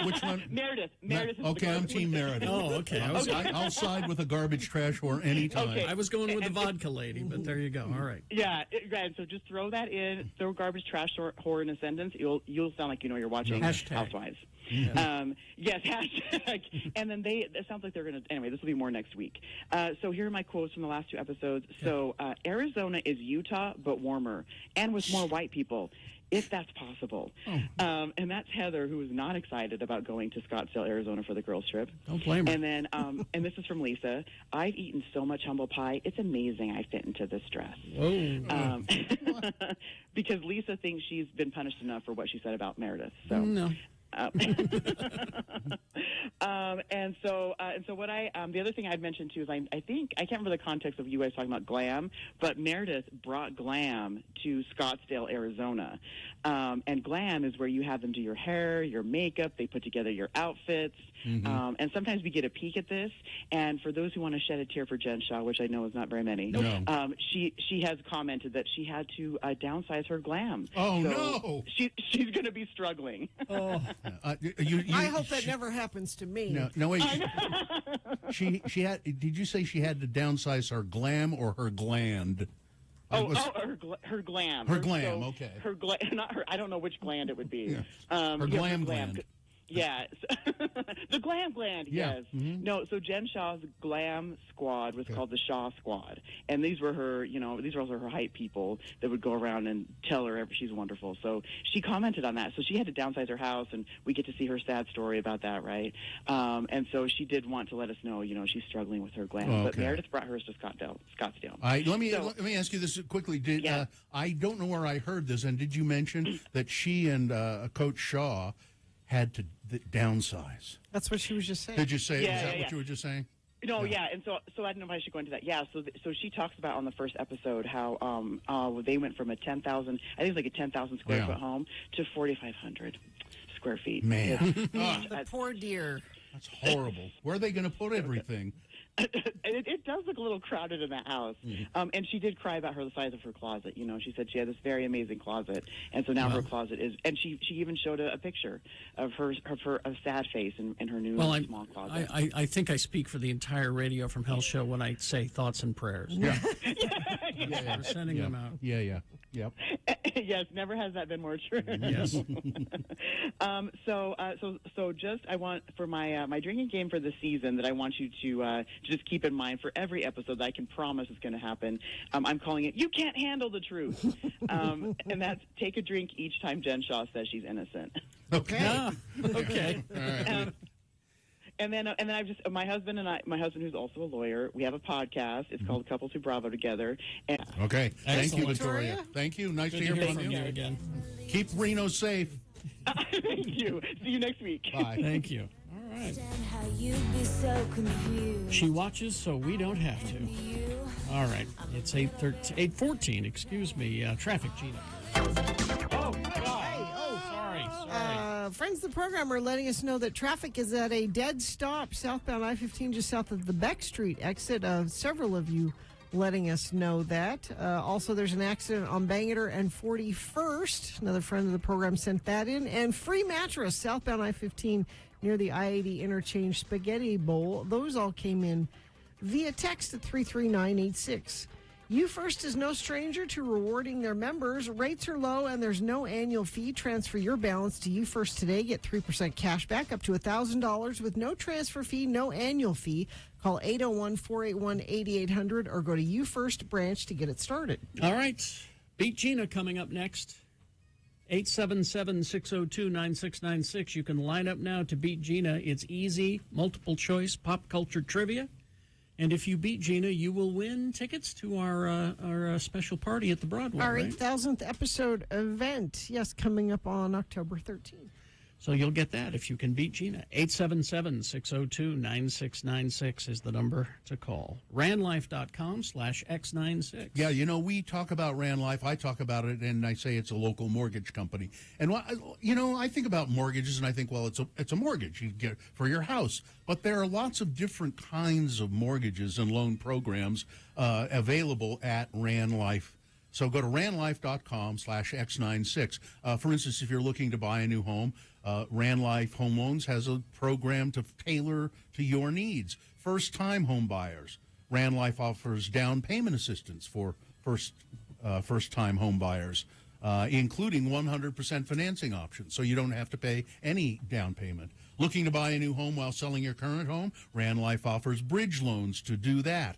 which one? Meredith. Okay, I'm Team Meredith. Oh, okay. I'll side with a garbage trash whore anytime. Okay. I was going with the vodka lady, but there you go. All right. Yeah, right. So just throw that in. Throw garbage trash whore in a sentence. You'll sound like you're watching Housewives. Yes, hashtag. And then it sounds like they're going to, anyway, this will be more next week. So here are my quotes from the last 2 episodes. So Arizona is Utah, but warmer, and with more white people, if that's possible. And that's Heather, who is not excited about going to Scottsdale, Arizona for the girls' trip. Don't blame her. And then, and this is from Lisa, I've eaten so much humble pie, it's amazing I fit into this dress. Whoa. Because Lisa thinks she's been punished enough for what she said about Meredith. So no. And so what the other thing I'd mentioned too is I think, I can't remember the context of you guys talking about glam, but Meredith brought glam to Scottsdale, Arizona. And glam is where you have them do your hair, your makeup, they put together your outfits. And sometimes we get a peek at this. And for those who want to shed a tear for Jen Shaw, which I know is not very many, she has commented that she had to downsize her glam. Oh, so no. She's going to be struggling. I hope that never happens to me. No, wait. She had. Did you say she had to downsize her glam or her gland? Her glam. Her glam. Okay. Her glam. Not her. I don't know which gland it would be. Her glam gland. Yeah, the Glam Gland. Yeah. Yes. Mhm. No. So Jen Shaw's Glam Squad was called the Shaw Squad, and these were her. These were also her hype people that would go around and tell her she's wonderful. So she commented on that. So she had to downsize her house, and we get to see her sad story about that, right? And so she did want to let us know. She's struggling with her glam. But Okay. Meredith brought hers to Scottsdale. Let me ask you this quickly. I don't know where I heard this, and did you mention that she and Coach Shaw had to downsize? That's what she was just saying. Did you say? Yeah, was that yeah, what you were just saying? No, yeah, and so I don't know if I should go into that. Yeah, so she talks about on the first episode how they went from a 10,000, I think it's like a 10,000 square foot home to 4,500 square feet. Man, The poor dear. that's horrible. Where are they going to put everything? It does look a little crowded in that house. And she did cry about the size of her closet. She said she had this very amazing closet, and so now her closet is. And she even showed a picture of her a sad face in her new small closet. I think I speak for the entire Radio from Hell show when I say thoughts and prayers. Yeah. We're sending them out. Yeah. Yep. Yes, never has that been more true. Yes. So just I want for my drinking game for the season that I want you to just keep in mind for every episode that I can promise is going to happen. I'm calling it "You Can't Handle the Truth," and that's take a drink each time Jen Shaw says she's innocent. Okay. Okay. All right. And then I've just my husband who's also a lawyer. We have a podcast. It's called Couples Who Bravo Together. And Okay. Thank you, Excellent. Victoria. Thank you. Nice Good to hear from from you. you again. Keep Reno safe. Thank you. See you next week. Bye. Thank you. All right. She watches, so we don't have to. All right. It's 8:14. Excuse me. Traffic, Gina. Oh, God. Sorry. Friends of the program are letting us know that traffic is at a dead stop southbound I-15 just south of the Beck Street exit. Several of you letting us know that. Also, there's an accident on Bangor and 41st. Another friend of the program sent that in. And free mattress southbound I-15 near the I-80 interchange Spaghetti Bowl. Those all came in via text at 33986. You First is no stranger to rewarding their members. Rates are low and there's no annual fee. Transfer your balance to You First today. Get 3% cash back up to $1,000 with no transfer fee, no annual fee. Call 801-481-8800 or go to You First branch to get it started. All right. Beat Gina coming up next. 877-602-9696. You can line up now to beat Gina. It's easy, multiple choice, pop culture trivia. And if you beat Gina, you will win tickets to our special party at the Broadway. Our right? 8,000th episode event. Yes, coming up on October 13th. So you'll get that if you can beat Gina. 877-602-9696 is the number to call. Ranlife.com/X96. Yeah, we talk about Ran Life. I talk about it, and I say it's a local mortgage company. And, I think about mortgages, and I think, well, it's a mortgage you get for your house. But there are lots of different kinds of mortgages and loan programs available at Ran Life. So go to ranlife.com/X96. For instance, if you're looking to buy a new home, Ran Life Home Loans has a program to tailor to your needs. First-time home buyers, Ran Life offers down payment assistance for first-time home buyers, including 100% financing options, so you don't have to pay any down payment. Looking to buy a new home while selling your current home? Ran Life offers bridge loans to do that.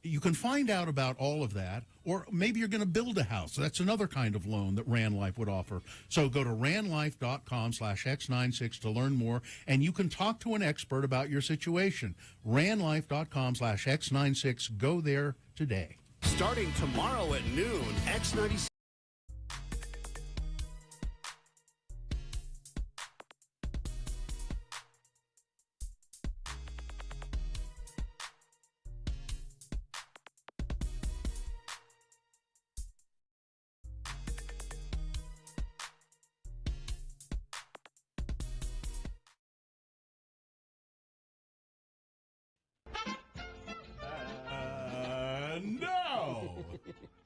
You can find out about all of that, or maybe you're going to build a house. That's another kind of loan that Ran Life would offer. So go to ranlife.com/X96 to learn more, and you can talk to an expert about your situation. ranlife.com/X96. Go there today. Starting tomorrow at noon, X96.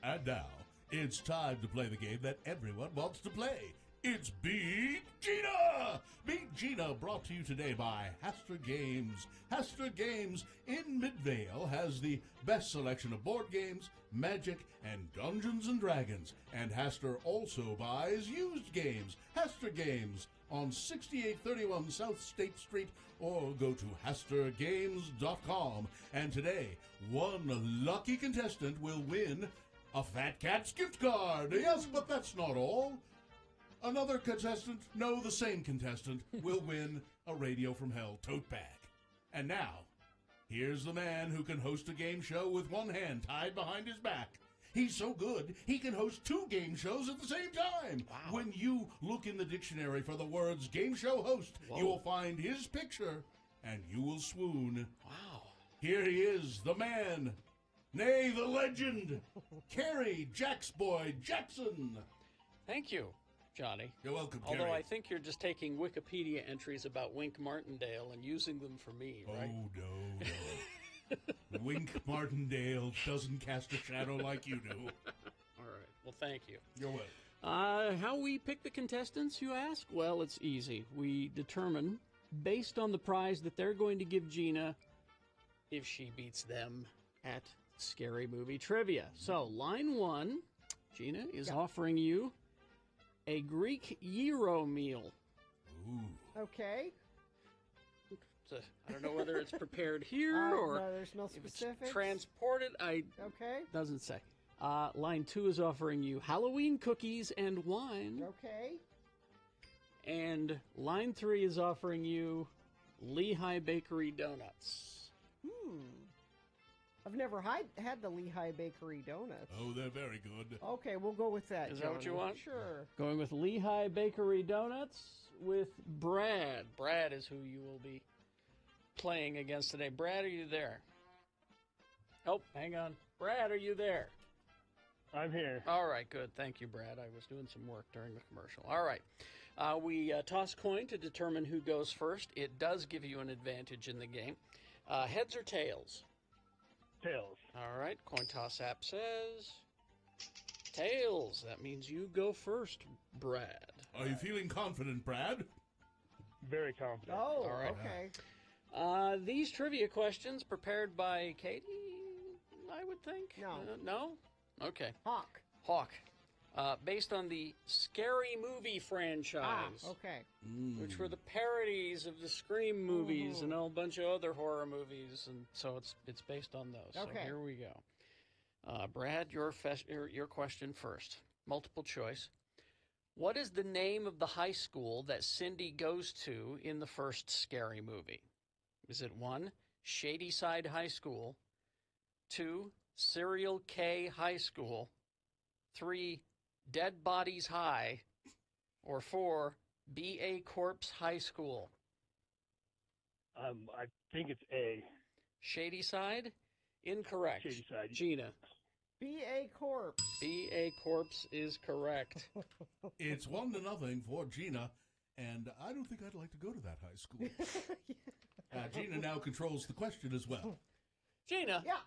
And now, it's time to play the game that everyone wants to play. It's Beat Gina! Beat Gina brought to you today by Hastra Games. Hastra Games in Midvale has the best selection of board games, Magic, and Dungeons & Dragons. And Hastra also buys used games. Hastra Games on 6831 South State Street, or go to HastraGames.com. And today, one lucky contestant will win a Fat Cats gift card. Yes, but that's not all. Another contestant, no, the same contestant, will win a Radio from Hell tote bag. And now, here's the man who can host a game show with one hand tied behind his back. He's so good, he can host 2 game shows at the same time. Wow. When you look in the dictionary for the words game show host, you will find his picture, and you will swoon. Wow. Here he is, the man, nay, the legend, Kerry Jacksboy Jackson. Thank you, Johnny. You're welcome, Although Kerry. I think you're just taking Wikipedia entries about Wink Martindale and using them for me, right? Oh, no. Wink Martindale doesn't cast a shadow like you do. All right. Well, thank you. You're welcome. How we pick the contestants, you ask? Well, it's easy. We determine, based on the prize that they're going to give Gina, if she beats them at Scary Movie Trivia. So, line 1, Gina is offering you a Greek gyro meal. Ooh. Okay. I don't know whether it's prepared here or no, there's no if specifics. it's transported. Okay. Doesn't say. Line 2 is offering you Halloween cookies and wine. Okay. And line 3 is offering you Lehigh Bakery donuts. I've never had the Lehigh Bakery donuts. Oh, they're very good. Okay, we'll go with that. Is that what you want? Sure. Going with Lehigh Bakery donuts with Brad. Brad is who you will be playing against today. Brad, are you there? Oh, hang on. Brad, are you there? I'm here. All right, good. Thank you, Brad. I was doing some work during the commercial. All right. We toss coin to determine who goes first. It does give you an advantage in the game. Heads or tails? Tails. All right. Coin toss app says tails. That means you go first, Brad. Are you feeling confident, Brad? Very confident. Oh, all right. Okay. These trivia questions prepared by Katie, I would think. No. No? Okay. Hawk. Based on the Scary Movie franchise. Okay. Which were the parodies of the Scream movies and a whole bunch of other horror movies, and so it's based on those. Okay. So here we go. Brad, your question first. Multiple choice. What is the name of the high school that Cindy goes to in the first Scary Movie? Is it 1, Shadyside High School, 2, Serial K High School, 3, Dead Bodies High, or 4, B.A. Corpse High School? I think it's A. Shadyside? Incorrect. Shadyside. Gina. B.A. Corpse. B.A. Corpse is correct. It's 1-0 for Gina, and I don't think I'd like to go to that high school. Gina now controls the question as well. Gina. Yeah.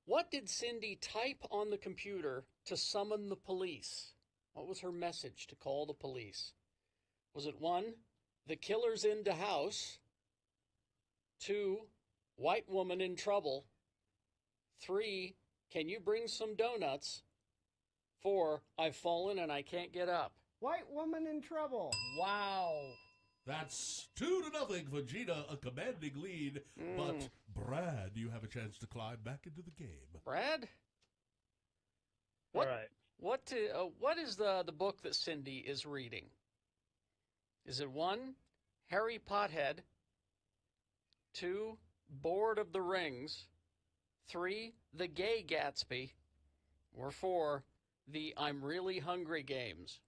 What did Cindy type on the computer to summon the police? What was her message to call the police? Was it 1, the killer's in the house? 2, white woman in trouble? 3, can you bring some donuts? 4, I've fallen and I can't get up. White woman in trouble. Wow. That's 2-0 for Gina, a commanding lead. But, Brad, you have a chance to climb back into the game. Brad? All right. What is the book that Cindy is reading? Is it 1, Harry Pothead, 2, Board of the Rings, 3, The Gay Gatsby, or 4, The I'm Really Hungry Games?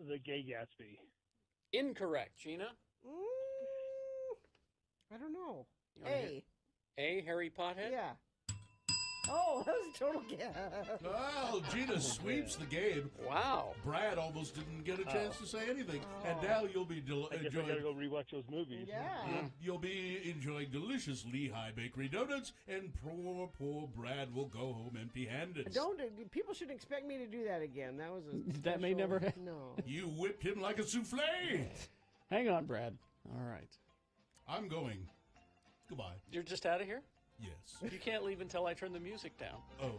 The Gay Gatsby. Incorrect, Gina. I don't know. A, Harry Pothead? Yeah. Oh, that was a total guess. Well, Gina sweeps the game. Wow. Brad almost didn't get a chance to say anything. And now you'll be I guess I enjoying. gotta go rewatch those movies. Yeah. You'll be enjoying delicious Lehigh Bakery donuts, and poor Brad will go home empty-handed. People shouldn't expect me to do that again. That was a That may never happen. No. You whipped him like a souffle. Hang on, Brad. All right. I'm going. Goodbye. You're just out of here? Yes. You can't leave until I turn the music down. Oh,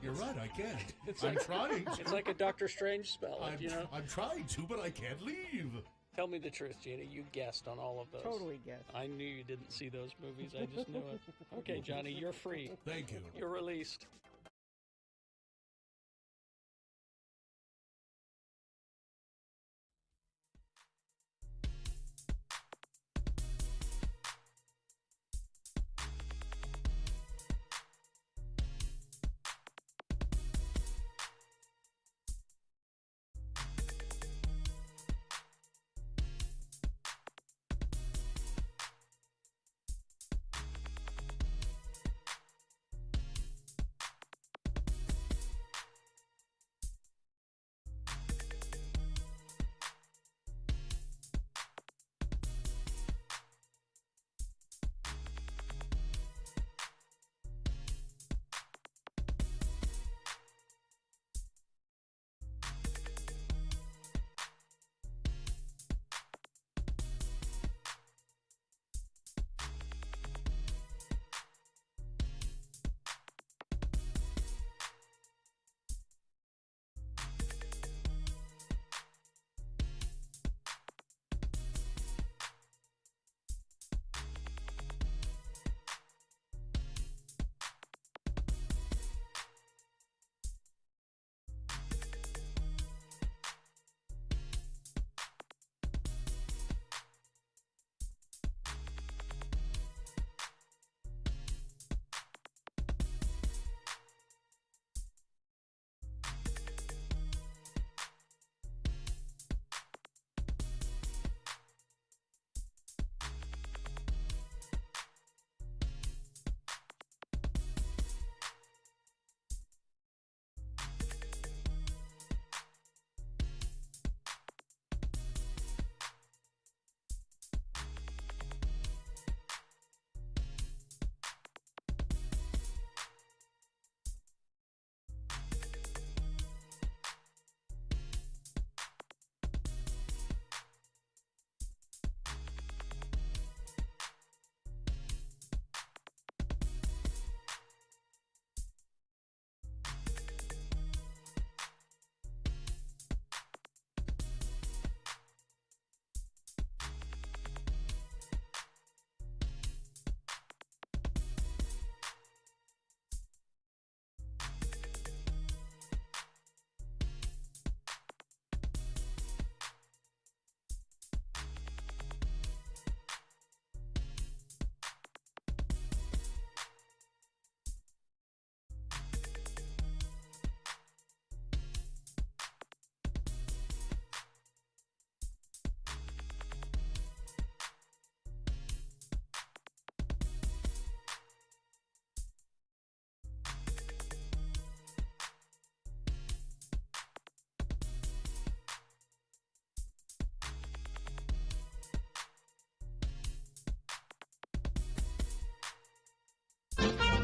you're right. I can't. I'm like- trying to. It's like a Doctor Strange spell, you know? I'm trying to, but I can't leave. Tell me the truth, Gina. You guessed on all of those. Totally guessed. I knew you didn't see those movies. I just knew it. Okay, Johnny, you're free. Thank you. You're released.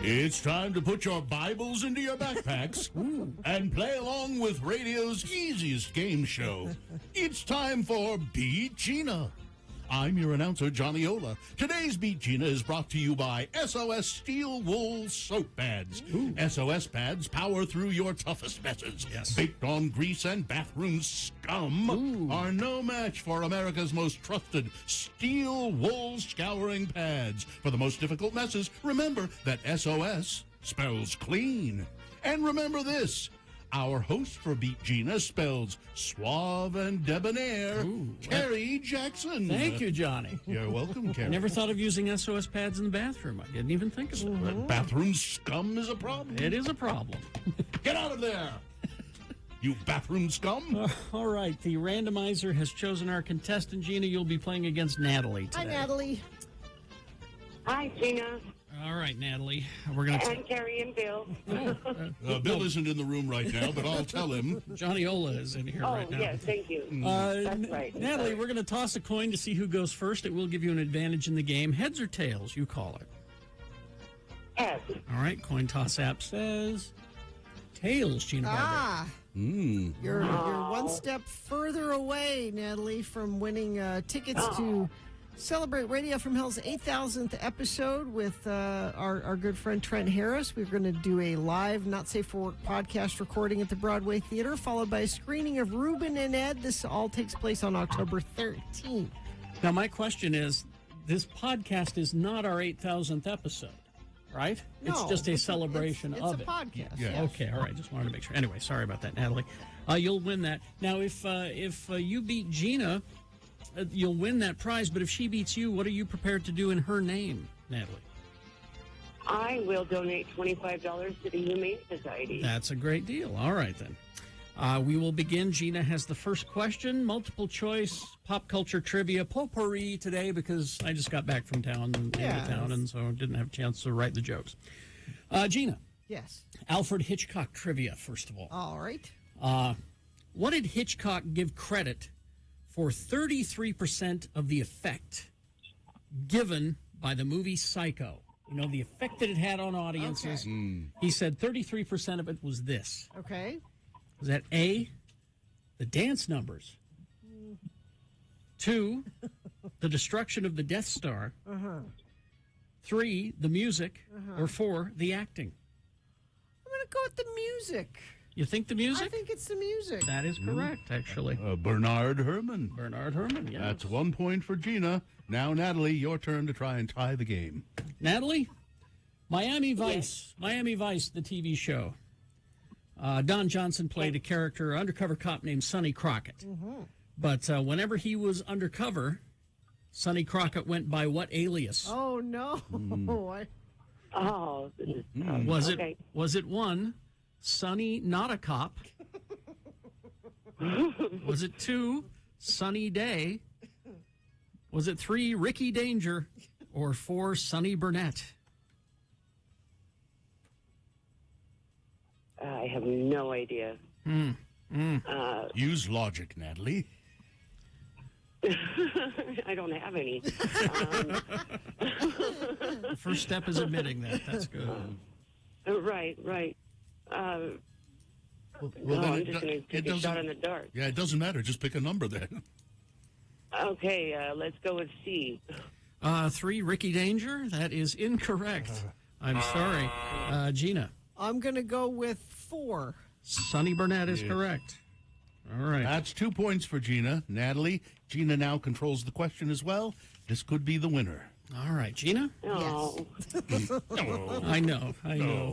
It's time to put your Bibles into your backpacks and play along with radio's easiest game show. It's time for Beat Gina. I'm your announcer, Johnny Ola. Today's Beat Gina is brought to you by SOS Steel Wool Soap Pads. SOS pads power through your toughest messes. Yes. Baked on grease and bathroom scum are no match for America's most trusted steel wool scouring pads. For the most difficult messes, remember that SOS spells clean. And remember this. Our host for Beat Gina spells suave and debonair, Carrie Jackson. Thank you, Johnny. You're welcome, I Carrie. never thought of using SOS pads in the bathroom. I didn't even think of it. That bathroom scum is a problem. It is a problem. Get out of there, you bathroom scum. All right, the randomizer has chosen our contestant, Gina. You'll be playing against Natalie today. Hi, Natalie. Hi, Gina. All right, Natalie. We're going to. And Carrie and Bill. Bill isn't in the room right now, but I'll tell him. Johnny Ola is in here right now. Oh, yes, thank you. That's right. Natalie, we're going to toss a coin to see who goes first. It will give you an advantage in the game. Heads or tails, you call it. Heads. All right, coin toss app says tails, Gina Barber. You're one step further away, Natalie, from winning tickets to Celebrate Radio from Hell's 8,000th episode with our good friend Trent Harris. We're going to do a live Not Safe for Work podcast recording at the Broadway Theater, followed by a screening of Ruben and Ed. This all takes place on October 13th. Now, my question is, this podcast is not our 8,000th episode, right? No, it's just a celebration of it. It's a podcast. Yeah. Okay, all right. Just wanted to make sure. Anyway, sorry about that, Natalie. You'll win that. Now, if you beat Gina, you'll win that prize. But if she beats you, what are you prepared to do in her name, Natalie? I will donate $25 to the Humane Society. That's a great deal. All right, then. We will begin. Gina has the first question. Multiple choice, pop culture trivia, potpourri today because I just got back from town and so didn't have a chance to write the jokes. Gina. Yes. Alfred Hitchcock trivia, first of all. All right. What did Hitchcock give credit for 33% of the effect given by the movie Psycho? You know, the effect that it had on audiences. Okay. He said 33% of it was this. Okay. Was that A, the dance numbers? 2, the destruction of the Death Star? 3, the music? Or 4, the acting? I'm going to go with the music. You think the music? I think it's the music. That is correct, actually. Bernard Herrmann. Bernard Herrmann, yes. That's 1 point for Gina. Now, Natalie, your turn to try and tie the game. Natalie, Miami Vice. Miami Vice, the TV show. Don Johnson played a character, undercover cop named Sonny Crockett. But whenever he was undercover, Sonny Crockett went by what alias? Oh, no. Was it 1, Sonny Not a Cop? Was it 2, Sunny Day? Was it 3, Ricky Danger? Or 4, Sonny Burnett? I have no idea. Use logic, Natalie. I don't have any. The first step is admitting that. That's good. Right. I'm just going to take a shot in the dark. Yeah, it doesn't matter. Just pick a number then. Okay, let's go with C. 3, Ricky Danger? That is incorrect. I'm sorry. Gina? I'm going to go with 4. Sonny Burnett is correct. All right. That's 2 points for Gina. Natalie, Gina now controls the question as well. This could be the winner. All right, Gina? Oh. Yes. I know.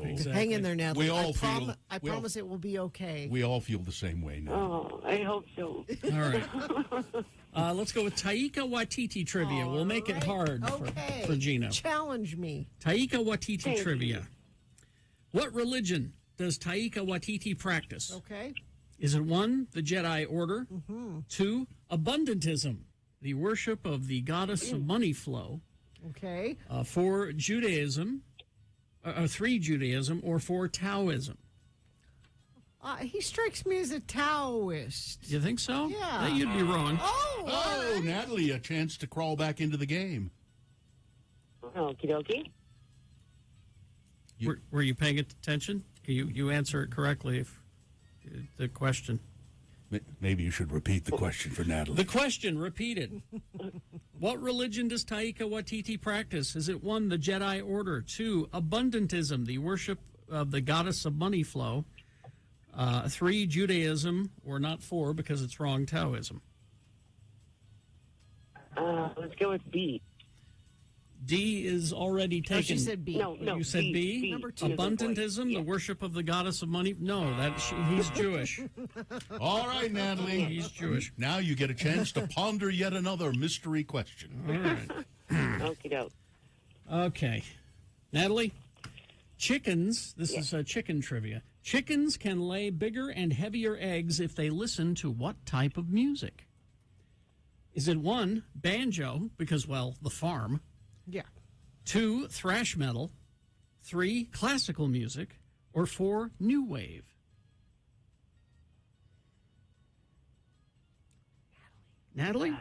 Exactly. Hang in there, Natalie. We all feel. I promise it will be okay. We all feel the same way now. Oh, I hope so. All right. Let's go with Taika Waititi trivia. We'll make it hard for Gina. Challenge me. Taika Waititi trivia. What religion does Taika Waititi practice? Okay. Is it 1, the Jedi Order? 2, abundantism, the worship of the goddess of money flow? Okay. 4, Judaism, 3, Judaism, or 4, Taoism? He strikes me as a Taoist. You think so? Yeah. You'd be wrong. Oh, Natalie, a chance to crawl back into the game. Okie dokie. Were you paying attention? You answer it correctly if the question. Maybe you should repeat the question for Natalie. The question repeated. What religion does Taika Waititi practice? Is it 1, the Jedi Order? 2, abundantism, the worship of the goddess of money flow? 3, Judaism, or not 4 because it's wrong, Taoism? Let's go with B. D is already taken. She said B. No, You said B? Number 2. Abundantism, the worship of the goddess of money? No, he's Jewish. All right, Natalie. He's Jewish. Now you get a chance to ponder yet another mystery question. All right. Okie doke. Okay. Natalie, chickens, this is chicken trivia. Chickens can lay bigger and heavier eggs if they listen to what type of music? Is it 1, banjo, because, well, the farm? Yeah. 2, thrash metal, 3, classical music, or 4, new wave? Natalie?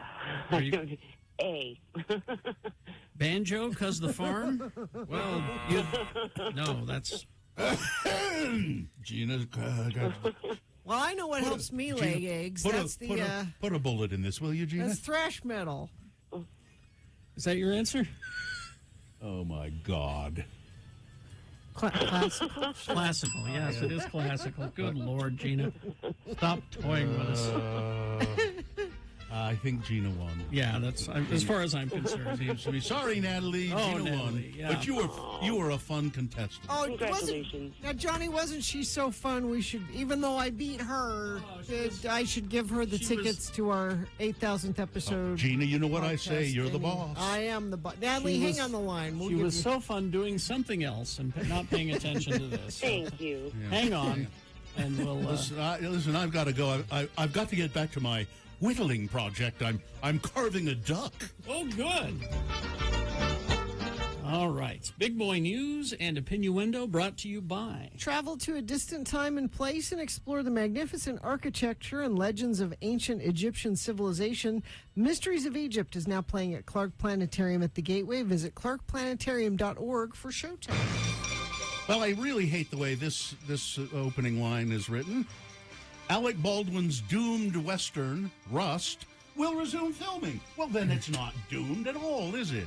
Are you... A. Banjo, 'cause the farm? Well, no, that's... Gina... Well, I know what helps me lay eggs. Put a bullet in this, will you, Gina? That's thrash metal. Is that your answer? Oh, my God. Classical? Classical, yes, it is classical. Good Lord, Gina. Stop toying with us. I think Gina won. Yeah, that's as far as I'm concerned. Seems to be. Sorry, Natalie. Gina won. Yeah. But you were a fun contestant. Oh, now, Johnny, wasn't she so fun? We should, even though I beat her, I should give her the tickets to our 8,000th episode. Gina, you know what I say. You're the boss. I am the boss. Natalie, hang on the line. She was so fun doing something else and not paying attention to this. Thank you. Yeah. Hang on, and we'll listen. I've got to go. I've got to get back to my whittling project. I'm carving a duck. Oh, good. All right. Big Boy News and Opinioendo brought to you by... Travel to a distant time and place and explore the magnificent architecture and legends of ancient Egyptian civilization. Mysteries of Egypt is now playing at Clark Planetarium at the Gateway. Visit clarkplanetarium.org for showtime. Well, I really hate the way this opening line is written. Alec Baldwin's doomed Western, Rust, will resume filming. Well, then it's not doomed at all, is it?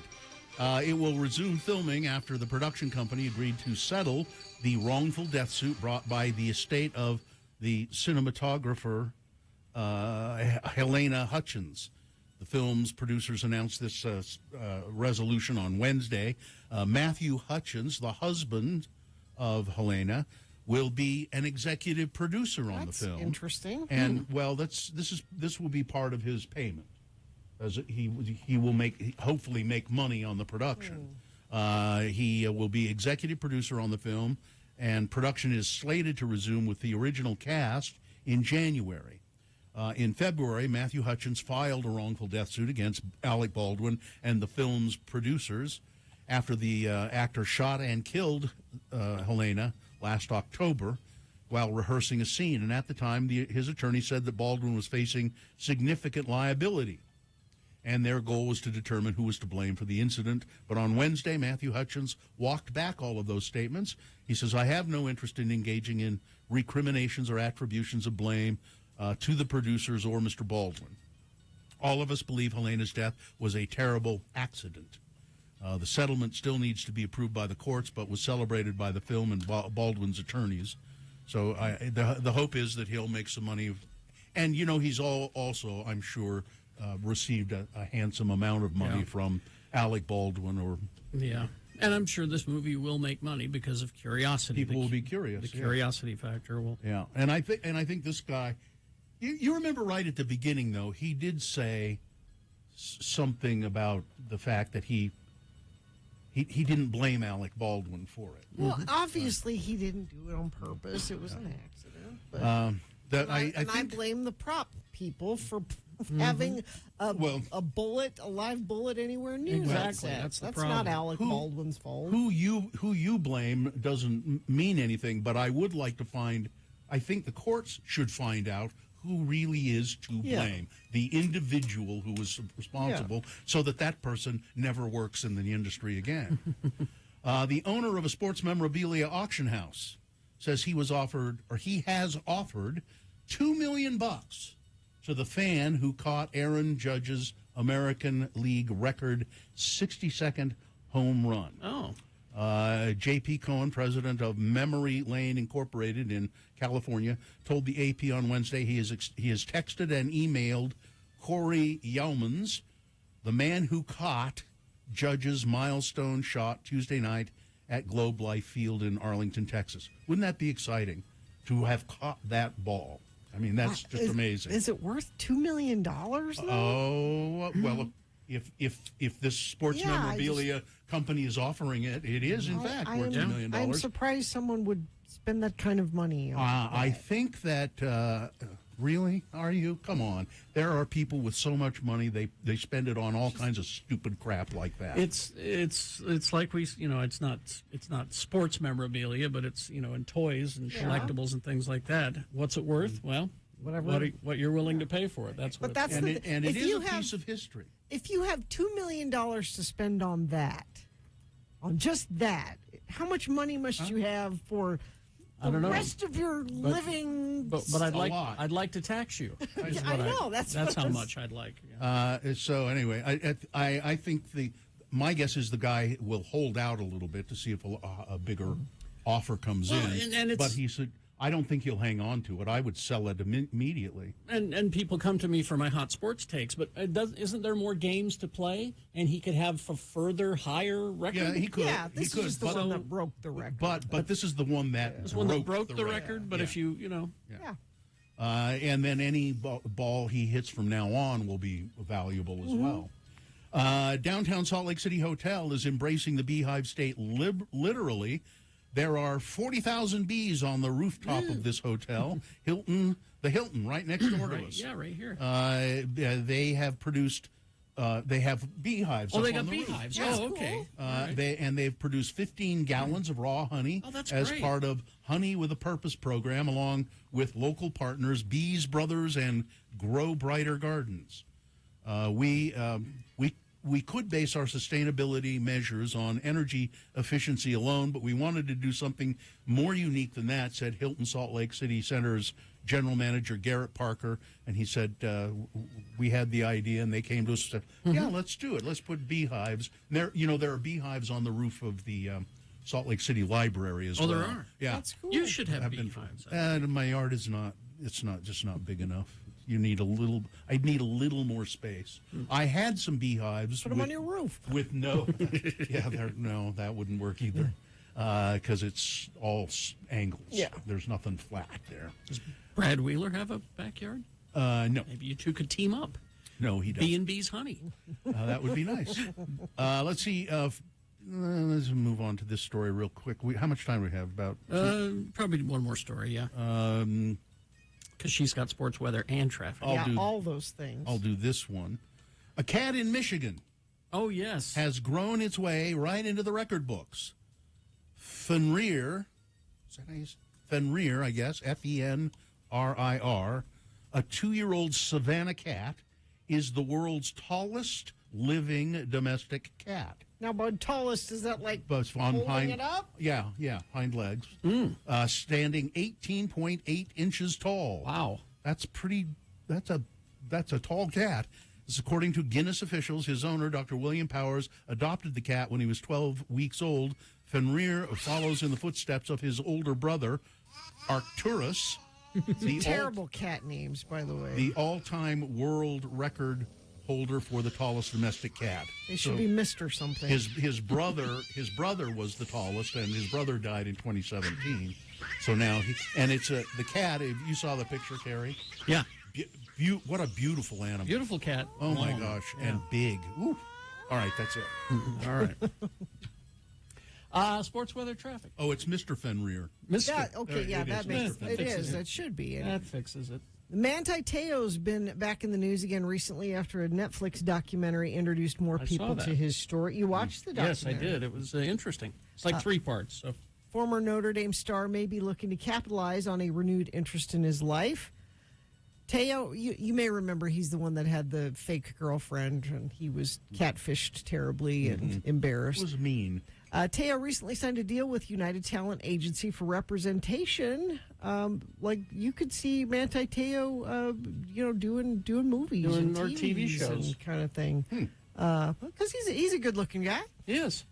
It will resume filming after the production company agreed to settle the wrongful death suit brought by the estate of the cinematographer Helena Hutchins. The film's producers announced this resolution on Wednesday. Matthew Hutchins, the husband of Helena, will be an executive producer on the film. Interesting. And well, this will be part of his payment, as he will hopefully make money on the production. He will be executive producer on the film, and production is slated to resume with the original cast in January. In February, Matthew Hutchins filed a wrongful death suit against Alec Baldwin and the film's producers after the actor shot and killed Helena last October while rehearsing a scene. And at the time, his attorney said that Baldwin was facing significant liability. And their goal was to determine who was to blame for the incident. But on Wednesday, Matthew Hutchins walked back all of those statements. He says, I have no interest in engaging in recriminations or attributions of blame to the producers or Mr. Baldwin. All of us believe Helena's death was a terrible accident. The settlement still needs to be approved by the courts, but was celebrated by the film and Baldwin's attorneys. So the hope is that he'll make some money. And, you know, he's also, I'm sure, received a handsome amount of money from Alec Baldwin. Yeah. And I'm sure this movie will make money because of curiosity. People will be curious. The curiosity factor will. Yeah. And I think this guy, you remember right at the beginning, though, he did say something about the fact that he didn't blame Alec Baldwin for it. Well, obviously he didn't do it on purpose. It was an accident. But I blame the prop people for having a bullet, a live bullet anywhere near that set. That's not Alec Baldwin's fault. Who you blame doesn't mean anything, but I would like to find, I think the courts should find out who really is to blame, the individual who was responsible, so that person never works in the industry again. The owner of a sports memorabilia auction house says he has offered $2 million to the fan who caught Aaron Judge's American League record 62nd home run. J.P. Cohen, president of Memory Lane Incorporated in California, told the AP on Wednesday he has texted and emailed Corey Yeomans, the man who caught Judge's milestone shot Tuesday night at Globe Life Field in Arlington, Texas. Wouldn't that be exciting to have caught that ball? I mean, that's just amazing. Is it worth $2 million, though? Oh, well, if this sports memorabilia company is offering it, it is, in fact, worth $2 million. I'm surprised someone would spend that kind of money. I think that Really? Are you? Come on. There are people with so much money they spend it on all kinds of stupid crap like that. It's like we, it's not sports memorabilia, but it's, in toys and collectibles and things like that. What's it worth? Well, whatever. What you're willing to pay for it. That's what. But that's and it is a piece of history. If you have $2 million to spend on that, on just that, how much money must you have for the rest of your living? But I'd like to tax you. I know that's how much I'd like. So anyway, I think my guess is the guy will hold out a little bit to see if a bigger offer comes in. But he said, I don't think he'll hang on to it. I would sell it immediately. And people come to me for my hot sports takes, but isn't there more games to play? And he could have a further higher record. Yeah, he could. Yeah, this is the one that broke the record. But this is the one that broke the record. But if you and then any ball he hits from now on will be valuable as well. Downtown Salt Lake City Hotel is embracing the beehive state literally. There are 40,000 bees on the rooftop of this hotel, the Hilton, right next door to us. Yeah, right here. They have produced. They have beehives. They got beehives. Roof. Oh, okay. They've produced 15 gallons of raw honey as great. part of Honey with a Purpose program, along with local partners Bees Brothers and Grow Brighter Gardens. We could base our sustainability measures on energy efficiency alone, but we wanted to do something more unique than that, said Hilton Salt Lake City Center's general manager, Garrett Parker. And he said, we had the idea, and they came to us and said, yeah, let's do it. Let's put beehives. And there are beehives on the roof of the Salt Lake City Library as well. Oh, there are? Yeah. That's cool. You should have beehives. My yard is not big enough. You need I'd need a little more space. I had some beehives. Put them on your roof. With no, that wouldn't work either, because it's all angles. Yeah. There's nothing flat there. Does Brad Wheeler have a backyard? No. Maybe you two could team up. No, he doesn't. B&B's honey. That would be nice. Let's see. Let's move on to this story real quick. How much time do we have? About probably one more story. Yeah. Because she's got sports, weather, and traffic. All those things. I'll do this one. A cat in Michigan. Oh, yes. Has grown its way right into the record books. Fenrir, is that how you say? Fenrir, I guess, Fenrir, a 2-year-old Savannah cat, is the world's tallest living domestic cat. Now, by tallest, is that like holding hind, it up? Yeah, hind legs. Standing 18.8 inches tall. Wow. That's a tall cat. This, according to Guinness officials, his owner, Dr. William Powers, adopted the cat when he was 12 weeks old. Fenrir follows in the footsteps of his older brother, Arcturus. Terrible cat names, by the way. The all-time world record holder for the tallest domestic cat. They should be Mr. something. His brother was the tallest, and his brother died in 2017. So now it's the cat. If you saw the picture, Carrie. Yeah. What a beautiful animal. Beautiful cat. Oh my gosh, and big. Ooh. All right, that's it. All right. Sports, weather, traffic. Oh, it's Mr. Fenrir. Yeah, okay, that makes it is. It should be. That fixes it. Manti Te'o's been back in the news again recently after a Netflix documentary introduced more people to his story. You watched the documentary? Yes, I did. It was interesting. It's like 3 parts. So. Former Notre Dame star may be looking to capitalize on a renewed interest in his life. Te'o, you may remember he's the one that had the fake girlfriend, and he was catfished terribly and embarrassed. It was mean. Te'o recently signed a deal with United Talent Agency for representation. You could see Manti Te'o, doing movies, doing and TV shows, and kind of thing. Because he's a good-looking guy. He is.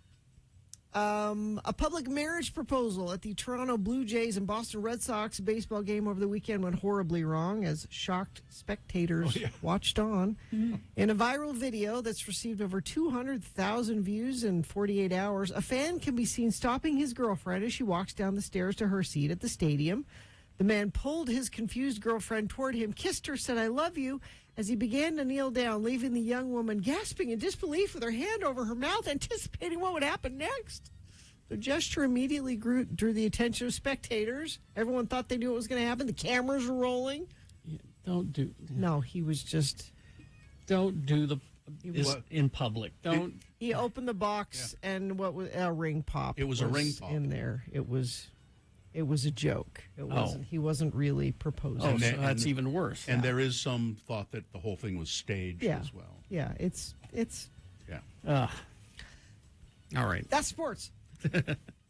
A public marriage proposal at the Toronto Blue Jays and Boston Red Sox baseball game over the weekend went horribly wrong as shocked spectators watched on. In a viral video that's received over 200,000 views in 48 hours, a fan can be seen stopping his girlfriend as she walks down the stairs to her seat at the stadium. The man pulled his confused girlfriend toward him, kissed her, said, "I love you," as he began to kneel down, leaving the young woman gasping in disbelief with her hand over her mouth, anticipating what would happen next. The gesture immediately drew the attention of spectators. Everyone thought they knew what was going to happen. The cameras were rolling. Don't do. No, he was just. Don't do the. Is in public. Don't. He opened the box and what was a ring pop? It was a ring pop in there. It was a joke. It wasn't. He wasn't really proposing. Oh, so that's even worse. And there is some thought that the whole thing was staged as well. Yeah, it's. Yeah. All right. That's sports.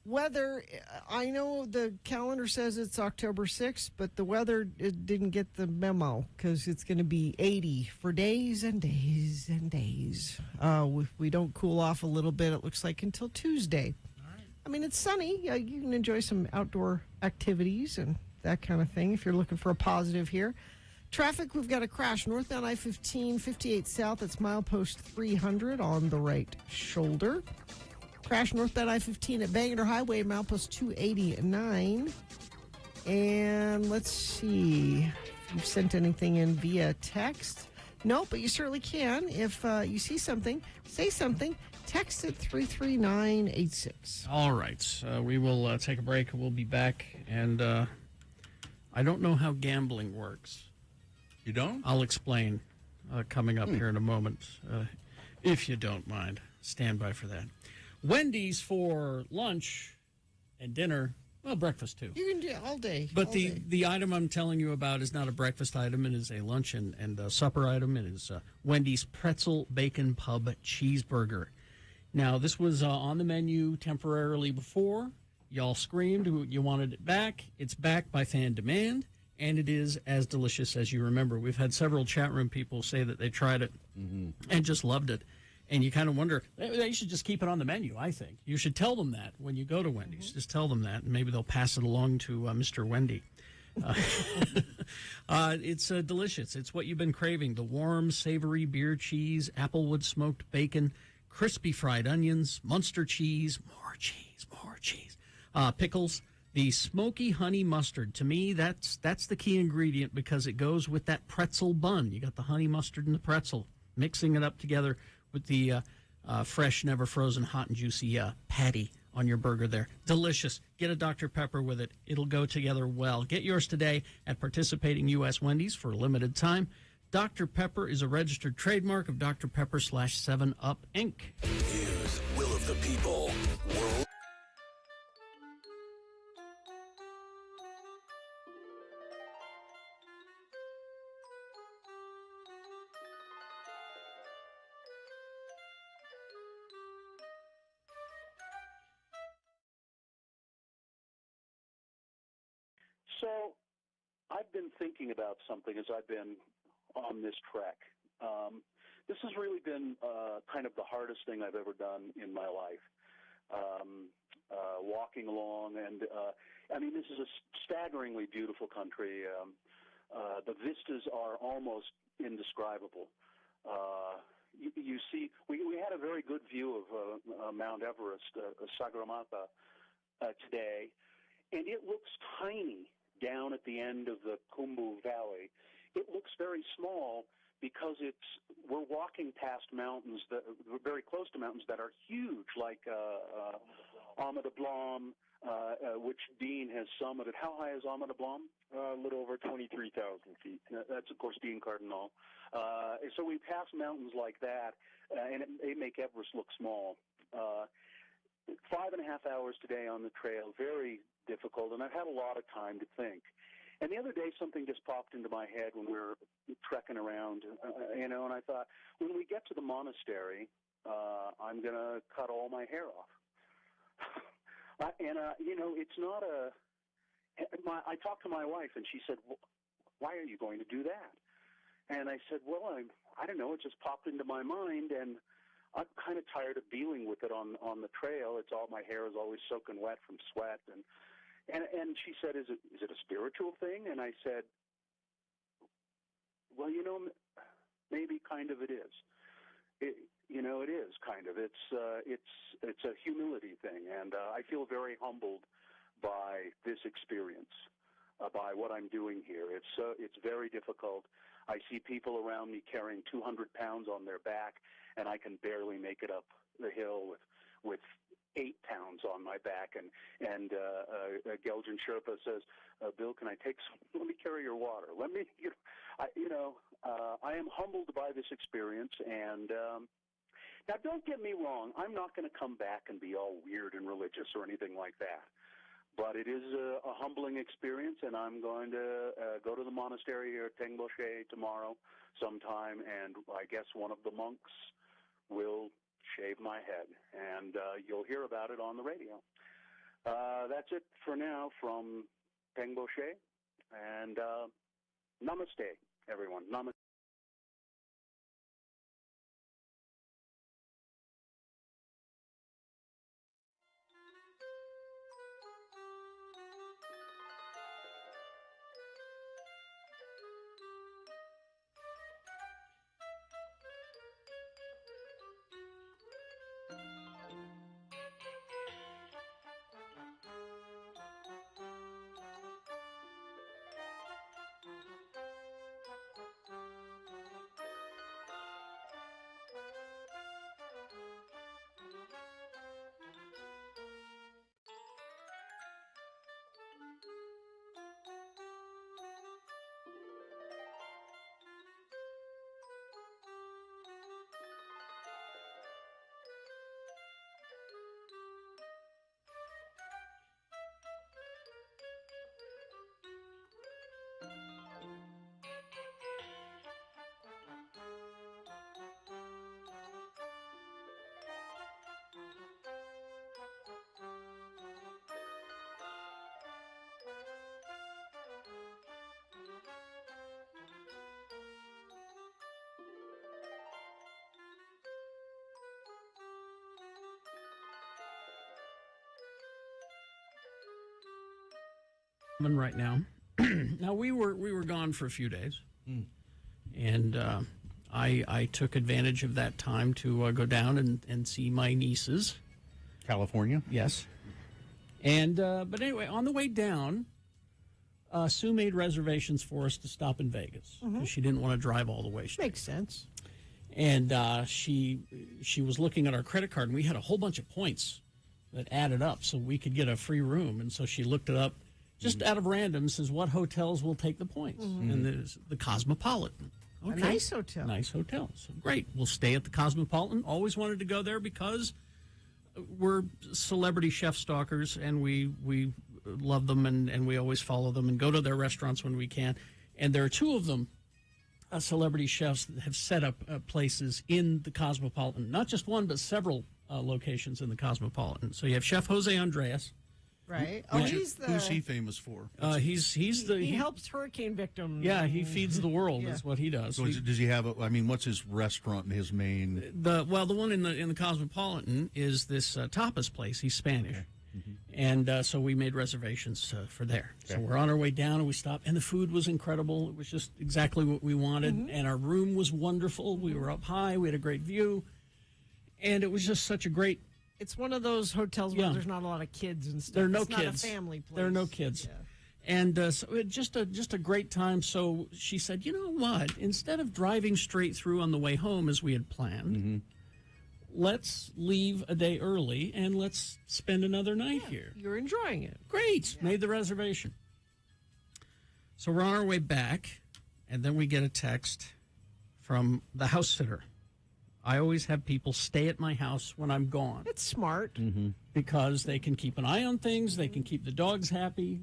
Weather, I know the calendar says it's October 6th, but the weather didn't get the memo because it's going to be 80 for days and days and days. If we don't cool off a little bit, it looks like until Tuesday. All right. I mean, it's sunny. You can enjoy some outdoor activities and that kind of thing if you're looking for a positive here. Traffic, we've got a crash northbound I-15, 58 south. That's milepost 300 on the right shoulder. Crash northbound I-15 at Bangor Highway, milepost 289. And let's see if you've sent anything in via text. No, but you certainly can. If you see something, say something. Text it 33986. All right. We will take a break. We'll be back. And I don't know how gambling works. You don't? I'll explain coming up here in a moment. If you don't mind. Stand by for that. Wendy's for lunch and dinner. Well, breakfast, too. You can do it all day. But all the item I'm telling you about is not a breakfast item. It is a lunch and supper item. It is Wendy's Pretzel Bacon Pub Cheeseburger. Now, this was on the menu temporarily before. Y'all screamed you wanted it back. It's back by fan demand, and it is as delicious as you remember. We've had several chat room people say that they tried it and just loved it. And you kind of wonder, they should just keep it on the menu, I think. You should tell them that when you go to Wendy's. Just tell them that, and maybe they'll pass it along to Mr. Wendy. It's delicious. It's what you've been craving. The warm, savory beer cheese, applewood smoked bacon, crispy fried onions, Munster cheese, more cheese, pickles, the smoky honey mustard. To me, that's the key ingredient because it goes with that pretzel bun. You got the honey mustard and the pretzel, mixing it up together with the fresh, never frozen, hot and juicy patty on your burger there. Delicious. Get a Dr. Pepper with it. It'll go together well. Get yours today at participating U.S. Wendy's for a limited time. Dr. Pepper is a registered trademark of Dr. Pepper / 7-Up, Inc. News, will of the people, world. So, I've been thinking about something as I've been on this trek. This has really been kind of the hardest thing I've ever done in my life. Walking along, and I mean, this is a staggeringly beautiful country. The vistas are almost indescribable. You see, we had a very good view of Mount Everest, Sagarmatha, today, and it looks tiny down at the end of the Khumbu Valley. It looks very small because we're walking past mountains we're very close to mountains that are huge, like Ama Dablam, which Dean has summited. How high is Ama Dablam? A little over 23,000 feet. That's, of course, Dean Cardinal. So we pass mountains like that, and they make Everest look small. 5.5 hours today on the trail, very difficult, and I've had a lot of time to think. And the other day, something just popped into my head when we were trekking around, and I thought, when we get to the monastery, I'm going to cut all my hair off. It's not I talked to my wife, and she said, why are you going to do that? And I said, well, I don't know, it just popped into my mind, and I'm kind of tired of dealing with it on the trail. My hair is always soaking wet from sweat, and she said, is it a spiritual thing? And I said, well, maybe kind of it is. It is kind of. It's a humility thing, and I feel very humbled by this experience, by what I'm doing here. It's very difficult. I see people around me carrying 200 pounds on their back, and I can barely make it up the hill with 8 pounds on my back, and Geljan Sherpa says, Bill, can I take some? Let me carry your water. Let me, I am humbled by this experience, and now don't get me wrong. I'm not going to come back and be all weird and religious or anything like that. But it is a humbling experience, and I'm going to go to the monastery here at Tengboche tomorrow sometime, and I guess one of the monks will shave my head, and you'll hear about it on the radio. That's it for now from Tengboche, and namaste, everyone. Namaste. Right now. Now we were gone for a few days, and I took advantage of that time to go down and see my nieces. California? Yes. And but anyway, on the way down, Sue made reservations for us to stop in Vegas because she didn't want to drive all the way. Makes sense. And she was looking at our credit card, and we had a whole bunch of points that added up, so we could get a free room. And so she looked it up. Just out of random, says what hotels will take the points, and there's the Cosmopolitan. Okay. A nice hotel. Nice hotel. So great. We'll stay at the Cosmopolitan. Always wanted to go there because we're celebrity chef stalkers, and we love them, and we always follow them and go to their restaurants when we can. And there are 2 of them, celebrity chefs that have set up places in the Cosmopolitan. Not just one, but several locations in the Cosmopolitan. So you have Chef Jose Andres. Right. Who's he famous for? He helps hurricane victims. Yeah, he feeds the world. Is what he does. So does he have? What's his restaurant and his main? The one in the Cosmopolitan is this tapas place. He's Spanish, and so we made reservations for there. Okay. So we're on our way down, and we stopped, and the food was incredible. It was just exactly what we wanted, and our room was wonderful. We were up high. We had a great view, and it was just such a great. It's one of those hotels where there's not a lot of kids and stuff. There are no it's kids. Not a family place. There are no kids. Yeah. And so it just a great time. So she said, you know what? Instead of driving straight through on the way home as we had planned, let's leave a day early and let's spend another night here. You're enjoying it. Great. Yeah. Made the reservation. So we're on our way back, and then we get a text from the house sitter. I always have people stay at my house when I'm gone. It's smart. Because they can keep an eye on things. They can keep the dogs happy.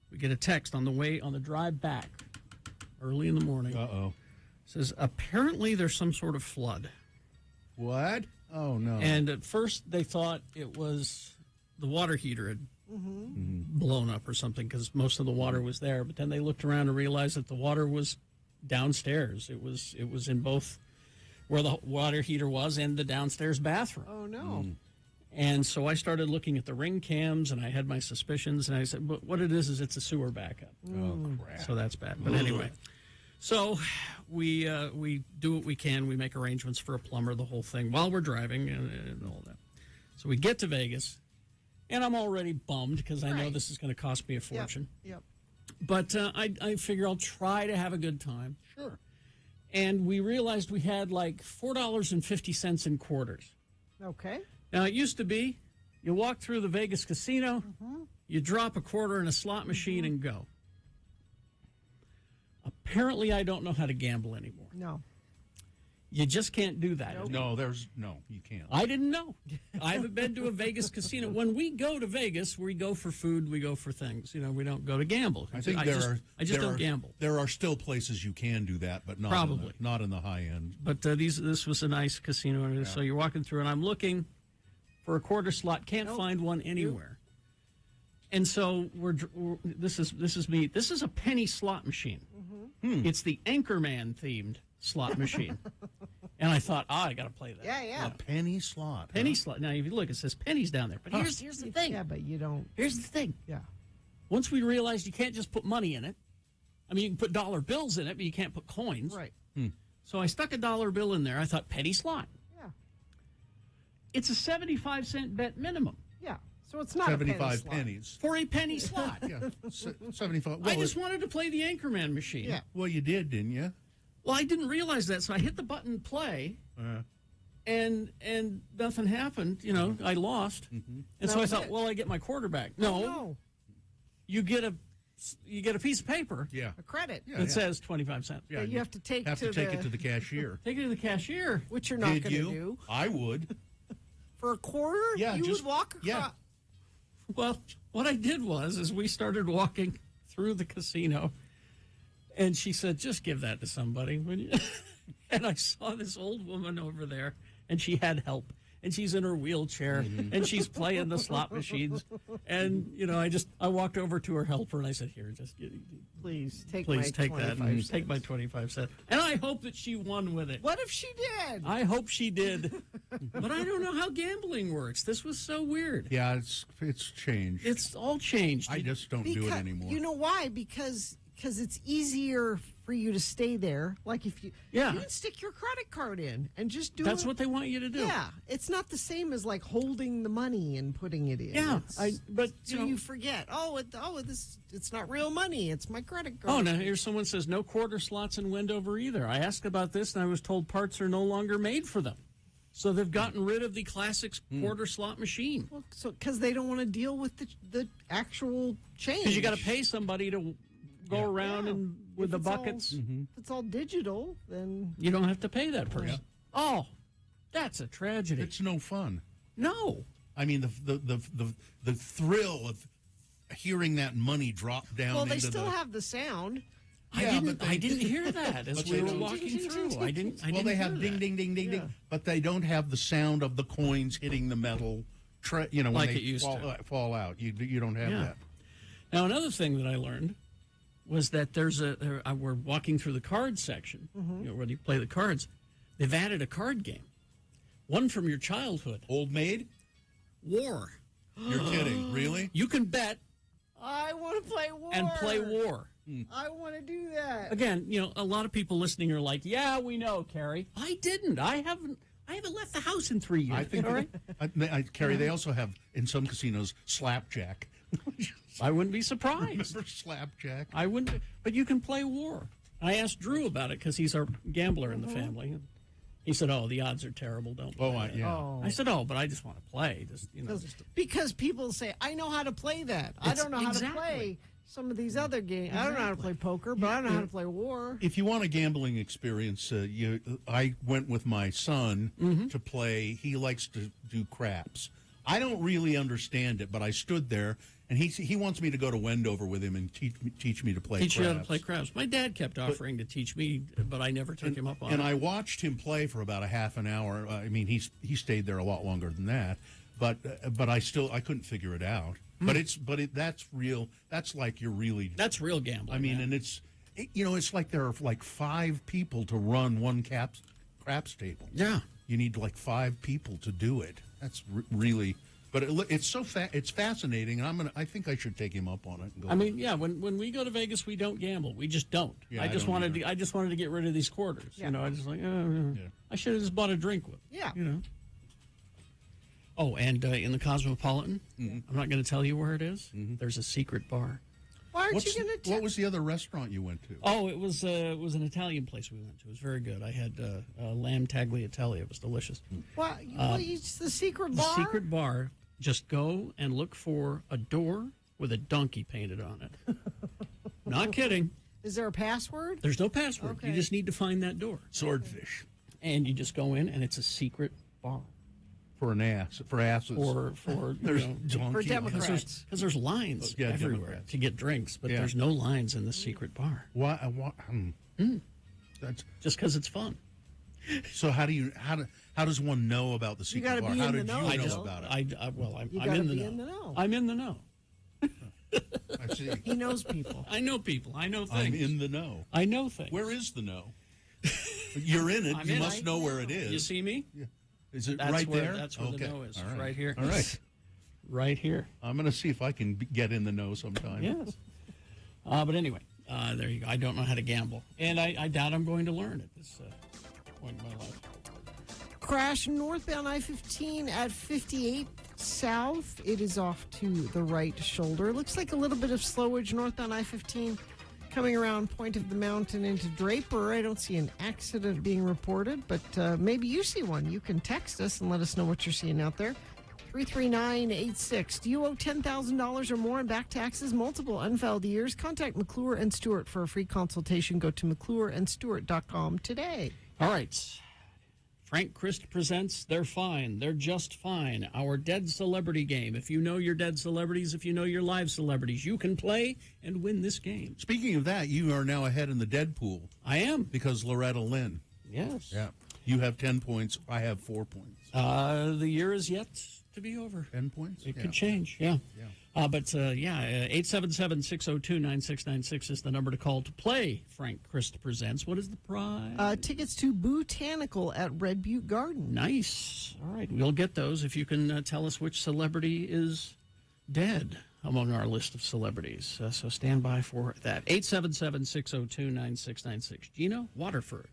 We get a text on the drive back, early in the morning. Uh-oh. Says, apparently there's some sort of flood. What? Oh, no. And at first they thought it was the water heater had blown up or something because most of the water was there. But then they looked around and realized that the water was downstairs. It was in both where the water heater was and the downstairs bathroom. Oh, no. And so I started looking at the ring cams, and I had my suspicions, and I said, but what it is it's a sewer backup. Oh, crap. So that's bad. But anyway, so we do what we can. We make arrangements for a plumber, the whole thing, while we're driving and all that. So we get to Vegas, and I'm already bummed because I know this is going to cost me a fortune. Yep. But I figure I'll try to have a good time. Sure. And we realized we had like $4.50 in quarters. Okay. Now, it used to be You walk through the Vegas casino, you drop a quarter in a slot machine and go. Apparently, I don't know how to gamble anymore. No. You just can't do that. No, you can't. I didn't know. I haven't been to a Vegas casino. When we go to Vegas, we go for food, we go for things. You know, we don't go to gamble. I think I just don't gamble. There are still places you can do that, but not Probably. not in the high end. But this was a nice casino. So you're walking through, and I'm looking for a quarter slot. Can't find one anywhere. And so this is me. This is a penny slot machine. It's the Anchorman themed slot machine. And I thought, I got to play that. Yeah. A penny slot. Penny slot. Now, if you look, it says pennies down there. But here's the thing. Yeah, but you don't. Here's the thing. Yeah. Once we realized you can't just put money in it. I mean, you can put dollar bills in it, but you can't put coins. Right. So I stuck a dollar bill in there. I thought, penny slot. Yeah. It's a 75-cent bet minimum. Yeah. So it's not 75 pennies. For a penny slot. Yeah. 75. I just wanted to play the Anchorman machine. Yeah. Well, you did, didn't you? Well, I didn't realize that, so I hit the button play, and nothing happened. You know, I lost, and so I thought, well, I get my quarter back. No, you get a piece of paper. Yeah, a credit that says 25 cents. Yeah, you have to take it to the cashier. Take it to the cashier, which you're not going to do. I would. For a quarter? Yeah, you would walk across. Yeah. Well, what I did was we started walking through the casino. And she said, just give that to somebody. And I saw this old woman over there, and she had help. And she's in her wheelchair, and she's playing the slot machines. And, you know, I walked over to her helper, and I said, here, just please take my 25 cents. Take my 25 cents. And I hope that she won with it. What if she did? I hope she did. But I don't know how gambling works. This was so weird. Yeah, it's changed. It's all changed. I just don't do it anymore. You know why? Because it's easier for you to stay there. Like if you can stick your credit card in and just do That's what they want you to do. Yeah, it's not the same as like holding the money and putting it in. Yeah, but you forget. It's not real money. It's my credit card. Oh, now here's someone says no quarter slots in Wendover either. I asked about this and I was told parts are no longer made for them. So they've gotten rid of the classic quarter slot machine. Well, because they don't want to deal with the actual change. Because you got to pay somebody to go around and with the buckets. If it's all digital, then you don't have to pay that person. Yeah. Oh, that's a tragedy. It's no fun. No. I mean the thrill of hearing that money drop down. Well, they still have the sound. I didn't hear that as we were walking through. I didn't. They have ding, ding, ding, ding, ding, but they don't have the sound of the coins hitting the metal. When like they it used to fall out. You don't have that. Now another thing that I learned was that we're walking through the card section, where you play the cards. They've added a card game, one from your childhood. Old Maid? War. You're kidding, really? You can bet. I want to play War. And play War. I want to do that. Again, a lot of people listening are like, yeah, we know, Carrie. I didn't. I haven't left the house in 3 years. I think, Carrie, they also have, in some casinos, slapjack. I wouldn't be surprised. Remember slapjack? I wouldn't. But you can play War. I asked Drew about it because he's our gambler in the family. He said, "Oh, the odds are terrible. Don't play that." Oh. I said, "Oh, but I just want to play." Because people say, "I know how to play that. I don't know how to play some of these other games. I don't know how to play poker, but I don't know how to play War." If you want a gambling experience, I went with my son to play. He likes to do craps. I don't really understand it, but I stood there, and he wants me to go to Wendover with him and teach me to play craps. Teach you how to play craps. My dad kept offering to teach me, but I never took him up on it. And I watched him play for about a half an hour. I mean, he stayed there a lot longer than that, but I couldn't figure it out. That's real. That's like you're really. That's real gambling. I mean, and it's like there are like 5 people to run one craps table. Yeah, you need like 5 people to do it. That's really, but it's so it's fascinating, and I think I should take him up on it. And go when we go to Vegas, we don't gamble. We just don't. Yeah, I just wanted to get rid of these quarters. Yeah. I just I should have just bought a drink with. Yeah. Oh, and in the Cosmopolitan, I'm not going to tell you where it is. There's a secret bar. Why aren't you going to? What was the other restaurant you went to? Oh, it was an Italian place we went to. It was very good. I had lamb tagliatelle. It was delicious. It's the secret bar. The secret bar. Just go and look for a door with a donkey painted on it. Not kidding. Is there a password? There's no password. Okay. You just need to find that door. Swordfish. And you just go in, and it's a secret bar. For asses. For there's you know, donkey. For Democrats. Because there's lines Yeah, everywhere Democrats. to get drinks, but Yeah. there's no lines in the secret bar. Why? That's just because it's fun. So how does one know about the secret gotta bar? be How in did the you know, know Bill. about it? I'm You in gotta the be know. in the know. I'm in the know. I see. He knows people. I know people. I know things. I'm in the know. I know things. Where is the know? You're in it. I'm You in must it. know where it is. You see me? Yeah. Is it That's right where, there? That's where Okay. the know is. All It's right. right here. All right. Right here. I'm going to see if I can get in the know sometime. Yes. But anyway, there you go. I don't know how to gamble. And I doubt I'm going to learn at this point in my life. Crash northbound I-15 at 58 South. It is off to the right shoulder. Looks like a little bit of slowage northbound I-15 coming around Point of the Mountain into Draper. I don't see an accident being reported, but maybe you see one. You can text us and let us know what you're seeing out there. 33986. Do you owe $10,000 or more in back taxes, multiple unfiled years? Contact McClure and Stewart for a free consultation. Go to McClureandStewart.com today. All right. Frank Christ presents They're Fine. They're Just Fine. Our Dead Celebrity Game. If you know your dead celebrities, if you know your live celebrities, you can play and win this game. Speaking of that, you are now ahead in the Deadpool. I am. Because Loretta Lynn. Yes. Yeah. You have 10 points. I have 4 points. The year is yet to be over. 10 points? It could change, yeah. 877-602-9696 is the number to call to play Frank Christ Presents. What is the prize? Tickets to Botanical at Red Butte Garden. Nice. All right, we'll get those if you can tell us which celebrity is dead among our list of celebrities. So stand by for that. 877-602-9696. Gino Waterford.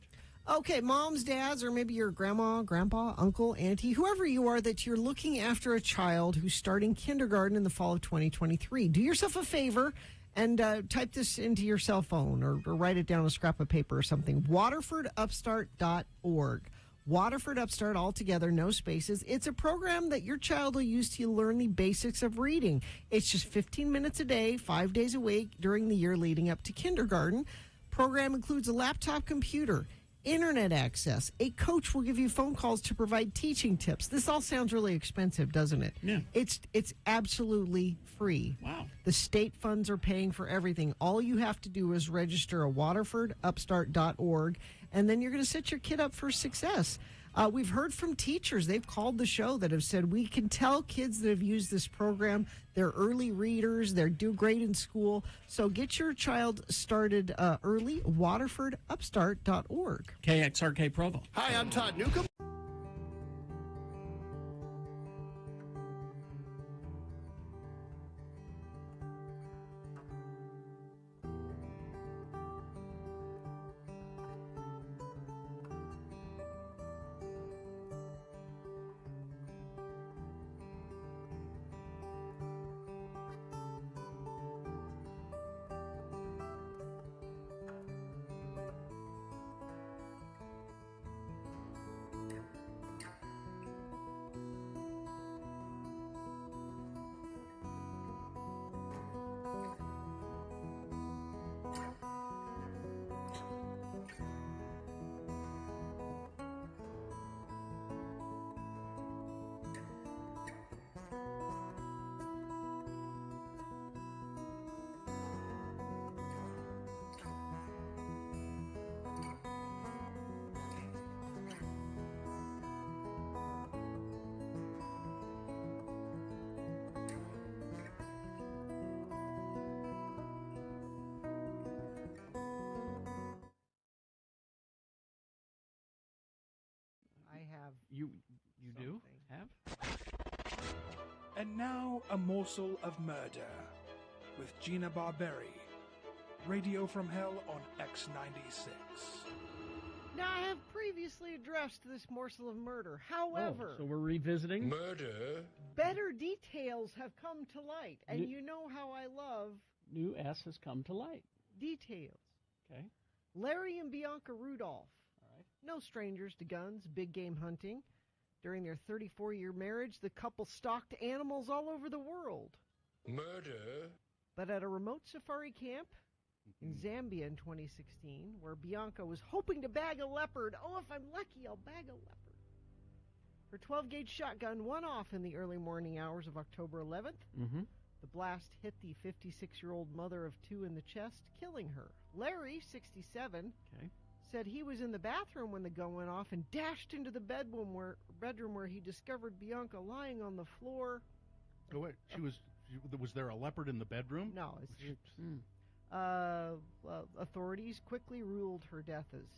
Okay, moms, dads, or maybe your grandma, grandpa, uncle, auntie, whoever you are that you're looking after a child who's starting kindergarten in the fall of 2023. Do yourself a favor and type this into your cell phone or write it down on a scrap of paper or something. WaterfordUpstart.org. Waterford Upstart, all together, no spaces. It's a program that your child will use to learn the basics of reading. It's just 15 minutes a day, 5 days a week during the year leading up to kindergarten. Program includes a laptop computer, internet access. A coach will give you phone calls to provide teaching tips. This all sounds really expensive, doesn't it? Yeah. It's absolutely free. Wow. The state funds are paying for everything. All you have to do is register at waterfordupstart.org, and then you're going to set your kid up for success. We've heard from teachers. They've called the show that have said, we can tell kids that have used this program, they're early readers, they do great in school. So get your child started early, waterfordupstart.org. KXRK Provo. Hi, I'm Todd Newcomb. I have. You do have? And now, a morsel of murder with Gina Barberi. Radio from Hell on X96. Now, I have previously addressed this morsel of murder. However, So we're revisiting? Murder? better details have come to light. And you know how I love New S has come to light. details. Okay. Larry and Bianca Rudolph. No strangers to guns, big game hunting. During their 34-year marriage, the couple stalked animals all over the world. Murder? But at a remote safari camp in Zambia in 2016, where Bianca was hoping to bag a leopard, oh, if I'm lucky, I'll bag a leopard. Her 12-gauge shotgun went off in the early morning hours of October 11th. Mm-hmm. The blast hit the 56-year-old mother of two in the chest, killing her. Larry, 67, said he was in the bathroom when the gun went off and dashed into the bedroom where he discovered Bianca lying on the floor. Oh, wait, was there a leopard in the bedroom? No. Authorities quickly ruled her death as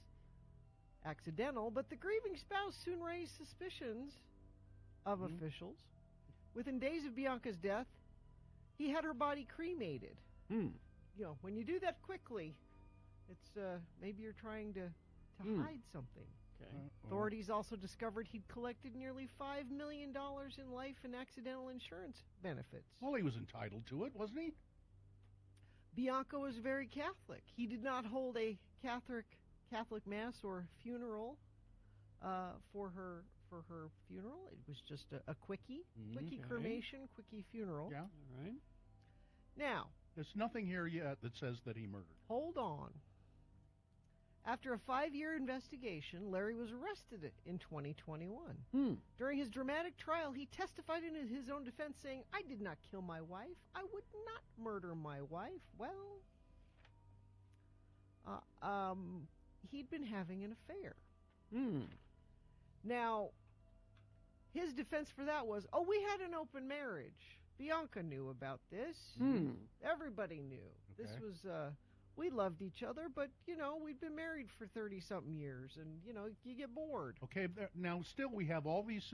accidental, but the grieving spouse soon raised suspicions of officials. Within days of Bianca's death, he had her body cremated. You know, when you do that quickly, it's maybe you're trying to hide something. Authorities also discovered he'd collected nearly $5 million in life and accidental insurance benefits. Well, he was entitled to it, wasn't he? Bianca was very Catholic. He did not hold a Catholic mass or funeral for her funeral. It was just a quickie cremation, quickie funeral. Yeah. All right. Now, there's nothing here yet that says that he murdered. Hold on. After a 5-year investigation, Larry was arrested in 2021. During his dramatic trial, he testified in his own defense, saying, "I did not kill my wife. I would not murder my wife." Well, he'd been having an affair. Now, his defense for that was, "Oh, we had an open marriage. Bianca knew about this. Everybody knew. This was, we loved each other, but, you know, we'd been married for 30-something years, and, you know, you get bored." Okay, now still we have all these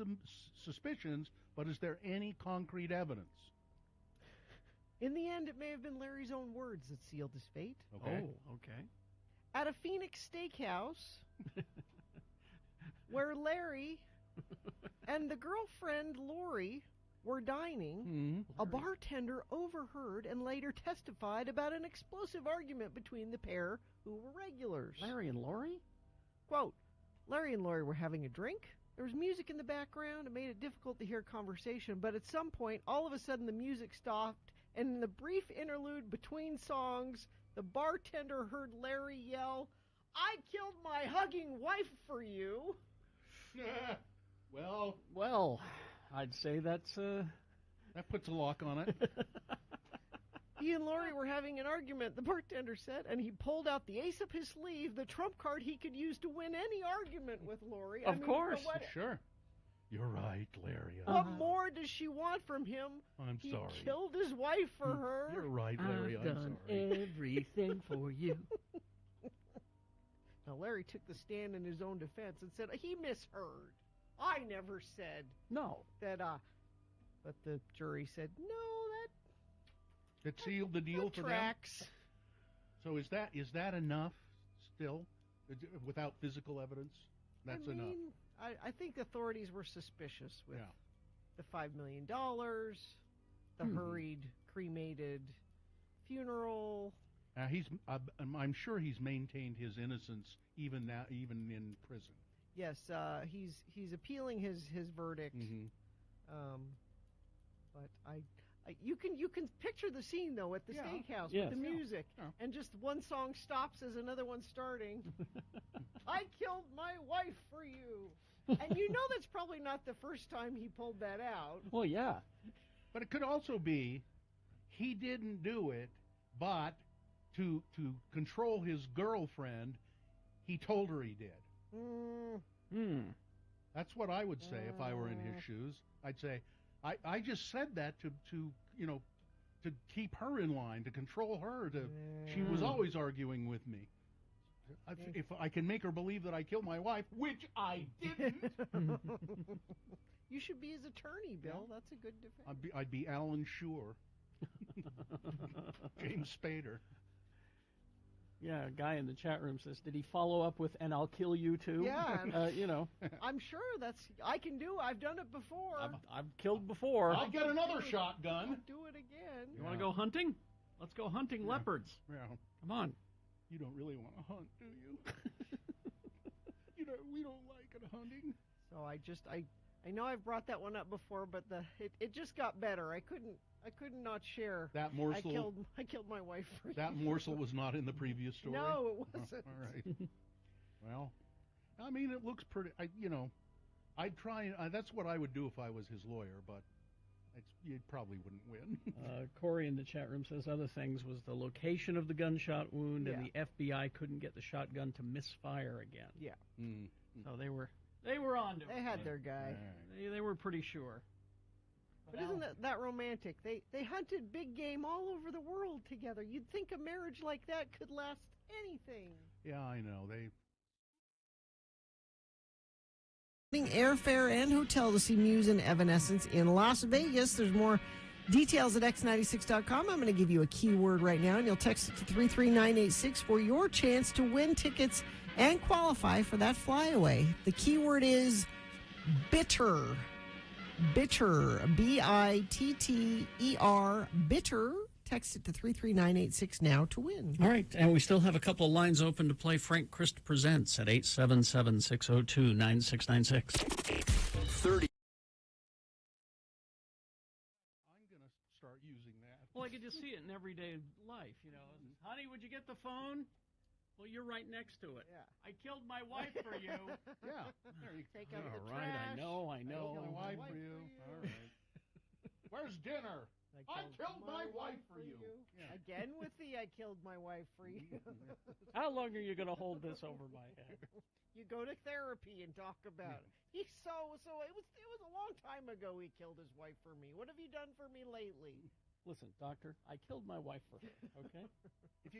suspicions, but is there any concrete evidence? In the end, it may have been Larry's own words that sealed his fate. Okay. Oh, okay. At a Phoenix steakhouse, where Larry and the girlfriend, Lori, were dining, a bartender overheard and later testified about an explosive argument between the pair who were regulars. Larry and Lori? Quote, "Larry and Lori were having a drink. There was music in the background. It made it difficult to hear conversation, but at some point, all of a sudden, the music stopped, and in the brief interlude between songs, the bartender heard Larry yell, 'I killed my hugging wife for you.'" Well, I'd say that's that puts a lock on it. He and Lori were having an argument, the bartender said, and he pulled out the ace up his sleeve, the trump card he could use to win any argument with Lori. Of course. Sure. You're right, Larry. What more does she want from him? I'm sorry. He killed his wife for her. You're right, Larry. I've done sorry. everything for you. Now, Larry took the stand in his own defense and said he misheard. I never said that. But the jury said no. That sealed the deal for tracks. Them. So is that enough? Still, without physical evidence, that's enough. I think authorities were suspicious with the $5 million, the hurried, cremated funeral. I'm sure he's maintained his innocence even in prison. Yes, he's appealing his verdict. But you can picture the scene though at the steakhouse with the music, and just one song stops as another one's starting. "I killed my wife for you," and you know that's probably not the first time he pulled that out. Well, yeah, but it could also be he didn't do it, but to control his girlfriend, he told her he did. That's what I would say if I were in his shoes. I'd say, I just said that to keep her in line, to control her. She was always arguing with me. If I can make her believe that I killed my wife, which I didn't. You should be his attorney, Bill. Yeah. That's a good defense. I'd be Alan Shure. James Spader. Yeah, a guy in the chat room says, did he follow up with, "and I'll kill you too"? Yeah. You know. I'm sure I can do. I've done it before. I've killed before. I'll get another shotgun. I'll do it again. You want to go hunting? Let's go hunting leopards. Yeah. Come on. You don't really want to hunt, do you? We don't like it hunting. So I know I've brought that one up before, but it just got better. I couldn't not share. That morsel. I killed my wife for you. That morsel was not in the previous story. No, it wasn't. All right. Well, I mean, it looks pretty. I'd try. That's what I would do if I was his lawyer, but you probably wouldn't win. Corey in the chat room says other things was the location of the gunshot wound, and the FBI couldn't get the shotgun to misfire again. Yeah. So they were on to it. They had their guy. They were pretty sure. But isn't that romantic? They hunted big game all over the world together. You'd think a marriage like that could last anything. Yeah, I know. Airfare and hotel to see Muse and Evanescence in Las Vegas. There's more details at x96.com. I'm going to give you a keyword right now, and you'll text it to 33986 for your chance to win tickets and qualify for that flyaway. The keyword is bitter. Bitter. B-I-T-T-E-R. Bitter. Text it to 33986 now to win. All right, and we still have a couple of lines open to play Frank Christ Presents at 877-602-9696. 30. I'm going to start using that. Well, I could just see it in everyday life, Honey, would you get the phone? Well, you're right next to it. Yeah. I killed my wife for you. Yeah. There you Take out the All right, trash. I know. I killed my wife for you. All right. Where's dinner? I killed my wife for you. Yeah. Again with the I killed my wife for you. How long are you going to hold this over my head? You go to therapy and talk about it. It was a long time ago he killed his wife for me. What have you done for me lately? Listen, doctor, I killed my wife for her, okay? If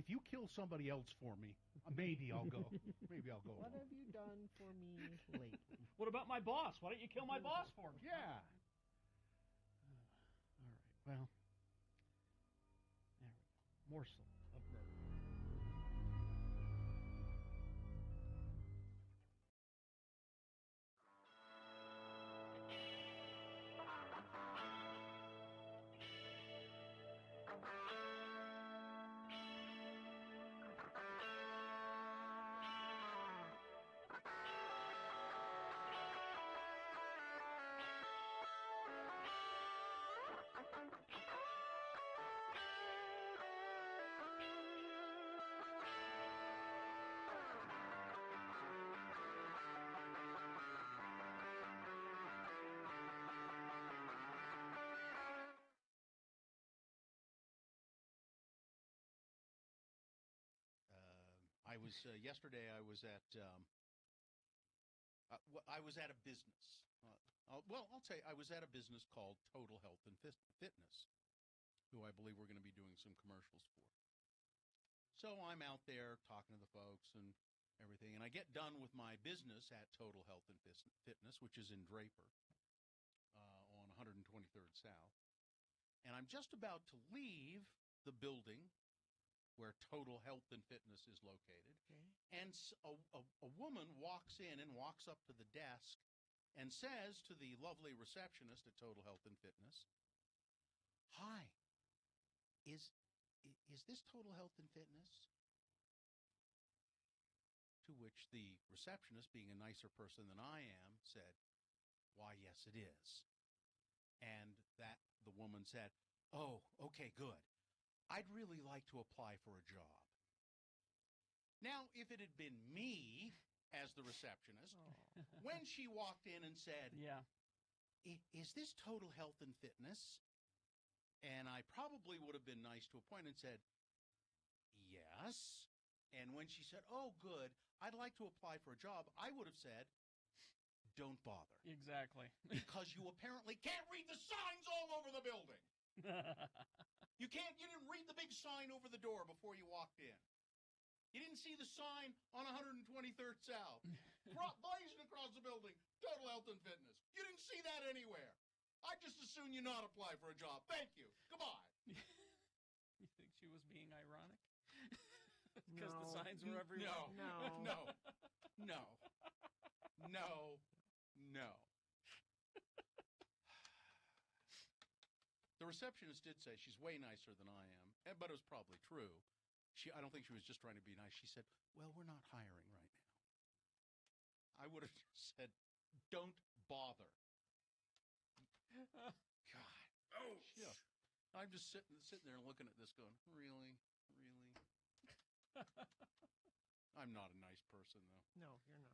you kill somebody else for me, maybe I'll go. Maybe I'll go. What have you done for me lately? What about my boss? Why don't you kill my boss for me? Yeah. All right, well, there we go. Morsel of murder. Yesterday. I was at a business. I'll say I was at a business called Total Health and Fitness, who I believe we're going to be doing some commercials for. So I'm out there talking to the folks and everything, and I get done with my business at Total Health and Fitness, which is in Draper on 123rd South, and I'm just about to leave the building where Total Health and Fitness is located. Okay. And a woman walks in and walks up to the desk and says to the lovely receptionist at Total Health and Fitness, "Hi, is this Total Health and Fitness?" To which the receptionist, being a nicer person than I am, said, "Why, yes, it is." And the woman said, "Oh, okay, good. I'd really like to apply for a job." Now, if it had been me as the receptionist, when she walked in and said, "Yeah, is this Total Health and Fitness?" And I probably would have been nice to a point and said, "Yes." And when she said, "Oh, good, I'd like to apply for a job," I would have said, "Don't bother." Exactly. Because you apparently can't read the signs all over the building. You didn't read the big sign over the door before you walked in. You didn't see the sign on 123rd South, blazing across the building, Total Health and Fitness. You didn't see that anywhere. I just assume you not apply for a job. Thank you. Goodbye. You think she was being ironic? Because the signs were everywhere? No. The receptionist did say she's way nicer than I am, but it was probably true. I don't think she was just trying to be nice. She said, "Well, we're not hiring right now." I would have said, don't bother. God. Oh, shit. I'm just sitting there and looking at this going, really? I'm not a nice person, though. No, you're not.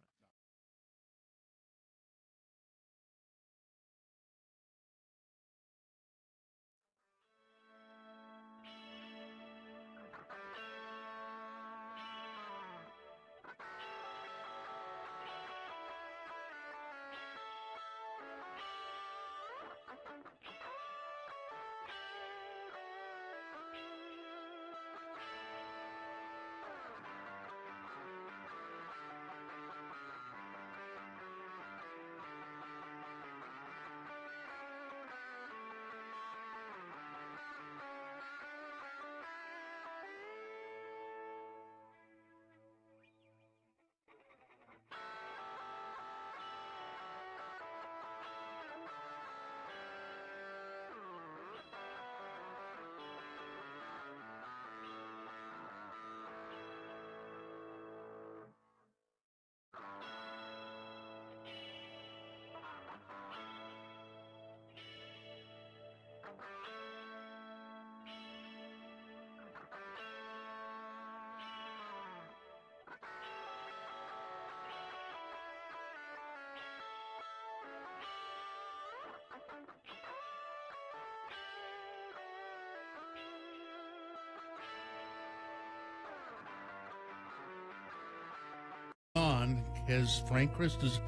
On, as Frank Christ is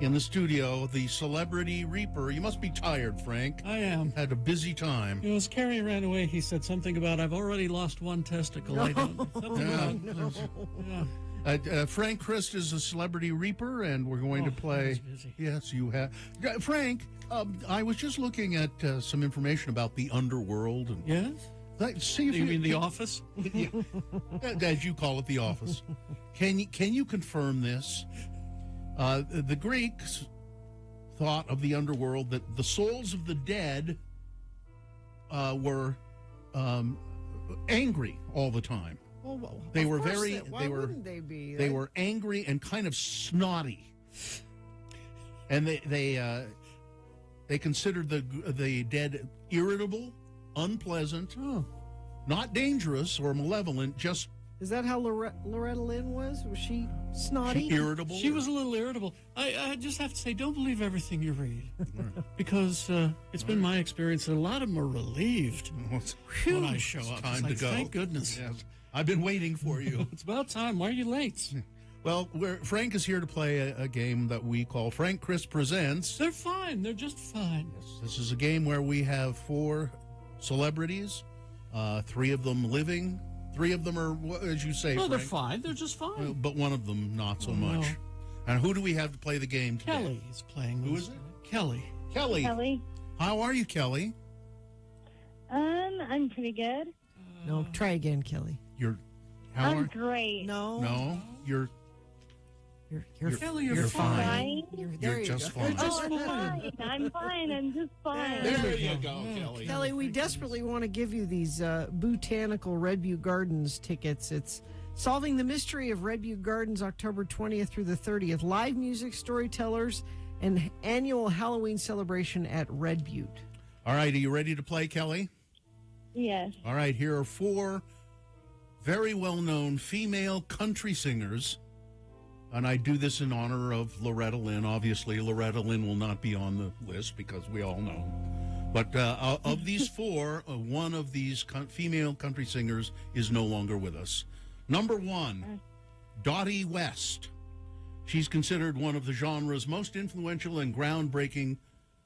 in the studio, the Celebrity Reaper. You must be tired, Frank. I am. Had a busy time. You know, as Carrie ran away, he said something about, I've already lost one testicle. I don't. Frank Christ is a Celebrity Reaper, and we're going to play. Yes, you have. Frank, I was just looking at some information about the underworld. And yes? See if you mean The Office? Yeah, as you call it, The Office. Can you confirm this? The Greeks thought of the underworld that the souls of the dead were angry all the time. Well, they were Why wouldn't they be? They were angry and kind of snotty, and they considered the dead irritable, unpleasant, not dangerous or malevolent, just. Is that how Loretta Lynn was? Was she snotty? Irritable? She was a little irritable. I just have to say, don't believe everything you read. Because it's been my experience that a lot of them are relieved when I show up. Time it's to go. Thank goodness. Yes. I've been waiting for you. It's about time. Why are you late? Well, Frank is here to play a game that we call Frank Christ Presents. They're fine. They're just fine. Yes, this is a game where we have 4 celebrities, 3 of them living. 3 of them are, as you say, Oh, they're Frank, fine. They're just fine. but one of them not so much. And who do we have to play the game today? Kelly is playing. Who is it? Kelly. Kelly. How are you, Kelly? I'm pretty good. No, try again, Kelly. I'm great. No, you're Kelly, you're fine. There You're you just go. fine. I'm fine. I'm just fine. There you go, Kelly. Kelly, we desperately want to give you these Botanical Red Butte Gardens tickets. It's Solving the Mystery of Red Butte Gardens, October 20th through the 30th. Live music, storytellers, and annual Halloween celebration at Red Butte. All right, are you ready to play, Kelly? Yes. All right, here are 4 very well-known female country singers. And I do this in honor of Loretta Lynn. Obviously, Loretta Lynn will not be on the list because we all know. But of these 4, one of these female country singers is no longer with us. Number 1, Dottie West. She's considered one of the genre's most influential and groundbreaking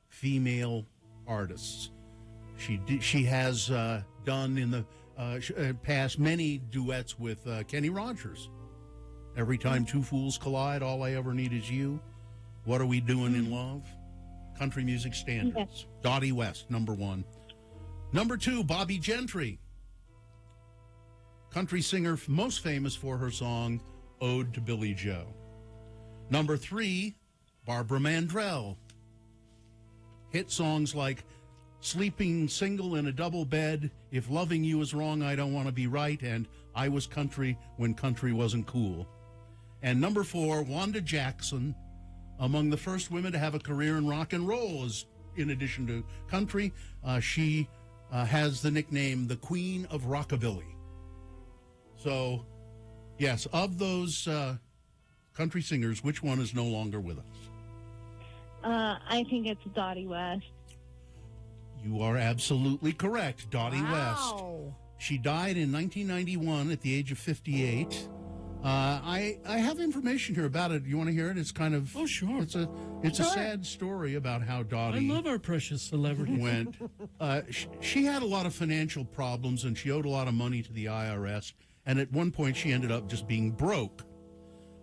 female artists. She has done in the past many duets with Kenny Rogers. Every time 2 fools collide, all I ever need is you. What are we doing in love? Country music standards. Yes. Dottie West, number 1. Number 2, Bobby Gentry. Country singer most famous for her song, Ode to Billy Joe. Number 3, Barbara Mandrell. Hit songs like Sleeping Single in a Double Bed, If Loving You Is Wrong, I Don't Want to Be Right, and I Was Country When Country Wasn't Cool. And number 4, Wanda Jackson, among the first women to have a career in rock and roll. In addition to country, she has the nickname the Queen of Rockabilly. So, yes, of those country singers, which one is no longer with us? I think it's Dottie West. You are absolutely correct, Dottie West. Wow. She died in 1991 at the age of 58. I have information here about it. You want to hear it? It's kind of sure. It's a sad story about how Dottie I love our precious celebrity. went. She had a lot of financial problems, and she owed a lot of money to the IRS. And at one point, she ended up just being broke.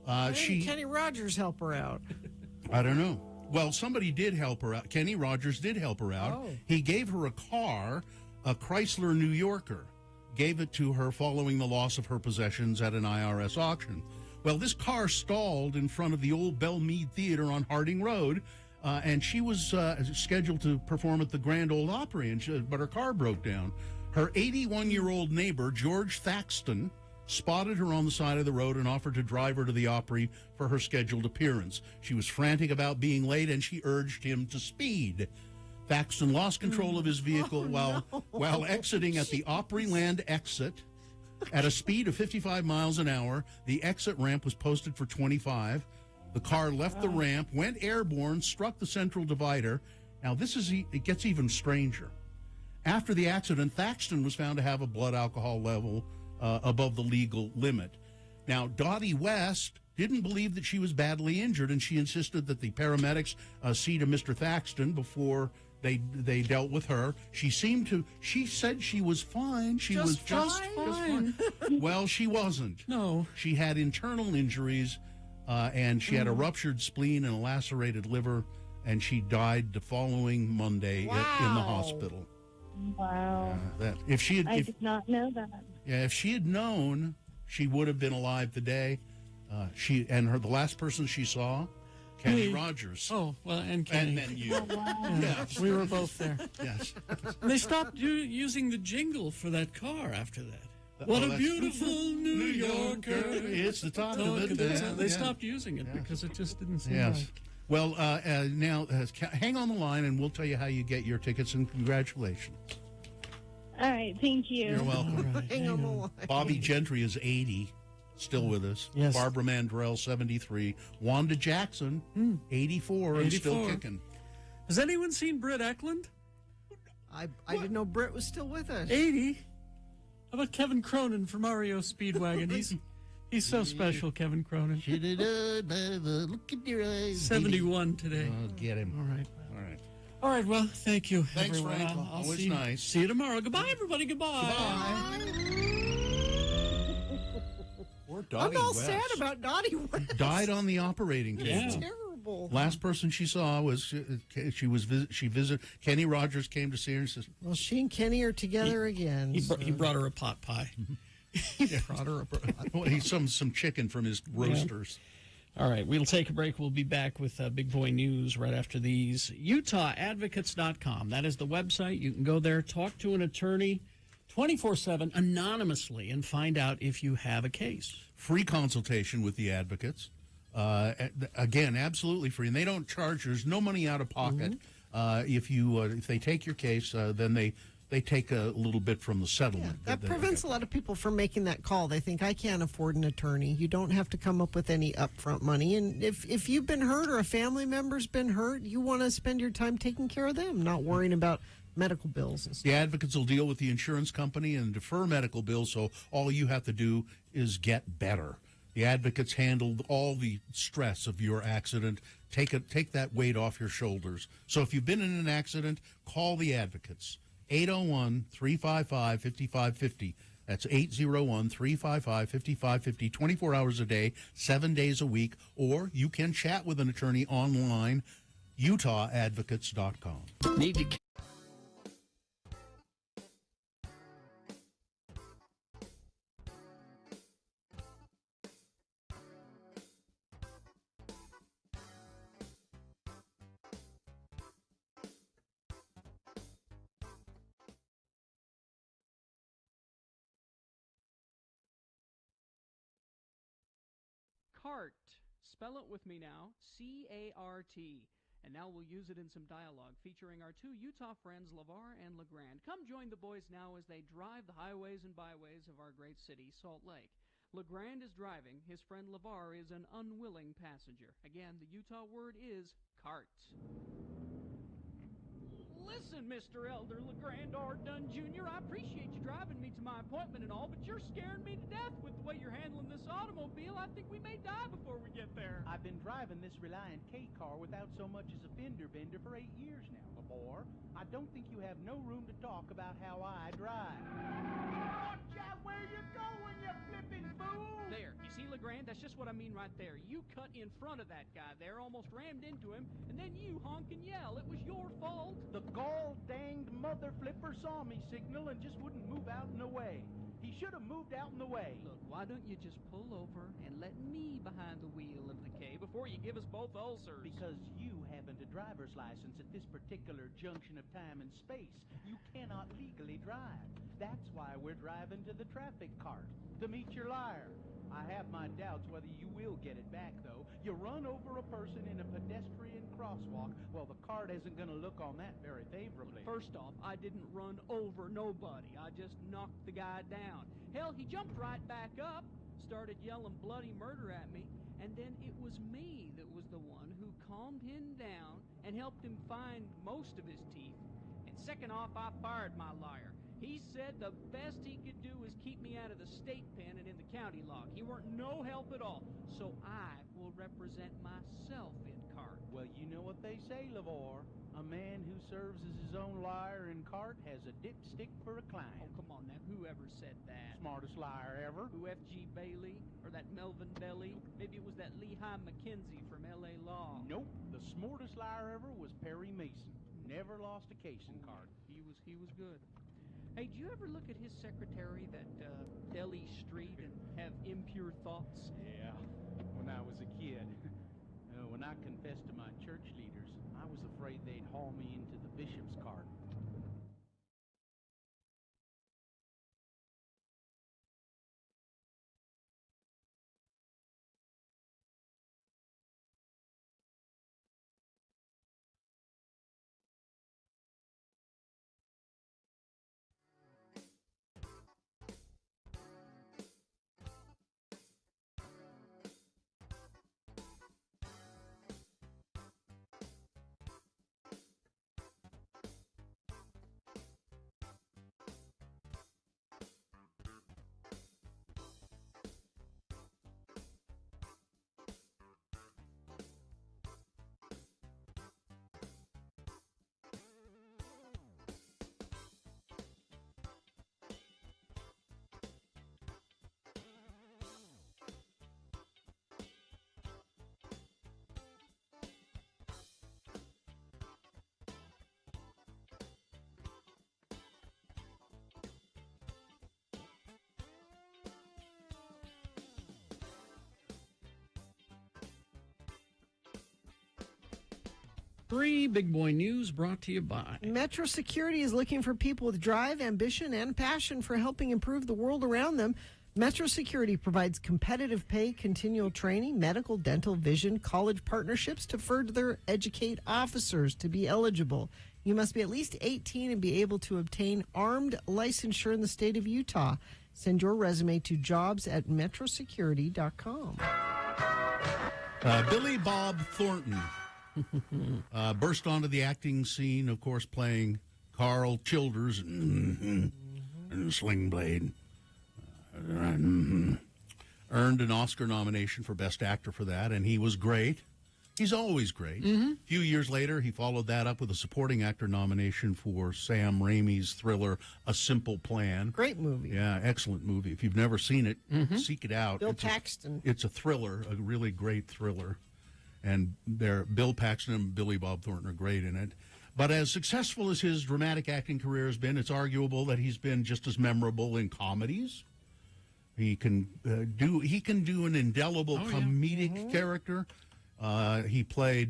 Why didn't Kenny Rogers help her out? I don't know. Well, somebody did help her out. Kenny Rogers did help her out. Oh. He gave her a car, a Chrysler New Yorker. Gave it to her following the loss of her possessions at an IRS auction. Well, this car stalled in front of the old Belle Meade Theater on Harding Road, and she was scheduled to perform at the Grand Ole Opry, but her car broke down. Her 81-year-old neighbor, George Thaxton, spotted her on the side of the road and offered to drive her to the Opry for her scheduled appearance. She was frantic about being late, and she urged him to speed. Thaxton lost control of his vehicle while exiting at the Opryland exit at a speed of 55 miles an hour. The exit ramp was posted for 25. The car left the ramp, went airborne, struck the central divider. Now, it gets even stranger. After the accident, Thaxton was found to have a blood alcohol level above the legal limit. Now, Dottie West didn't believe that she was badly injured, and she insisted that the paramedics see to Mr. Thaxton before they dealt with her. She said she was fine. She was just fine. Well, she wasn't. No. She had internal injuries, and she had a ruptured spleen and a lacerated liver, and she died the following Monday in the hospital. Wow. I did not know that. Yeah, if she had known, she would have been alive today. The last person she saw, Kenny Rogers. Oh, well, and Kenny. And then you. Oh, wow. Yes. We were both there. Yes. And they stopped using the jingle for that car after that. What a beautiful New Yorker. It's the talk of it. They stopped using it because it just didn't seem Yes. right. Well, now, hang on the line, and we'll tell you how you get your tickets, and congratulations. All right, thank you. You're welcome. Right, hang on the line. Bobby Gentry is 80, still with us. Yes. Barbara Mandrell, 73. Wanda Jackson, 84, and still 84. kicking. Has anyone seen Britt Eklund? I didn't know Britt was still with us. 80. How about Kevin Cronin from REO Speedwagon? He's so special, Kevin Cronin. Look at your eyes. 71 today. Oh, get him. All right. All right. All right, well, thank you, Thanks, everyone. Frank. I'll Always see nice. See you tomorrow. Goodbye, everybody. Goodbye. Poor Dottie I'm all West. sad about Dottie West. Died on the operating table. Yeah. Terrible. Last person she saw was she visited. Kenny Rogers came to see her and says, Well, she and Kenny are together again. He brought her a pot pie. brought her a pot. well, some chicken from his roasters. All right, we'll take a break. We'll be back with Big Boy News right after these. UtahAdvocates.com. That is the website. You can go there, talk to an attorney 24/7 anonymously, and find out if you have a case. Free consultation with the advocates. Again, absolutely free, and they don't charge. There's no money out of pocket. If they take your case, then they take a little bit from the settlement. That prevents a lot of people from making that call. They think, I can't afford an attorney. You don't have to come up with any upfront money. And if you've been hurt or a family member's been hurt, you want to spend your time taking care of them, not worrying about medical bills and stuff. The advocates will deal with the insurance company and defer medical bills, so all you have to do is get better. The advocates handled all the stress of your accident. Take that weight off your shoulders. So if you've been in an accident, call the advocates. 801-355-5550. That's 801-355-5550, 24 hours a day, 7 days a week. Or you can chat with an attorney online, UtahAdvocates.com. Need to. CART Spell it with me now, C-A-R-T. And now we'll use it in some dialogue featuring our two Utah friends, LeVar and LeGrand. Come join the boys now as they drive the highways and byways of our great city, Salt Lake. LeGrand is driving. His friend LeVar is an unwilling passenger. Again, the Utah word is cart. Listen, Mr. Elder LeGrand R. Dunn Jr., I appreciate you driving me to my appointment and all, but you're scaring me to death with the way you're handling this automobile. I think we may die before we get there. I've been driving this Reliant K car without so much as a fender bender for 8 years now, LeVar. I don't think you have no room to talk about how I drive. Watch out where you're going, you flipping fool! There, you see, LeGrand, that's just what I mean right there. You cut in front of that guy there, almost rammed into him, and then you honk and yell. It was your fault. The gall-danged mother flipper saw me signal and just wouldn't move out in the way. He should have moved out in the way. Look, why don't you just pull over and let me behind the wheel of the K before you give us both ulcers? Because you haven't a driver's license at this particular junction of time and space. You cannot legally drive. That's why we're driving to the traffic cart, to meet your liar. I have my doubts whether you will get it back, though. You run over a person in a pedestrian crosswalk, well, the cart isn't going to look on that very favorably. First off, I didn't run over nobody. I just knocked the guy down. Hell, he jumped right back up, started yelling bloody murder at me, and then it was me that was the one who calmed him down and helped him find most of his teeth. And second off, I fired my liar. He said the best he could do was keep me out of the state pen and in the county lock. He weren't no help at all. So I will represent myself in court. Well, you know what they say, LeVar. A man who serves as his own liar in court has a dipstick for a client. Oh, come on now. Whoever said that? Smartest liar ever. Who, F.G. Bailey? Or that Melvin Belly? Maybe it was that Lehigh McKenzie from L.A. Law. Nope. The smartest liar ever was Perry Mason. Never lost a case in court. He was good. Hey, do you ever look at his secretary, that Deli Street, and have impure thoughts? Yeah, when I was a kid. When I confessed to my church leaders, I was afraid they'd haul me into the bishop's cart. Free Big Boy News brought to you by Metro Security is looking for people with drive, ambition, and passion for helping improve the world around them. Metro Security provides competitive pay, continual training, medical, dental, vision, college partnerships to further educate officers to be eligible. You must be at least 18 and be able to obtain armed licensure in the state of Utah. Send your resume to jobs@metrosecurity.com. Billy Bob Thornton burst onto the acting scene, of course, playing Carl Childers in Sling Blade. Earned an Oscar nomination for Best Actor for that, and he was great. He's always great. A few years later, he followed that up with a supporting actor nomination for Sam Raimi's thriller, A Simple Plan. Great movie. Yeah, excellent movie. If you've never seen it, seek it out. Bill Paxton. It's a thriller, a really great thriller. And Bill Paxton and Billy Bob Thornton are great in it. But as successful as his dramatic acting career has been, it's arguable that he's been just as memorable in comedies. He can do an indelible comedic character. He played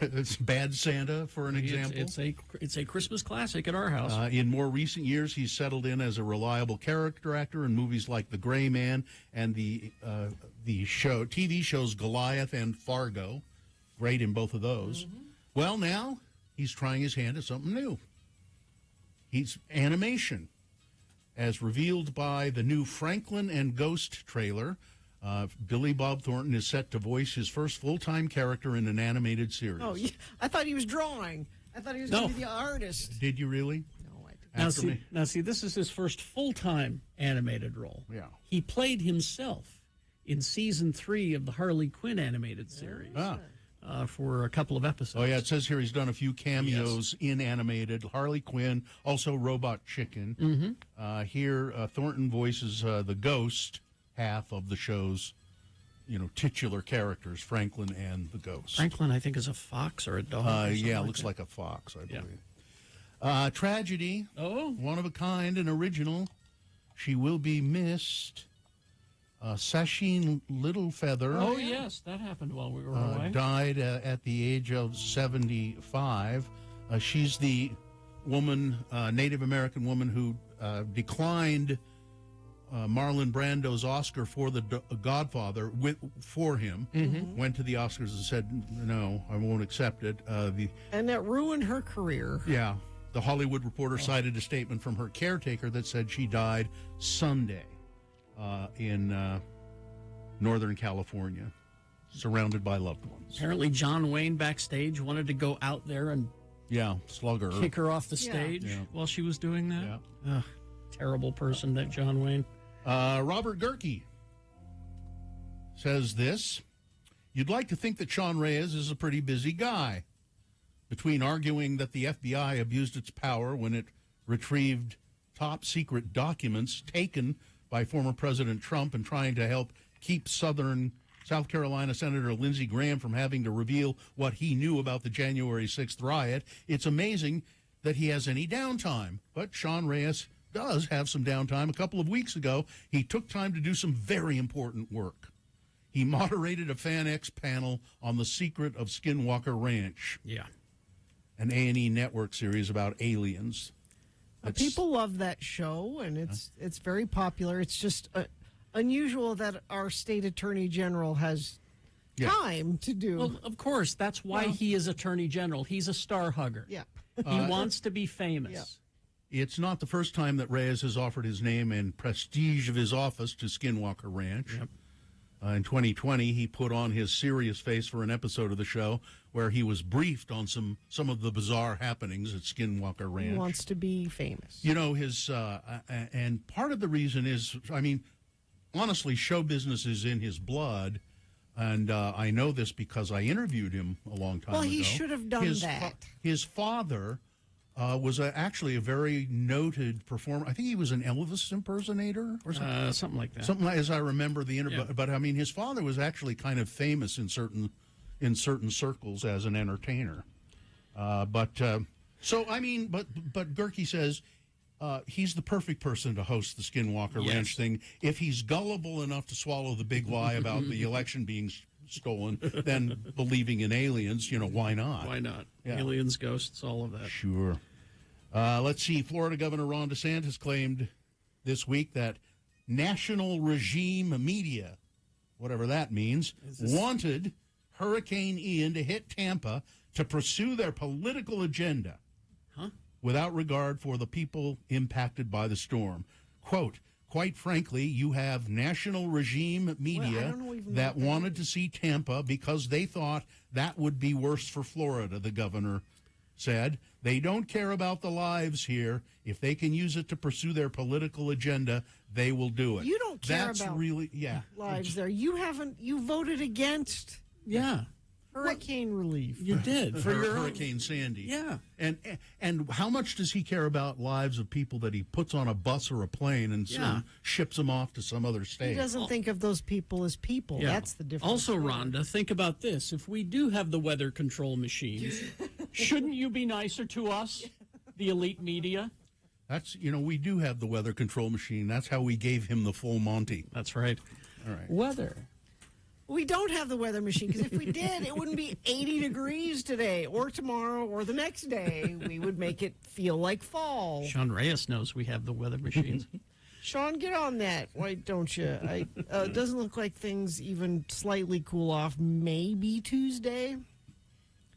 It's Bad Santa, for an example. It's a Christmas classic at our house. In more recent years, he's settled in as a reliable character actor in movies like The Gray Man and the TV shows Goliath and Fargo. Great in both of those. Mm-hmm. Well, now he's trying his hand at something new. He's animation, as revealed by the new Franklin and Ghost trailer. Billy Bob Thornton is set to voice his first full-time character in an animated series. Oh, yeah. I thought he was drawing. I thought he was going to be the artist. Did you really? No, I didn't. Now, see, this is his first full-time animated role. Yeah. He played himself in season 3 of the Harley Quinn animated series for a couple of episodes. Oh, yeah, it says here he's done a few cameos in animated. Harley Quinn, also Robot Chicken. Mm-hmm. Here, Thornton voices the ghost half of the show's, titular characters, Franklin and the Ghost. Franklin, I think, is a fox or a dog. Yeah, looks like a fox, I believe. Tragedy. Oh. One of a kind, an original. She will be missed. Sasheen Littlefeather. Oh, yes, that happened while we were away. Died at the age of 75. She's the woman, Native American woman, who declined Marlon Brando's Oscar for The Godfather for him. Mm-hmm. Went to the Oscars and said, no, I won't accept it. And that ruined her career. Yeah. The Hollywood Reporter cited a statement from her caretaker that said she died Sunday in Northern California, surrounded by loved ones. Apparently, John Wayne backstage wanted to go out there and slug her. Kick her off the stage while she was doing that. Yeah. Terrible person, that John Wayne. Robert Gerke says this. You'd like to think that Sean Reyes is a pretty busy guy. Between arguing that the FBI abused its power when it retrieved top-secret documents taken by former President Trump and trying to help keep South Carolina Senator Lindsey Graham from having to reveal what he knew about the January 6th riot, it's amazing that he has any downtime. But Sean Reyes does have some downtime. A couple of weeks ago, he took time to do some very important work. He moderated a FanX panel on the secret of Skinwalker Ranch. Yeah. An A&E network series about aliens. People love that show, and it's very popular. It's just unusual that our state attorney general has time to do. Well, of course, that's why he is attorney general. He's a star hugger. Yeah. He wants to be famous. Yeah. It's not the first time that Reyes has offered his name and prestige of his office to Skinwalker Ranch. Yep. In 2020, he put on his serious face for an episode of the show where he was briefed on some of the bizarre happenings at Skinwalker Ranch. He wants to be famous. His and part of the reason is, honestly, show business is in his blood, and I know this because I interviewed him a long time ago. Well, he should have done that. His father was actually a very noted performer. I think he was an Elvis impersonator or something. Something like that. Something like, as I remember the interview. Yeah. But his father was actually kind of famous in certain circles as an entertainer. But Gerke says he's the perfect person to host the Skinwalker Ranch thing. If he's gullible enough to swallow the big lie about the election being stolen, then believing in aliens, why not? Why not? Yeah. Aliens, ghosts, all of that. Sure. Let's see. Florida Governor Ron DeSantis claimed this week that national regime media, whatever that means, wanted Hurricane Ian to hit Tampa to pursue their political agenda without regard for the people impacted by the storm. Quote, quite frankly, you have national regime media that wanted to see Tampa because they thought that would be worse for Florida, the governor said. They don't care about the lives here. If they can use it to pursue their political agenda, they will do it. You don't care That's about really, lives there. You voted against hurricane relief. You did for your Hurricane Sandy. Yeah. And how much does he care about lives of people that he puts on a bus or a plane and ships them off to some other state? He doesn't think of those people as people. Yeah. That's the difference. Also, Rhonda, think about this. If we do have the weather control machines, shouldn't you be nicer to us, the elite media? That's, we do have the weather control machine. That's how we gave him the full Monty. That's right. All right. Weather. We don't have the weather machine because if we did, it wouldn't be 80 degrees today or tomorrow or the next day. We would make it feel like fall. Sean Reyes knows we have the weather machines. Sean, get on that. Why don't you? It doesn't look like things even slightly cool off. Maybe Tuesday.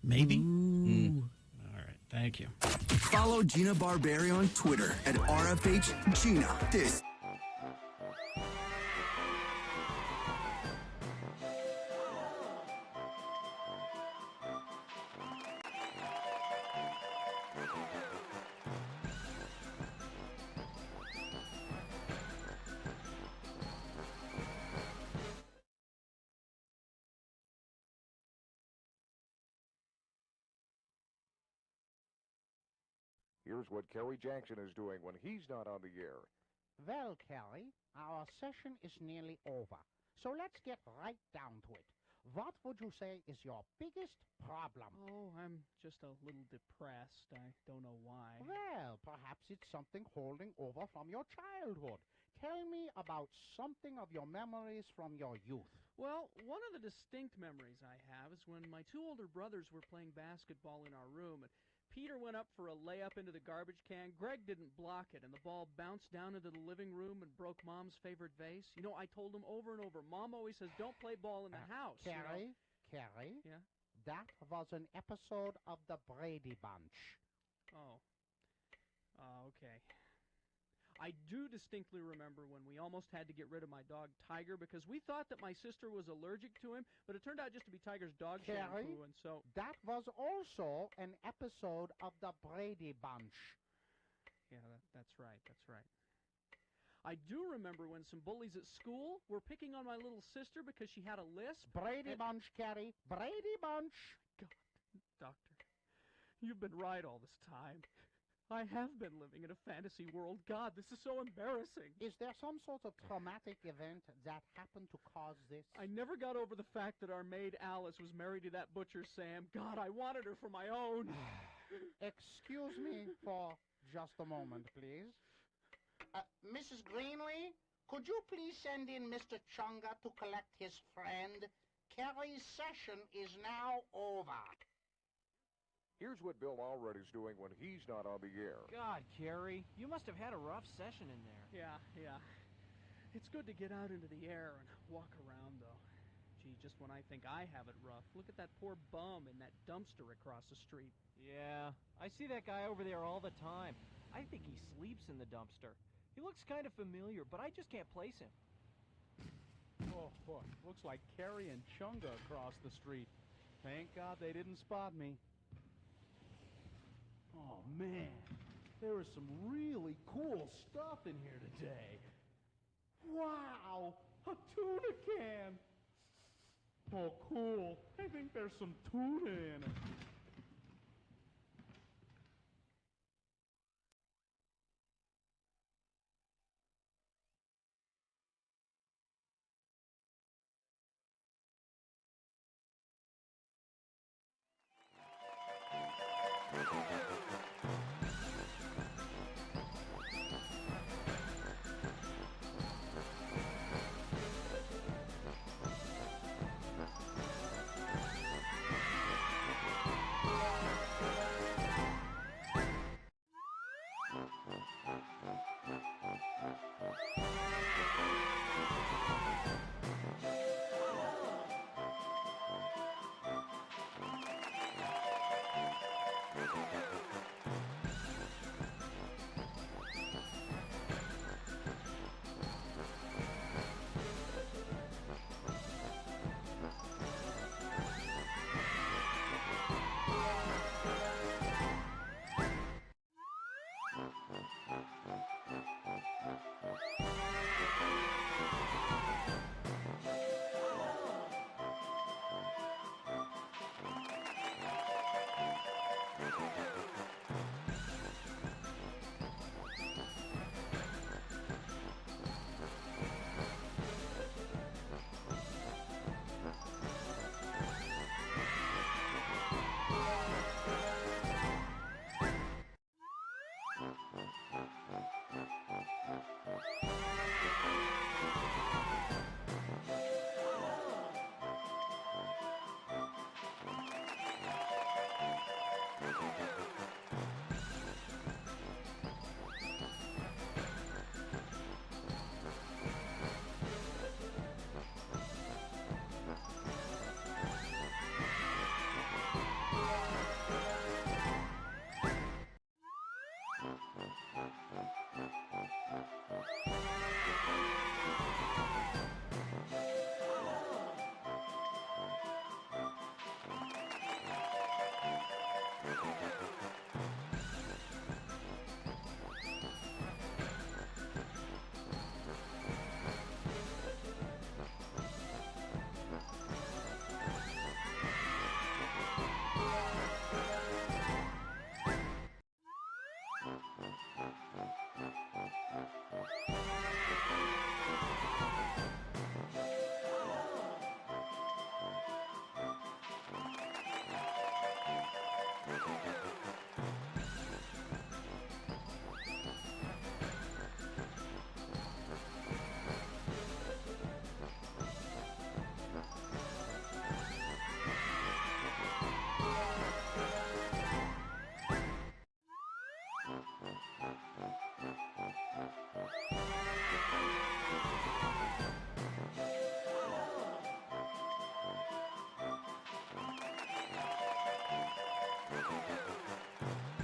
Maybe. All right. Thank you. Follow Gina Barberi on Twitter at RFHGina. This Here's what Kerry Jackson is doing when he's not on the air. Well, Kelly, our session is nearly over. So let's get right down to it. What would you say is your biggest problem? Oh, I'm just a little depressed. I don't know why. Well, perhaps it's something holding over from your childhood. Tell me about something of your memories from your youth. Well, one of the distinct memories I have is when my two older brothers were playing basketball in our room, and Peter went up for a layup into the garbage can. Greg didn't block it, and the ball bounced down into the living room and broke Mom's favorite vase. You know, I told him over and over, Mom always says, don't play ball in the house. Carrie, Yeah? that was an episode of the Brady Bunch. Oh. Okay. I do distinctly remember when we almost had to get rid of my dog Tiger because we thought that my sister was allergic to him, but it turned out just to be Tiger's dog Carrie, shampoo, and so that was also an episode of the Brady Bunch. yeah, that's right. That's right. I do remember when some bullies at school were picking on my little sister because she had a lisp. Brady Bunch, Carrie. Brady Bunch. God, Doctor, you've been right all this time. I have been living in a fantasy world. God, this is so embarrassing. Is there some sort of traumatic event that happened to cause this? I never got over the fact that our maid Alice was married to that butcher Sam. God, I wanted her for my own. Excuse me for just a moment, please. Mrs. Greenlee, could you please send in Mr. Chunga to collect his friend? Kerry's session is now over. Here's what Bill Allred's doing when he's not on the air. God, Kerry, you must have had a rough session in there. Yeah. It's good to get out into the air and walk around, though. Gee, just when I think I have it rough, look at that poor bum in that dumpster across the street. Yeah, I see that guy over there all the time. I think he sleeps in the dumpster. He looks kind of familiar, but I just can't place him. Oh, boy, looks like Kerry and Chunga across the street. Thank God they didn't spot me. Oh, man, there is some really cool stuff in here today. Wow, a tuna can. Oh, cool. I think there's some tuna in it.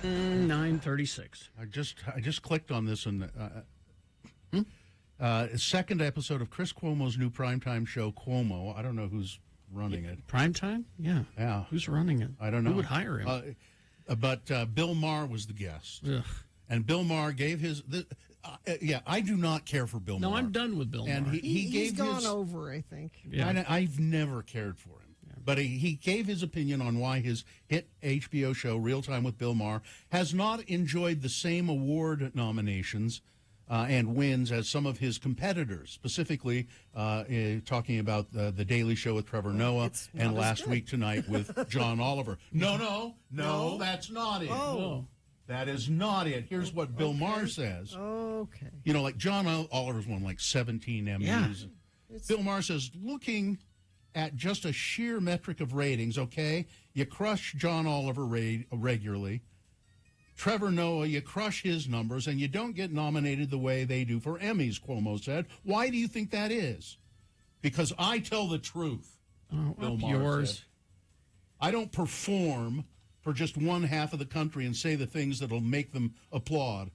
Mm, 9:36. I just clicked on this and second episode of Chris Cuomo's new primetime show, Cuomo. I don't know who's running it. Primetime? Yeah. Yeah. Who's running it? I don't know. Who would hire him? But Bill Maher was the guest. Ugh. And Bill Maher gave his... I do not care for Bill Maher. No, I'm done with Bill Maher. And He's gone over, I think. Yeah. I've never cared for him. Yeah. But he gave his opinion on why his hit HBO show, Real Time with Bill Maher, has not enjoyed the same award nominations and wins as some of his competitors, specifically talking about The Daily Show with Trevor Noah and Last Week Tonight with John Oliver. No, that's not it. Oh. No. That is not it. Here's what Bill Maher says. Okay. You know, like John Oliver's won like 17 Emmys. Yeah. Bill Maher says, looking at just a sheer metric of ratings, okay, you crush John Oliver regularly. Trevor Noah, you crush his numbers, and you don't get nominated the way they do for Emmys, Cuomo said. Why do you think that is? Because I tell the truth, Bill Maher said. I don't perform for just one half of the country and say the things that'll make them applaud.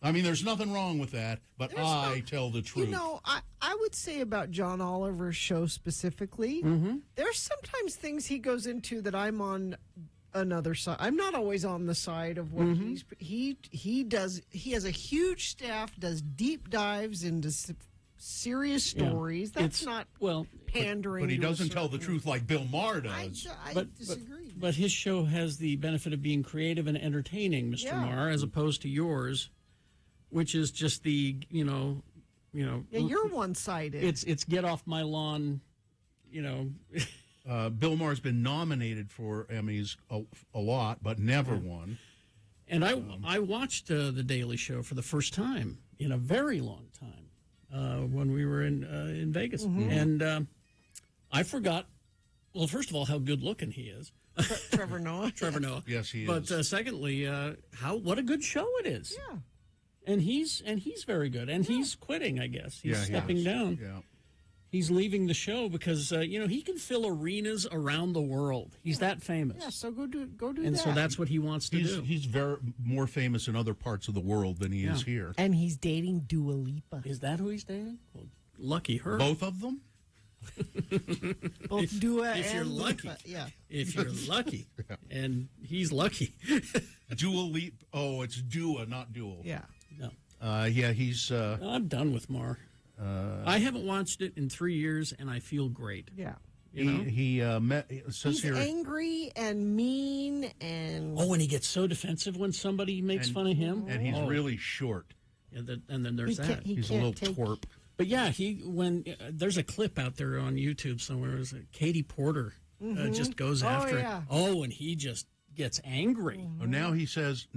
I mean, there's nothing wrong with that, but I tell the truth. You know, I would say about John Oliver's show specifically, there's sometimes things he goes into that I'm on another side. I'm not always on the side of what he does. He has a huge staff, does deep dives into serious stories. That's not pandering. But he doesn't tell the truth like Bill Maher does. I disagree. But his show has the benefit of being creative and entertaining, Mr. Maher, as opposed to yours, which is just the, you know. Yeah, you're one-sided. It's get off my lawn, you know. Bill Maher's been nominated for Emmys a lot, but never won. And I watched The Daily Show for the first time in a very long time when we were in Vegas. And I forgot, well, first of all, how good-looking he is. Trevor Noah. Trevor Noah. Yes, he is. But secondly, what a good show it is. Yeah. And he's very good. And he's quitting, I guess. He's stepping down. Yeah. He's leaving the show because he can fill arenas around the world. He's that famous. Yeah, so go do and that. so that's what he wants to do. He's more famous in other parts of the world than he is here. And he's dating Dua Lipa. Is that who he's dating? Well, lucky her. Both of them? Both Dua and you're lucky. Lipa. Yeah. If you're lucky. And he's lucky. Dua Lipa. Oh, it's Dua, not Dual. Yeah. No. He's... I'm done with Maher. I haven't watched it in 3 years, and I feel great. Yeah. He says he's here... angry and mean and... Oh, and he gets so defensive when somebody makes fun of him. And he's really short. And then there's that. He's a little twerp. But yeah, there's a clip out there on YouTube somewhere. It Katie Porter just goes after it. Oh, and he just gets angry. Oh, now he says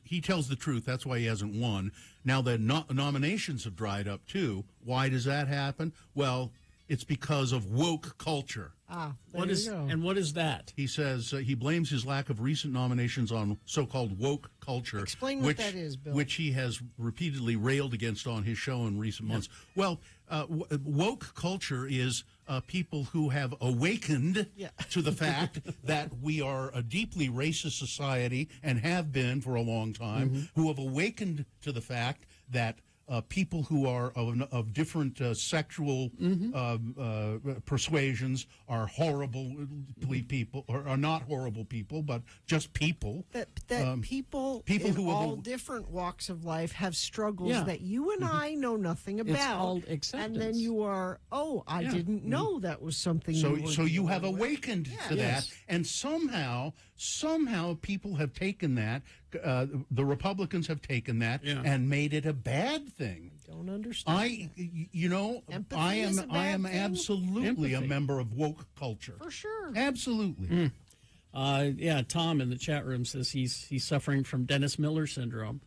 he tells the truth. That's why he hasn't won. Now the nominations have dried up too. Why does that happen? Well, it's because of woke culture. What is that? He says he blames his lack of recent nominations on so-called woke culture. Explain what that is, Bill. Which he has repeatedly railed against on his show in recent months. Well, woke culture is people who have awakened to the fact that we are a deeply racist society and have been for a long time, who have awakened to the fact that people who are of different sexual persuasions are horrible people, or are not horrible people, but just people. That people in who all different walks of life have struggles Yeah. that you and I know nothing about. It's called acceptance. And then you are, I didn't know that was something. So you have awakened to Yes. that, and somehow people have taken that. The Republicans have taken that and made it a bad thing. I don't understand. Empathy I is a am bad thing? absolutely a member of woke culture. For sure. Absolutely. Tom in the chat room says he's suffering from Dennis Miller syndrome.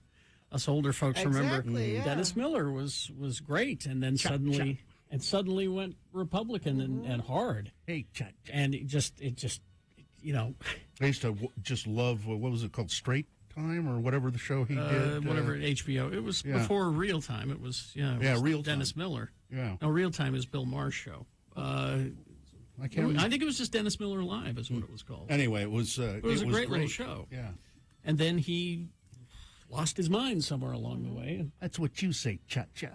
Us older folks remember Dennis Miller was great, and then suddenly went Republican and hard. Hey, and it just I used to just love what was it called, Straight Time or whatever the show he did. Whatever HBO. It was before Real Time. It was Real Dennis Time. Miller. Yeah. No, Real Time is Bill Maher's show. I can't. I think it was just Dennis Miller Live, is what it was called. Anyway, it was. It was a great little show. Yeah. And then he lost his mind somewhere along the way. That's what you say, cha-cha.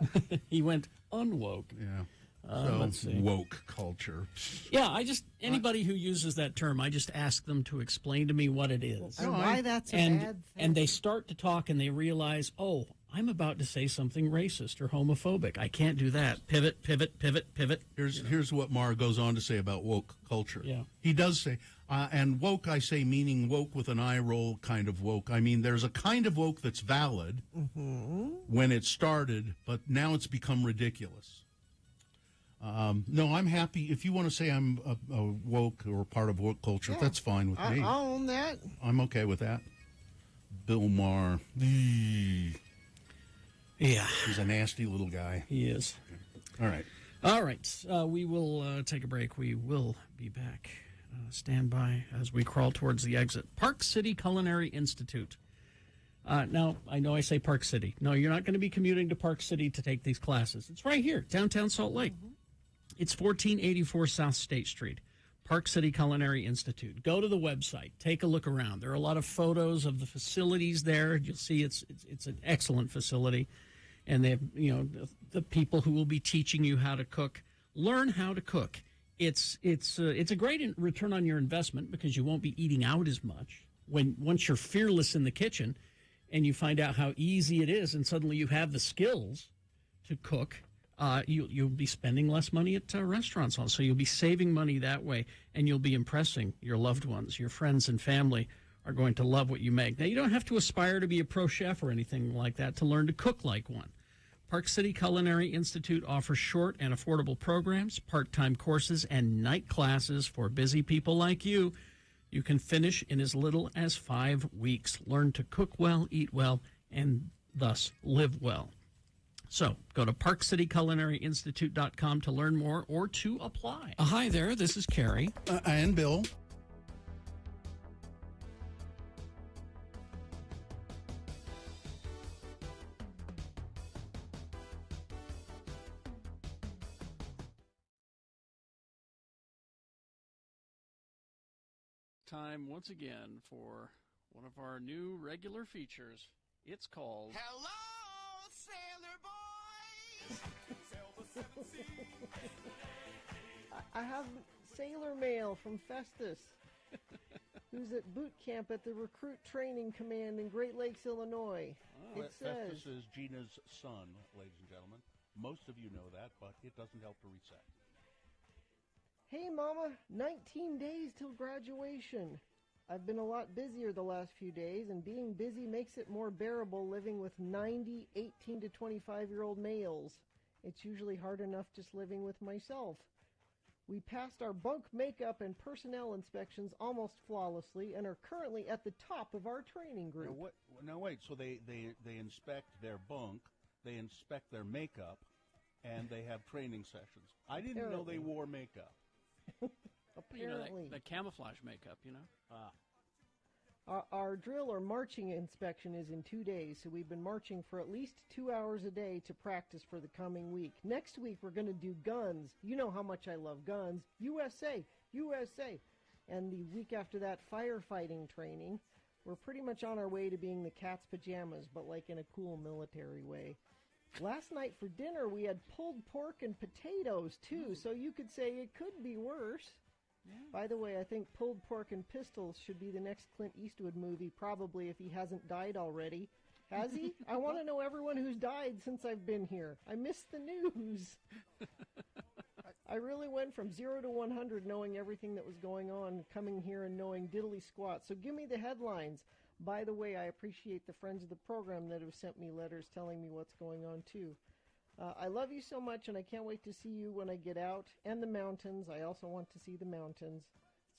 He went unwoke. Yeah. Let's see. Woke culture. Yeah, anybody who uses that term, I just ask them to explain to me what it is. And why that's a bad thing. And they start to talk and they realize, oh, I'm about to say something racist or homophobic. I can't do that. Pivot, pivot, pivot, pivot. Here's what Maher goes on to say about woke culture. Yeah. He does say, and woke, I say, meaning woke with an eye roll kind of woke. I mean, there's a kind of woke that's valid when it started, but now it's become ridiculous. No, I'm happy. If you want to say I'm a woke or part of woke culture, that's fine with me. I'll own that. I'm okay with that. Bill Maher. Yeah. He's a nasty little guy. He is. All right. All right. We will take a break. We will be back. Stand by as we crawl towards the exit. Park City Culinary Institute. Now, I know I say Park City. No, you're not going to be commuting to Park City to take these classes. It's right here, downtown Salt Lake. It's 1484 South State Street, Park City Culinary Institute. Go to the website. Take a look around. There are a lot of photos of the facilities there. You'll see it's an excellent facility. And they have, the people who will be teaching you how to cook. Learn how to cook. It's a great return on your investment because you won't be eating out as much once you're fearless in the kitchen and you find out how easy it is and suddenly you have the skills to cook. You'll be spending less money at restaurants also. You'll be saving money that way, and you'll be impressing your loved ones. Your friends and family are going to love what you make. Now, you don't have to aspire to be a pro chef or anything like that to learn to cook like one. Park City Culinary Institute offers short and affordable programs, part-time courses, and night classes for busy people like you. You can finish in as little as 5 weeks. Learn to cook well, eat well, and thus live well. So go to parkcityculinaryinstitute.com to learn more or to apply. Hi there, this is Carrie. And Bill. Time once again for one of our new regular features. It's called Hello, Sailor Boys! I have sailor mail from Festus, who's at boot camp at the Recruit Training Command in Great Lakes, Illinois. It says, Festus is Gina's son, ladies and gentlemen. Most of you know that, but it doesn't help to reset. Hey, Mama, 19 days till graduation. I've been a lot busier the last few days, and being busy makes it more bearable living with 90 18 to 25-year-old males. It's usually hard enough just living with myself. We passed our bunk makeup and personnel inspections almost flawlessly and are currently at the top of our training group. Now wait, so they inspect their bunk, they inspect their makeup, and they have training sessions. I didn't know they wore makeup. Apparently. The camouflage makeup, Our drill or marching inspection is in 2 days, so we've been marching for at least 2 hours a day to practice for the coming week. Next week, we're going to do guns. You know how much I love guns. USA, USA. And the week after that, firefighting training. We're pretty much on our way to being the cat's pajamas, but like in a cool military way. Last night for dinner, we had pulled pork and potatoes, too, so you could say it could be worse. Yeah. By the way, I think Pulled Pork and Pistols should be the next Clint Eastwood movie, probably if he hasn't died already. Has he? I want to know everyone who's died since I've been here. I missed the news. I really went from 0 to 100 knowing everything that was going on, coming here and knowing diddly squat. So give me the headlines. By the way, I appreciate the friends of the program that have sent me letters telling me what's going on, too. I love you so much, and I can't wait to see you when I get out. And the mountains. I also want to see the mountains.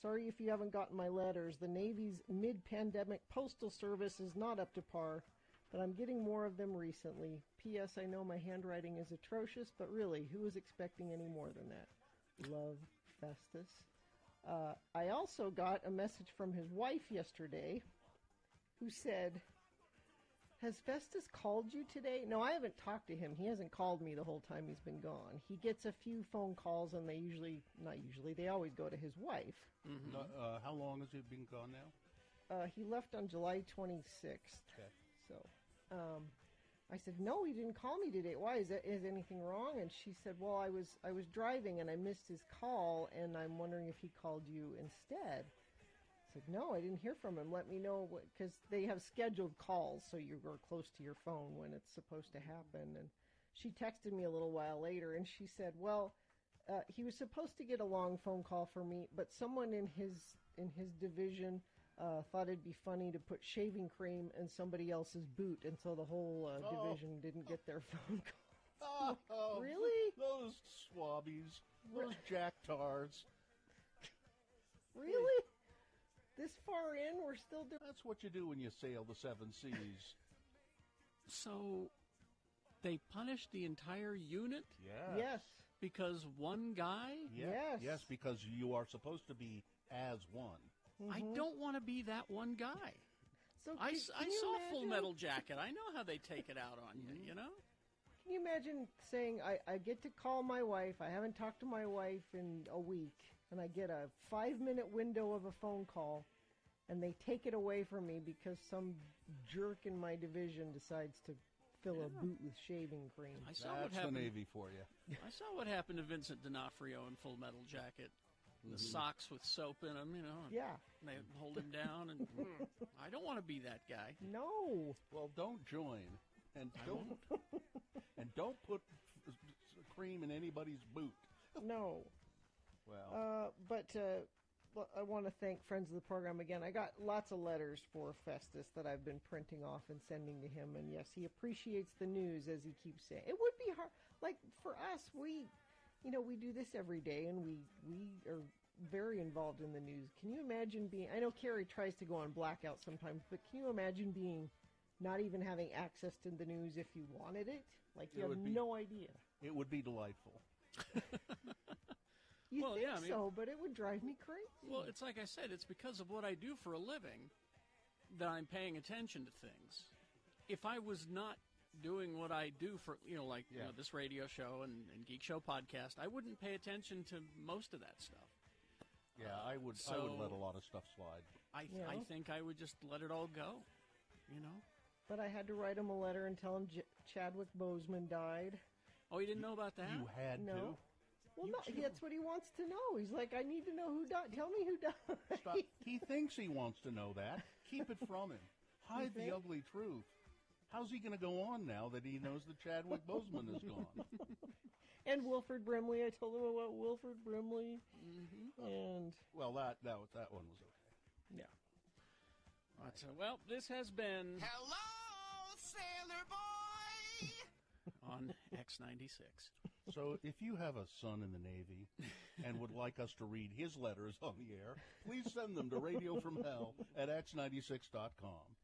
Sorry if you haven't gotten my letters. The Navy's mid-pandemic postal service is not up to par, but I'm getting more of them recently. P.S. I know my handwriting is atrocious, but really, who was expecting any more than that? Love, Festus. I also got a message from his wife yesterday, who said, "Has Festus called you today?" No, I haven't talked to him. He hasn't called me the whole time he's been gone. He gets a few phone calls, and they always go to his wife. Mm-hmm. How long has he been gone now? He left on July 26th. Okay. So, I said, "No, he didn't call me today. Why? Is anything wrong?" And she said, "Well, I was driving and I missed his call, and I'm wondering if he called you instead." I said, "No, I didn't hear from him. Let me know," because they have scheduled calls, so you're close to your phone when it's supposed to happen. And she texted me a little while later, and she said, "Well, he was supposed to get a long phone call from me, but someone in his division thought it'd be funny to put shaving cream in somebody else's boot, and so the whole division didn't get their phone calls." Oh, really? Those swabbies, those jacktars. Really? This far in, we're still doing... That's what you do when you sail the seven seas. So, they punished the entire unit? Yes. Because one guy? Yes. Yes, because you are supposed to be as one. I don't want to be that one guy. So I can you saw imagine? Full Metal Jacket. I know how they take it out on you, you know? Can you imagine saying, I get to call my wife, I haven't talked to my wife in a week, and I get a 5-minute window of a phone call, and they take it away from me because some jerk in my division decides to fill a boot with shaving cream. I saw what happened. the Navy for you. I saw what happened to Vincent D'Onofrio in Full Metal Jacket. The socks with soap in them, you know. And Yeah. they hold him down, and I don't want to be that guy. No. Well, don't join, and don't put cream in anybody's boot. No. Well, I want to thank friends of the program again. I got lots of letters for Festus that I've been printing off and sending to him, and yes, he appreciates the news, as he keeps saying. It would be hard, like for us, we do this every day, and we are very involved in the news. Can you imagine being? I know Carrie tries to go on blackout sometimes, but can you imagine being not even having access to the news if you wanted it? Like you have no idea. It would be delightful. You Well, think yeah, I mean- so, but it would drive me crazy. Well, it's like I said, it's because of what I do for a living that I'm paying attention to things. If I was not doing what I do for, this radio show and Geek Show podcast, I wouldn't pay attention to most of that stuff. Yeah, I would let a lot of stuff slide. I think I would just let it all go, you know? But I had to write him a letter and tell him Chadwick Boseman died. Oh, you didn't know about that? You had No. to. Well, no, that's what he wants to know. He's like, I need to know who died. Tell me who died. Stop. He thinks he wants to know that. Keep it from him. Hide the ugly truth. How's he going to go on now that he knows that Chadwick Boseman is gone? And Wilford Brimley. I told him about Wilford Brimley. And well, that one was okay. Yeah. Well, this has been Hello, Sailor Boy! on X96. So if you have a son in the Navy and would like us to read his letters on the air, please send them to radiofromhell@x96.com.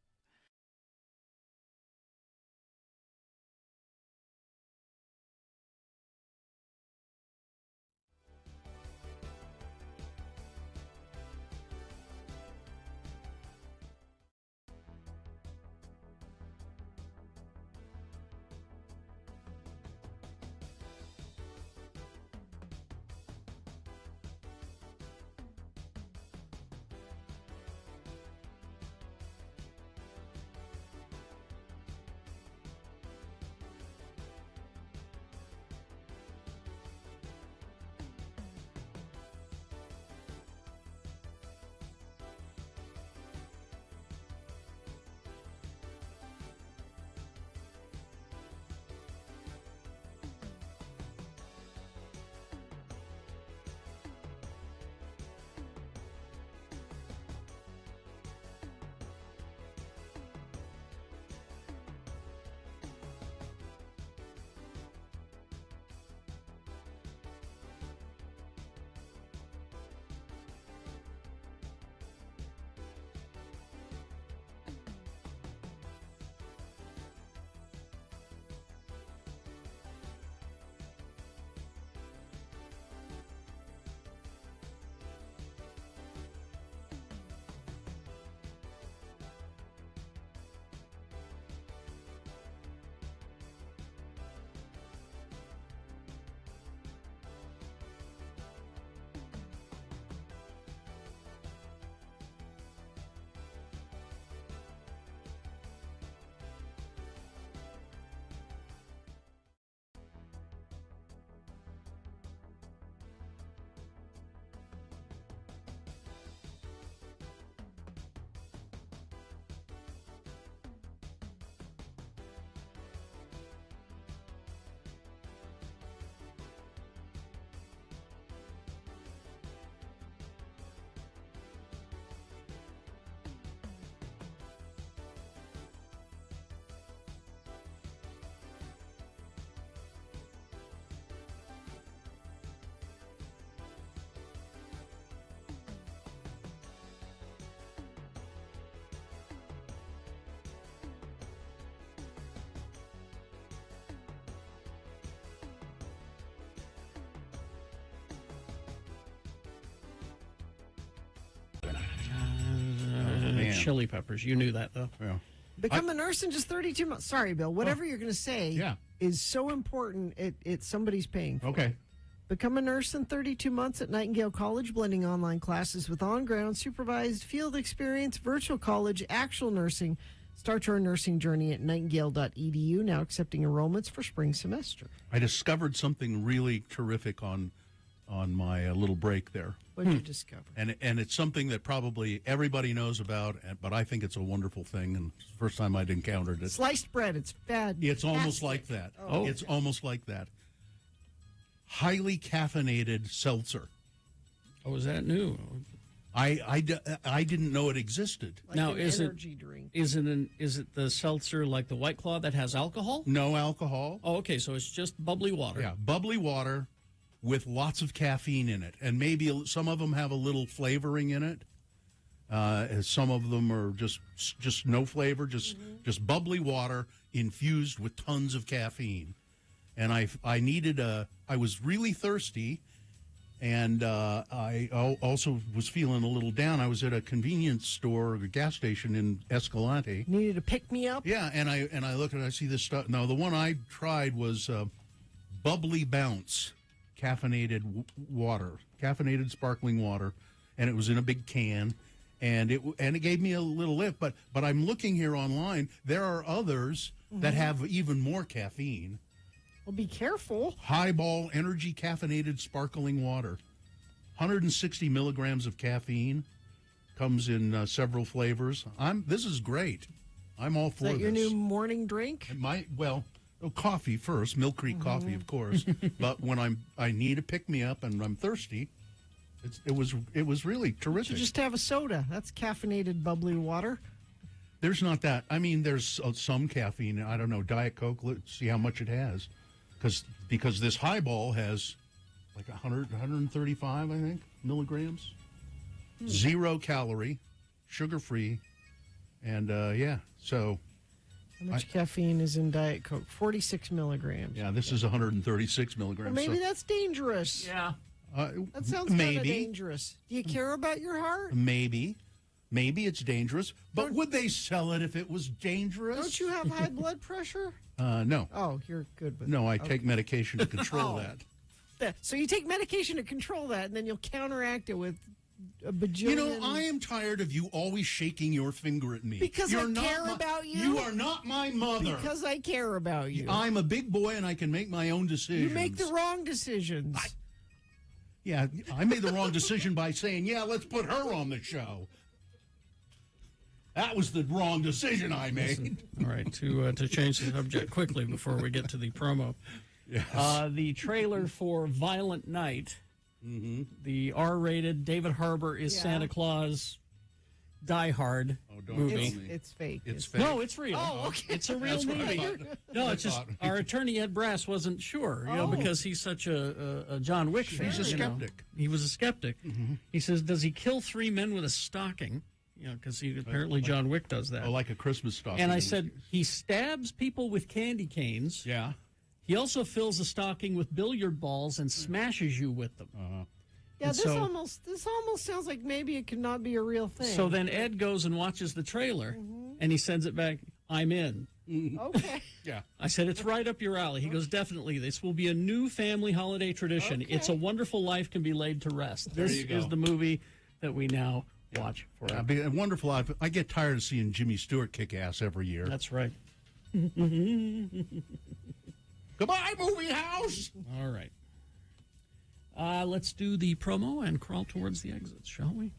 Chili Peppers. You knew that, though. Yeah. Become a nurse in just 32 months. Sorry, Bill. Whatever you're going to say is so important, it's somebody's paying for. Okay. Become a nurse in 32 months at Nightingale College, blending online classes with on-ground supervised field experience, virtual college, actual nursing. Start your nursing journey at nightingale.edu, now accepting enrollments for spring semester. I discovered something really terrific on my little break there. What did you discover? And it's something that probably everybody knows about, but I think it's a wonderful thing, and it's the first time I'd encountered it. Sliced bread. It's bad. It's almost like that. Oh. It's almost like that. Highly caffeinated seltzer. Oh, is that new? I didn't know it existed. Like now, an is energy drink. Is it the seltzer like the White Claw that has alcohol? No alcohol. Oh, okay, so it's just bubbly water. Yeah, bubbly water with lots of caffeine in it, and maybe some of them have a little flavoring in it. Some of them are just no flavor, just bubbly water infused with tons of caffeine. And I was really thirsty, and I also was feeling a little down. I was at a convenience store, a gas station in Escalante. Needed to pick me up? Yeah, and I look and I see this stuff. No, the one I tried was Bubbly Bounce caffeinated water, caffeinated sparkling water, and it was in a big can, and it gave me a little lift. But I'm looking here online. There are others that have even more caffeine. Well, be careful. Highball Energy Caffeinated Sparkling Water. 160 milligrams of caffeine. Comes in several flavors. This is great. I'm all for this. Is that your new morning drink? Coffee first. Mill Creek coffee, of course. But when I need a pick-me-up and I'm thirsty, it was really terrific. You just have a soda. That's caffeinated bubbly water. There's not that. I mean, there's some caffeine. I don't know. Diet Coke, let's see how much it has. Because this highball has like 100, 135, I think, milligrams. 0 calorie, sugar-free, and so... How much caffeine is in Diet Coke? 46 milligrams. Yeah, this is 136 milligrams. Well, maybe that's dangerous. Yeah. That sounds kind of dangerous. Do you care about your heart? Maybe it's dangerous, but would they sell it if it was dangerous? Don't you have high blood pressure? No. Oh, you're good with No, I take medication to control that. So you take medication to control that, and then you'll counteract it with a bajillion... I am tired of you always shaking your finger at me. Because I care about you? You are not my mother. Because I care about you. I'm a big boy, and I can make my own decisions. You make the wrong decisions. I made the wrong decision by saying, let's put her on the show. That was the wrong decision I made. All right, to change the subject quickly before we get to the promo. Yes. The trailer for Violent Night, the R-rated David Harbour is Santa Claus Die Hard movie. It's fake. It's fake. No, it's real. Oh, okay. It's a real movie. No, it's just our attorney Ed Brass wasn't sure, because he's such a John Wick fan. He's a skeptic. He was a skeptic. He says, does he kill 3 men with a stocking? Because apparently John Wick does that. Oh, like a Christmas stocking. And I said, he stabs people with candy canes. Yeah. He also fills a stocking with billiard balls and smashes you with them. Yeah, this almost sounds like maybe it could not be a real thing. So then Ed goes and watches the trailer, and he sends it back, I'm in. Okay. Yeah. I said, it's right up your alley. He goes, definitely. This will be a new family holiday tradition. Okay. It's a Wonderful Life Can Be Laid to Rest. There This you go. is the movie that we now watch for. Yeah, be a Wonderful Life. I get tired of seeing Jimmy Stewart kick ass every year. That's right. Goodbye, movie house. All right. Let's do the promo and crawl towards the exits, shall we?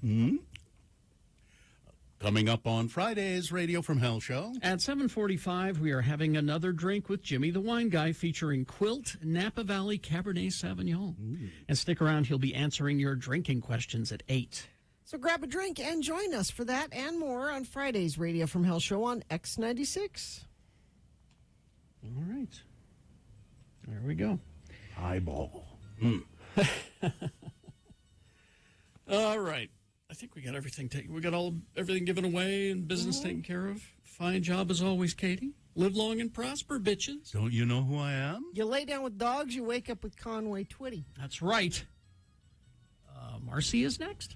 Coming up on Friday's Radio from Hell show. At 7:45, we are having another drink with Jimmy the Wine Guy featuring Quilt Napa Valley Cabernet Sauvignon. And stick around, he'll be answering your drinking questions at 8. So grab a drink and join us for that and more on Friday's Radio from Hell show on X96. All right. There we go. Highball. All right. I think we got everything taken. We got everything given away and business taken care of. Fine job as always, Katie. Live long and prosper, bitches. Don't you know who I am? You lay down with dogs, you wake up with Conway Twitty. That's right. Marcy is next.